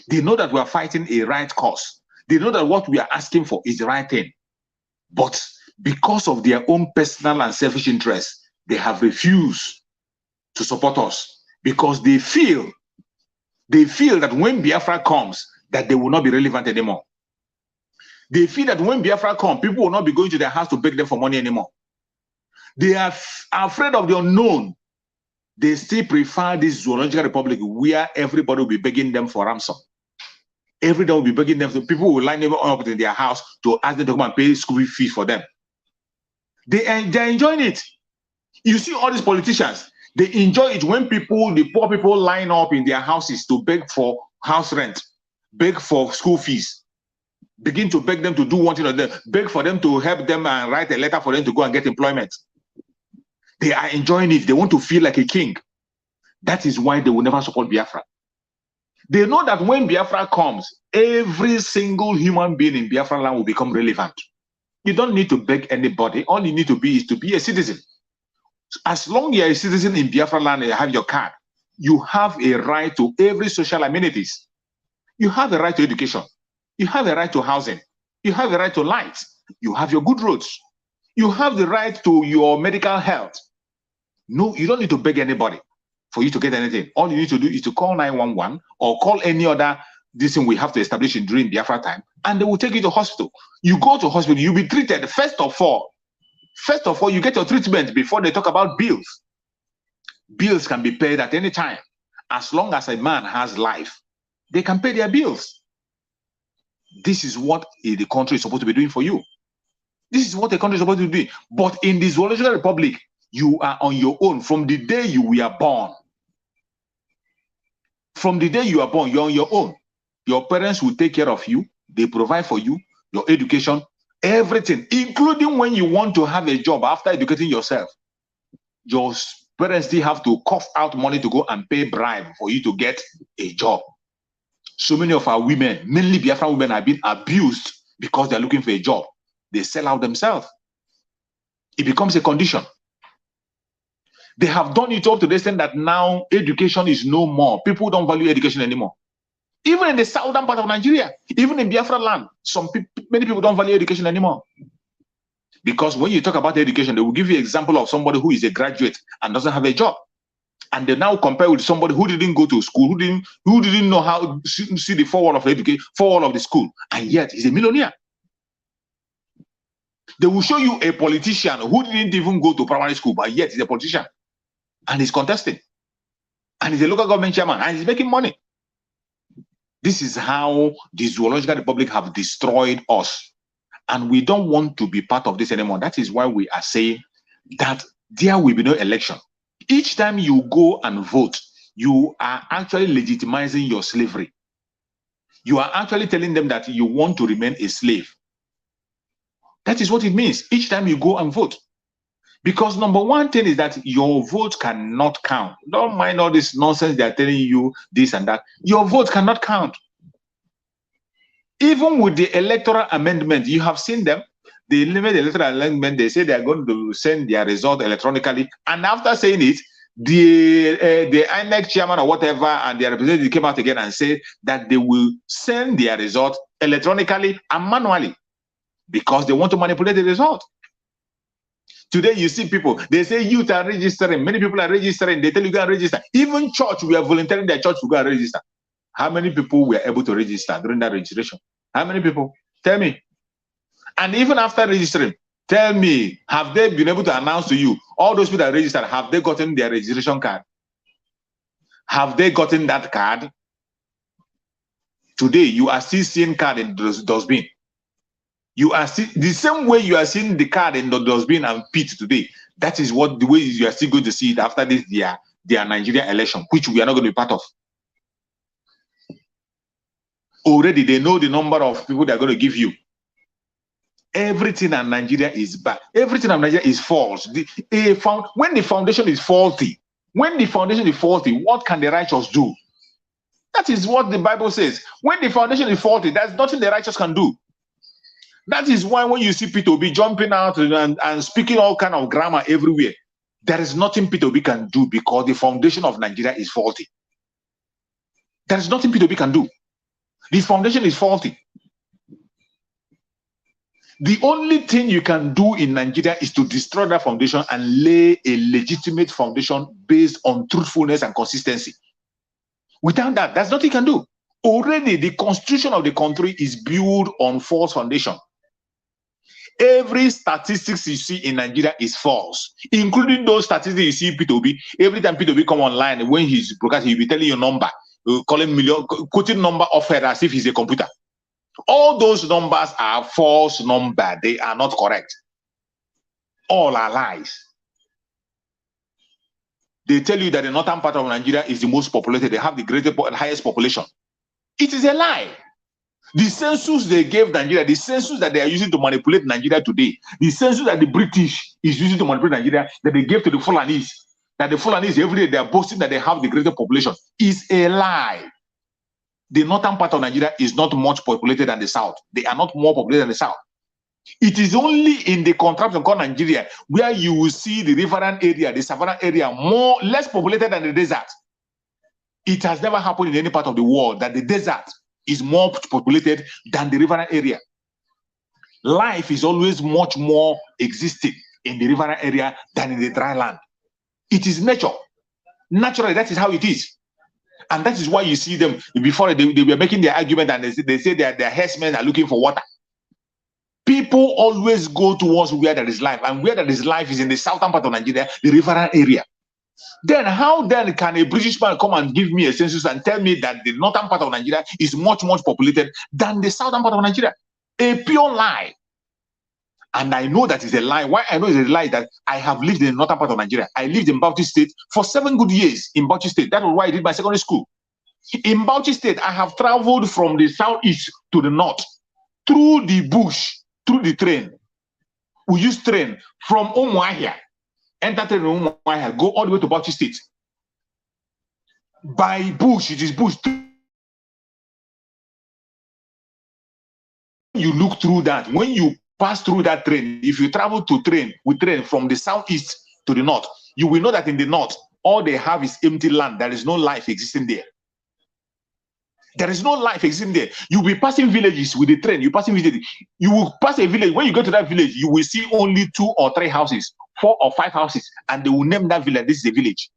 They know that we are fighting a right cause. They know that what we are asking for is the right thing. But because of their own personal and selfish interests, they have refused to support us because they feel that when Biafra comes, that they will not be relevant anymore. They feel that when Biafra comes, people will not be going to their house to beg them for money anymore. They are afraid of the unknown. They still prefer this zoological republic where everybody will be begging them for ransom. Every day will be begging them. So people will line them up in their house to ask them to come and pay school fees for them. They're enjoying it. You see all these politicians, they enjoy it when the poor people line up in their houses to beg for house rent, beg for school fees, begin to beg them to do one thing or the other, beg for them to help them and write a letter for them to go and get employment. They are enjoying it. They want to feel like a king. That is why they will never support Biafra. They know that when Biafra comes, every single human being in Biafra land will become relevant. You don't need to beg anybody. All you need to be is to be a citizen. As long as you're a citizen in Biafra land and you have your card, you have a right to every social amenities. You have a right to education. You have a right to housing. You have a right to light. You have your good roads. You have the right to your medical health. No, you don't need to beg anybody for you to get anything. All you need to do is to call 911 or call any other this thing we have to establish during Biafra time, and they will take you to hospital. You go to hospital, you'll be treated. First of all, you get your treatment before they talk about bills. Bills can be paid at any time. As long as a man has life, they can pay their bills. This is what the country is supposed to be doing for you. This is what the country is supposed to be doing. But in this zoological republic, you are on your own from the day you were born. From the day you are born, you're on your own. Your parents will take care of you. They provide for you, your education, everything, including when you want to have a job after educating yourself. Your parents still have to cough out money to go and pay bribe for you to get a job. So many of our women, mainly Biafran women, have been abused because they're looking for a job. They sell out themselves. It becomes a condition. They have done it up to the extent that now education is no more. People don't value education anymore. Even in the southern part of Nigeria, even in Biafra land, many people don't value education anymore. Because when you talk about education, they will give you an example of somebody who is a graduate and doesn't have a job. And they now compare with somebody who didn't go to school, who didn't know how to see the forward of education, forward of the school, and yet he's a millionaire. They will show you a politician who didn't even go to primary school, but yet he's a politician. And he's contesting. And he's a local government chairman. And he's making money. This is how the Zoological Republic have destroyed us. And we don't want to be part of this anymore. That is why we are saying that there will be no election. Each time you go and vote, you are actually legitimizing your slavery. You are actually telling them that you want to remain a slave. That is what it means each time you go and vote. Because number one thing is that your vote cannot count. Don't mind all this nonsense they are telling you, this and that. Your vote cannot count. Even with the electoral amendment, you have seen them. They limit the electoral amendment. They say they are going to send their result electronically. And after saying it, the INEC chairman or whatever and their representative came out again and said that they will send their result electronically and manually because they want to manipulate the result. Today, you see people, they say youth are registering. Many people are registering. They tell you go and register. Even church, we are volunteering their church to go and register. How many people were able to register during that registration? How many people? Tell me. And even after registering, tell me, have they been able to announce to you, all those people that registered, have they gotten their registration card? Have they gotten that card? Today, you are still seeing card in the dustbin. You are still the same way you are seeing the card in the dustbin and pit today. That is what the way you are still going to see it after this their Nigeria election, which we are not going to be part of. Already they know the number of people they are going to give you. Everything in Nigeria is bad. Everything in Nigeria is false. When the foundation is faulty, what can the righteous do? That is what the Bible says. When the foundation is faulty, there's nothing the righteous can do. That is why when you see P2B jumping out and speaking all kind of grammar everywhere, there is nothing P2B can do because the foundation of Nigeria is faulty. There is nothing P2B can do. The foundation is faulty. The only thing you can do in Nigeria is to destroy that foundation and lay a legitimate foundation based on truthfulness and consistency. Without that, there's nothing you can do. Already, the constitution of the country is built on false foundation. Every statistics you see in Nigeria is false, including those statistics you see P2B. Every time P2B come online, when he's broadcasting, he'll be telling you a number, calling million, quoting number of her as if he's a computer. All those numbers are false numbers. They are not correct. All are lies. They tell you that the northern part of Nigeria is the most populated. They have the highest population. It is a lie. The census they gave Nigeria, the census that they are using to manipulate Nigeria today, the census that the British is using to manipulate Nigeria, that they gave to the Fulanis, that the Fulanis every day they are boasting that they have the greater population, is a lie. The northern part of Nigeria is not much populated than the south. They are not more populated than the south. It is only in the contraption called Nigeria where you will see the riverine area, the savannah area, less populated than the desert. It has never happened in any part of the world that the desert is more populated than the riverine area. Life is always much more existing in the riverine area than in the dry land. It is nature. Naturally, that is how it is. And that is why you see them, before they were making their argument and they say that their herdsmen are looking for water. People always go towards where there is life, and where there is life is in the southern part of Nigeria, the riverine area. Then how then can a British man come and give me a census and tell me that the northern part of Nigeria is much populated than the southern part of Nigeria? A pure lie. And I know that is a lie. Why I know it's a lie? That I have lived in the northern part of Nigeria. I lived in Bauchi State for 7 good years in Bauchi State. That was why I did my secondary school. In Bauchi State, I have traveled from the southeast to the north, through the bush, through the train. We use train from Umuahia, enter train in Umuahia, go all the way to Bauchi State. By bush, it is bush. You look through that. When you pass through that train, if you travel with train from the southeast to the north, you will know that in the north, all they have is empty land. There is no life existing there. There is no life existing there. You will be passing villages with the train. You passing villages. You will pass a village. When you go to that village, you will see only 2 or 3 houses, 4 or 5 houses, and they will name that village. This is a village.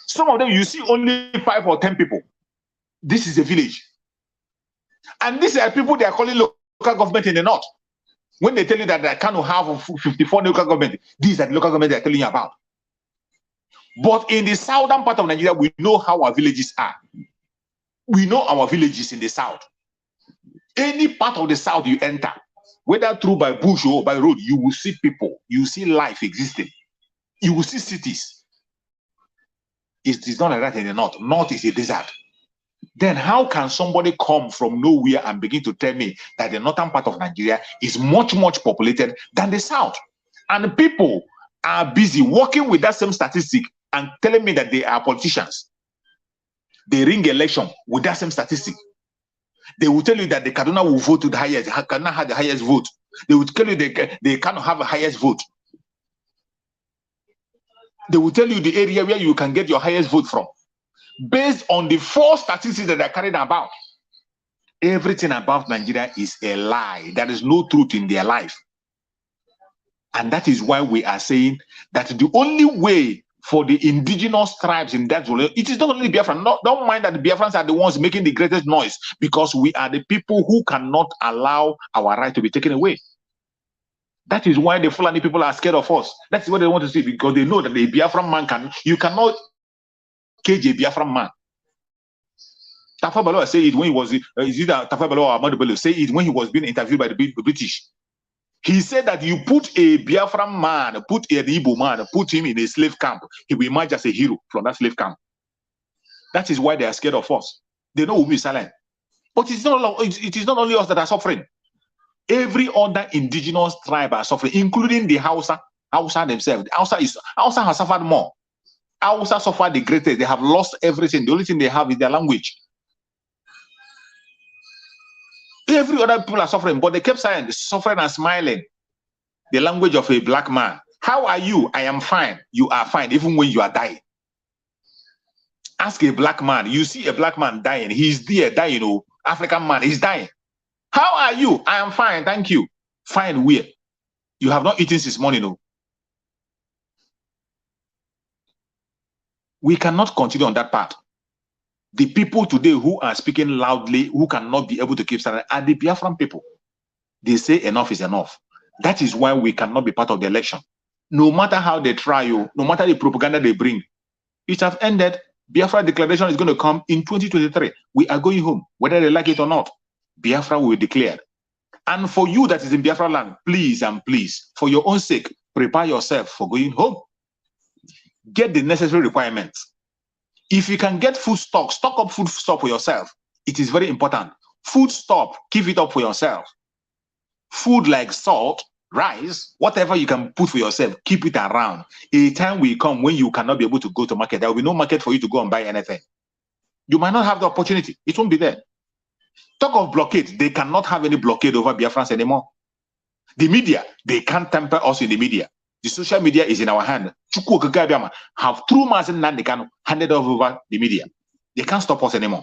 Some of them you see only 5 or 10 people. This is a village. And these are people they are calling local government in the north. When they tell you that they cannot have 54 local government, these are the local government they are telling you about. But in the southern part of Nigeria, we know how our villages are. We know our villages in the south. Any part of the south you enter, whether through by bush or by road, you will see people, you will see life existing. You will see cities. It is not like that in the north. North is a desert. Then how can somebody come from nowhere and begin to tell me that the northern part of Nigeria is much populated than the south? And people are busy working with that same statistic and telling me that they are politicians. They ring election with that same statistic. They will tell you that the Kaduna will vote to the highest. Kaduna had the highest vote. They will tell you they cannot have the highest vote. They will tell you the area where you can get your highest vote from. Based on the 4 statistics that are carried about, everything about Nigeria is a lie. There is no truth in their life. And that is why we are saying that the only way for the indigenous tribes in that zone, it is not only Biafran. Don't mind that the Biafrans are the ones making the greatest noise, because we are the people who cannot allow our right to be taken away. That is why the Fulani people are scared of us. That's what they want to see, because they know that the Biafran man you cannot cage a Biafran man. Tafa Balewa said it when he was, is it Tafa Balewa or Ahmadu Bello say it when he was being interviewed by the British. He said that you put a Biafran man, put an Igbo man, put him in a slave camp, he will emerge as a hero from that slave camp. That is why they are scared of us. They know we'll be silent. But it is not only us that are suffering. Every other indigenous tribe are suffering, including the Hausa themselves. Hausa has suffered more. Hausa suffered the greatest. They have lost everything. The only thing they have is their language. Every other people are suffering, but they kept silent, suffering and smiling. The language of a black man. How are you? I am fine. You are fine, even when you are dying. Ask a black man. You see a black man dying. He's there dying. Oh, African man, he's dying. How are you? I am fine, thank you. Fine where? You have not eaten since morning. No. We cannot continue on that path. The people today who are speaking loudly, who cannot be able to keep silent, are the Biafran people. They say enough is enough. That is why we cannot be part of the election. No matter how they try you, no matter the propaganda they bring, it has ended. Biafra declaration is going to come in 2023. We are going home, whether they like it or not. Biafra will be declared. And for you that is in Biafra land, please and please, for your own sake, prepare yourself for going home. Get the necessary requirements. If you can get food stock up food stock for yourself. It is very important. Food stock, keep it up for yourself. Food like salt, rice, whatever you can put for yourself, keep it around. A time will come when you cannot be able to go to market. There will be no market for you to go and buy anything. You might not have the opportunity. It won't be there. Talk of blockade. They cannot have any blockade over Biafrans anymore. The media, they can't temper us in the media. The social media is in our hand. Have through Nnamdi Kanu handed over the media. They can't stop us anymore.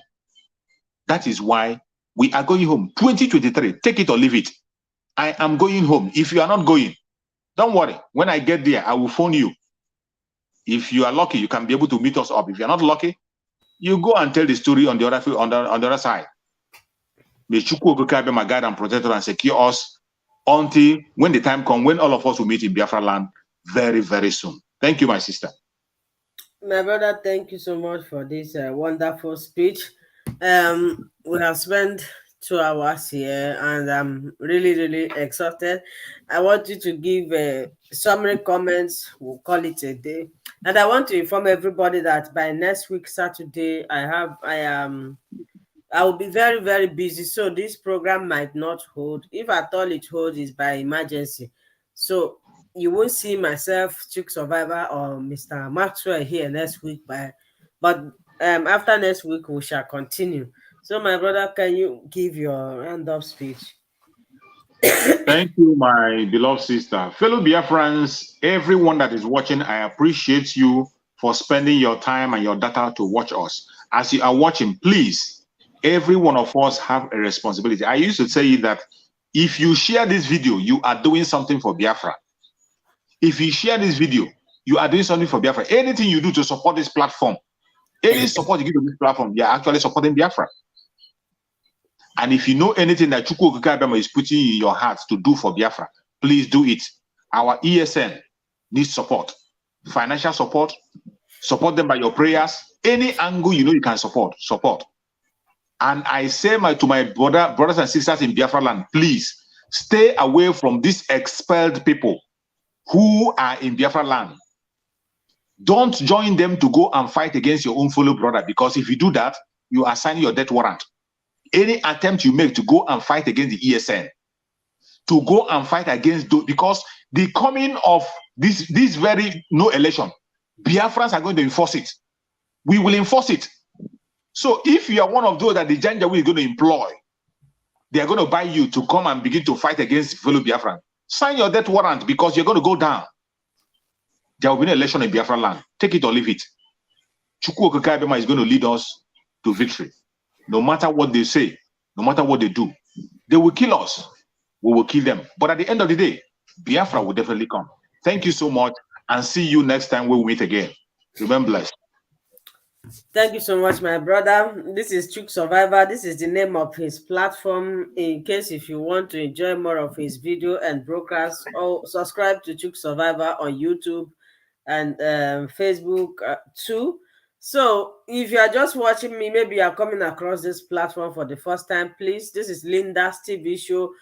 That is why we are going home. 2023, take it or leave it. I am going home. If you are not going, don't worry. When I get there, I will phone you. If you are lucky, you can be able to meet us up. If you're not lucky, you go and tell the story on the other side. May Chukwu be my guide and protector and secure us until when the time comes, when all of us will meet in Biafra land very, very soon. Thank you, my sister. My brother, thank you so much for this wonderful speech. We have spent 2 hours here and I'm really, really exhausted. I want you to give summary comments. We'll call it a day. And I want to inform everybody that by next week, Saturday, I will be very, very busy. So this program might not hold. If at all it holds, is by emergency. So you won't see myself, Chick Survivor, or Mr. Maxwell here next week. But after next week, we shall continue. So, my brother, can you give your round-up speech? Thank you, my beloved sister. Fellow Biafrans, everyone that is watching, I appreciate you for spending your time and your data to watch us. As you are watching, please, every one of us have a responsibility. I used to say that if you share this video, you are doing something for Biafra. If you share this video, you are doing something for Biafra. Anything you do to support this platform, any support you give to this platform, you are actually supporting Biafra. And if you know anything that Chukwu Okike is putting in your heart to do for Biafra, please do it. Our ESN needs support, financial support. Support them by your prayers. Any angle you know you can support. And I say to my brothers and sisters in Biafra land, please stay away from these expelled people who are in Biafra land. Don't join them to go and fight against your own fellow brother, because if you do that, you are signing your death warrant. Any attempt you make to go and fight against the ESN, to go and fight against those, because the coming of this very no election, Biafrans are going to enforce it. We will enforce it. So if you are one of those that the Janjaweed is going to employ, they are going to buy you to come and begin to fight against fellow Biafran. Sign your death warrant, because you're going to go down. There will be an election in Biafra land. Take it or leave it. Chukwu Okike is going to lead us to victory. No matter what they say, no matter what they do, they will kill us. We will kill them. But at the end of the day, Biafra will definitely come. Thank you so much, and see you next time when we meet again. Remember blessed. Thank you so much, my brother. This is Chick Survivor. This is the name of his platform. In case if you want to enjoy more of his video and broadcasts, or subscribe to Chick Survivor on YouTube and Facebook too. So, if you are just watching me, maybe you are coming across this platform for the first time, please, this is Linda's TV show.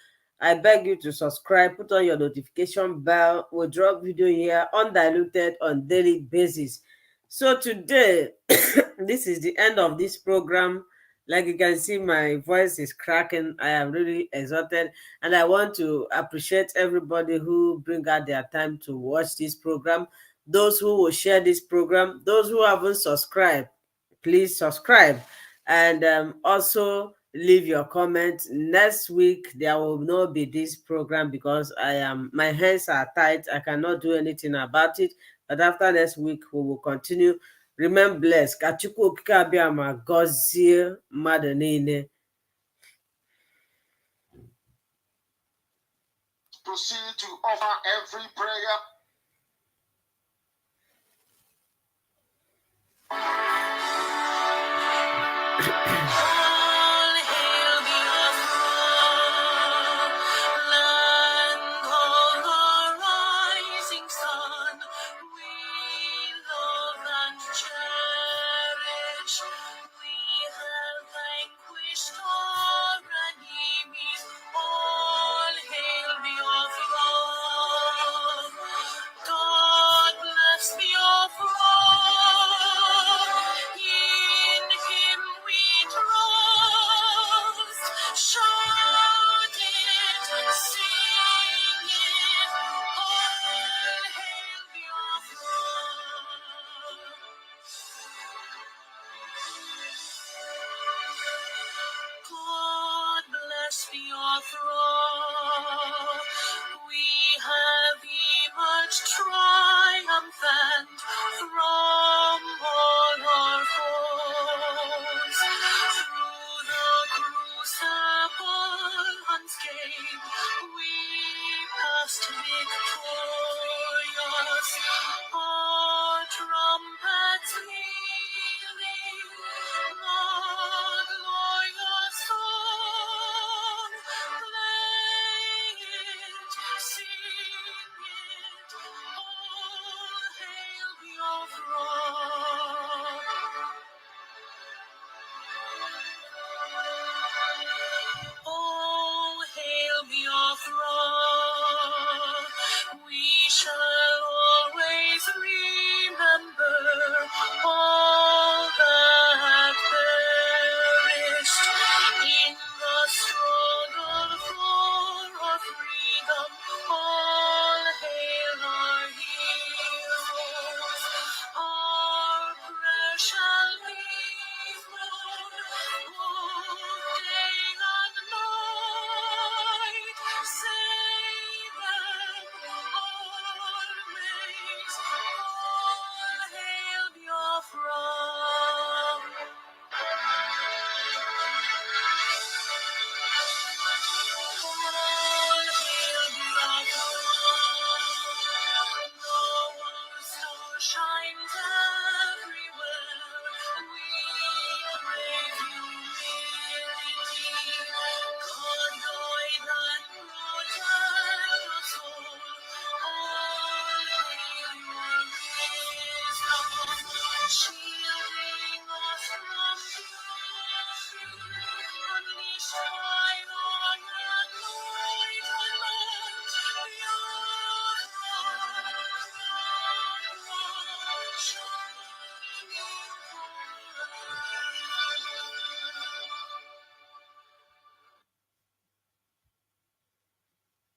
I beg you to subscribe, put on your notification bell. We'll drop video here undiluted on daily basis. So today, this is the end of this program. Like you can see, my voice is cracking. I am really exhausted, and I want to appreciate everybody who bring out their time to watch this program. Those who will share this program, those who haven't subscribed, please subscribe, and also leave your comment. Next week there will not be this program because my hands are tied. I cannot do anything about it. But after next week we will continue. Remain blessed. Ka Chukwu okike abịa ma gọzie mmadụ niile. Proceed to offer every prayer. Your throne, we have emerged triumphant from all our foes. Through the crucible unscathed, we passed victorious. Our trumpets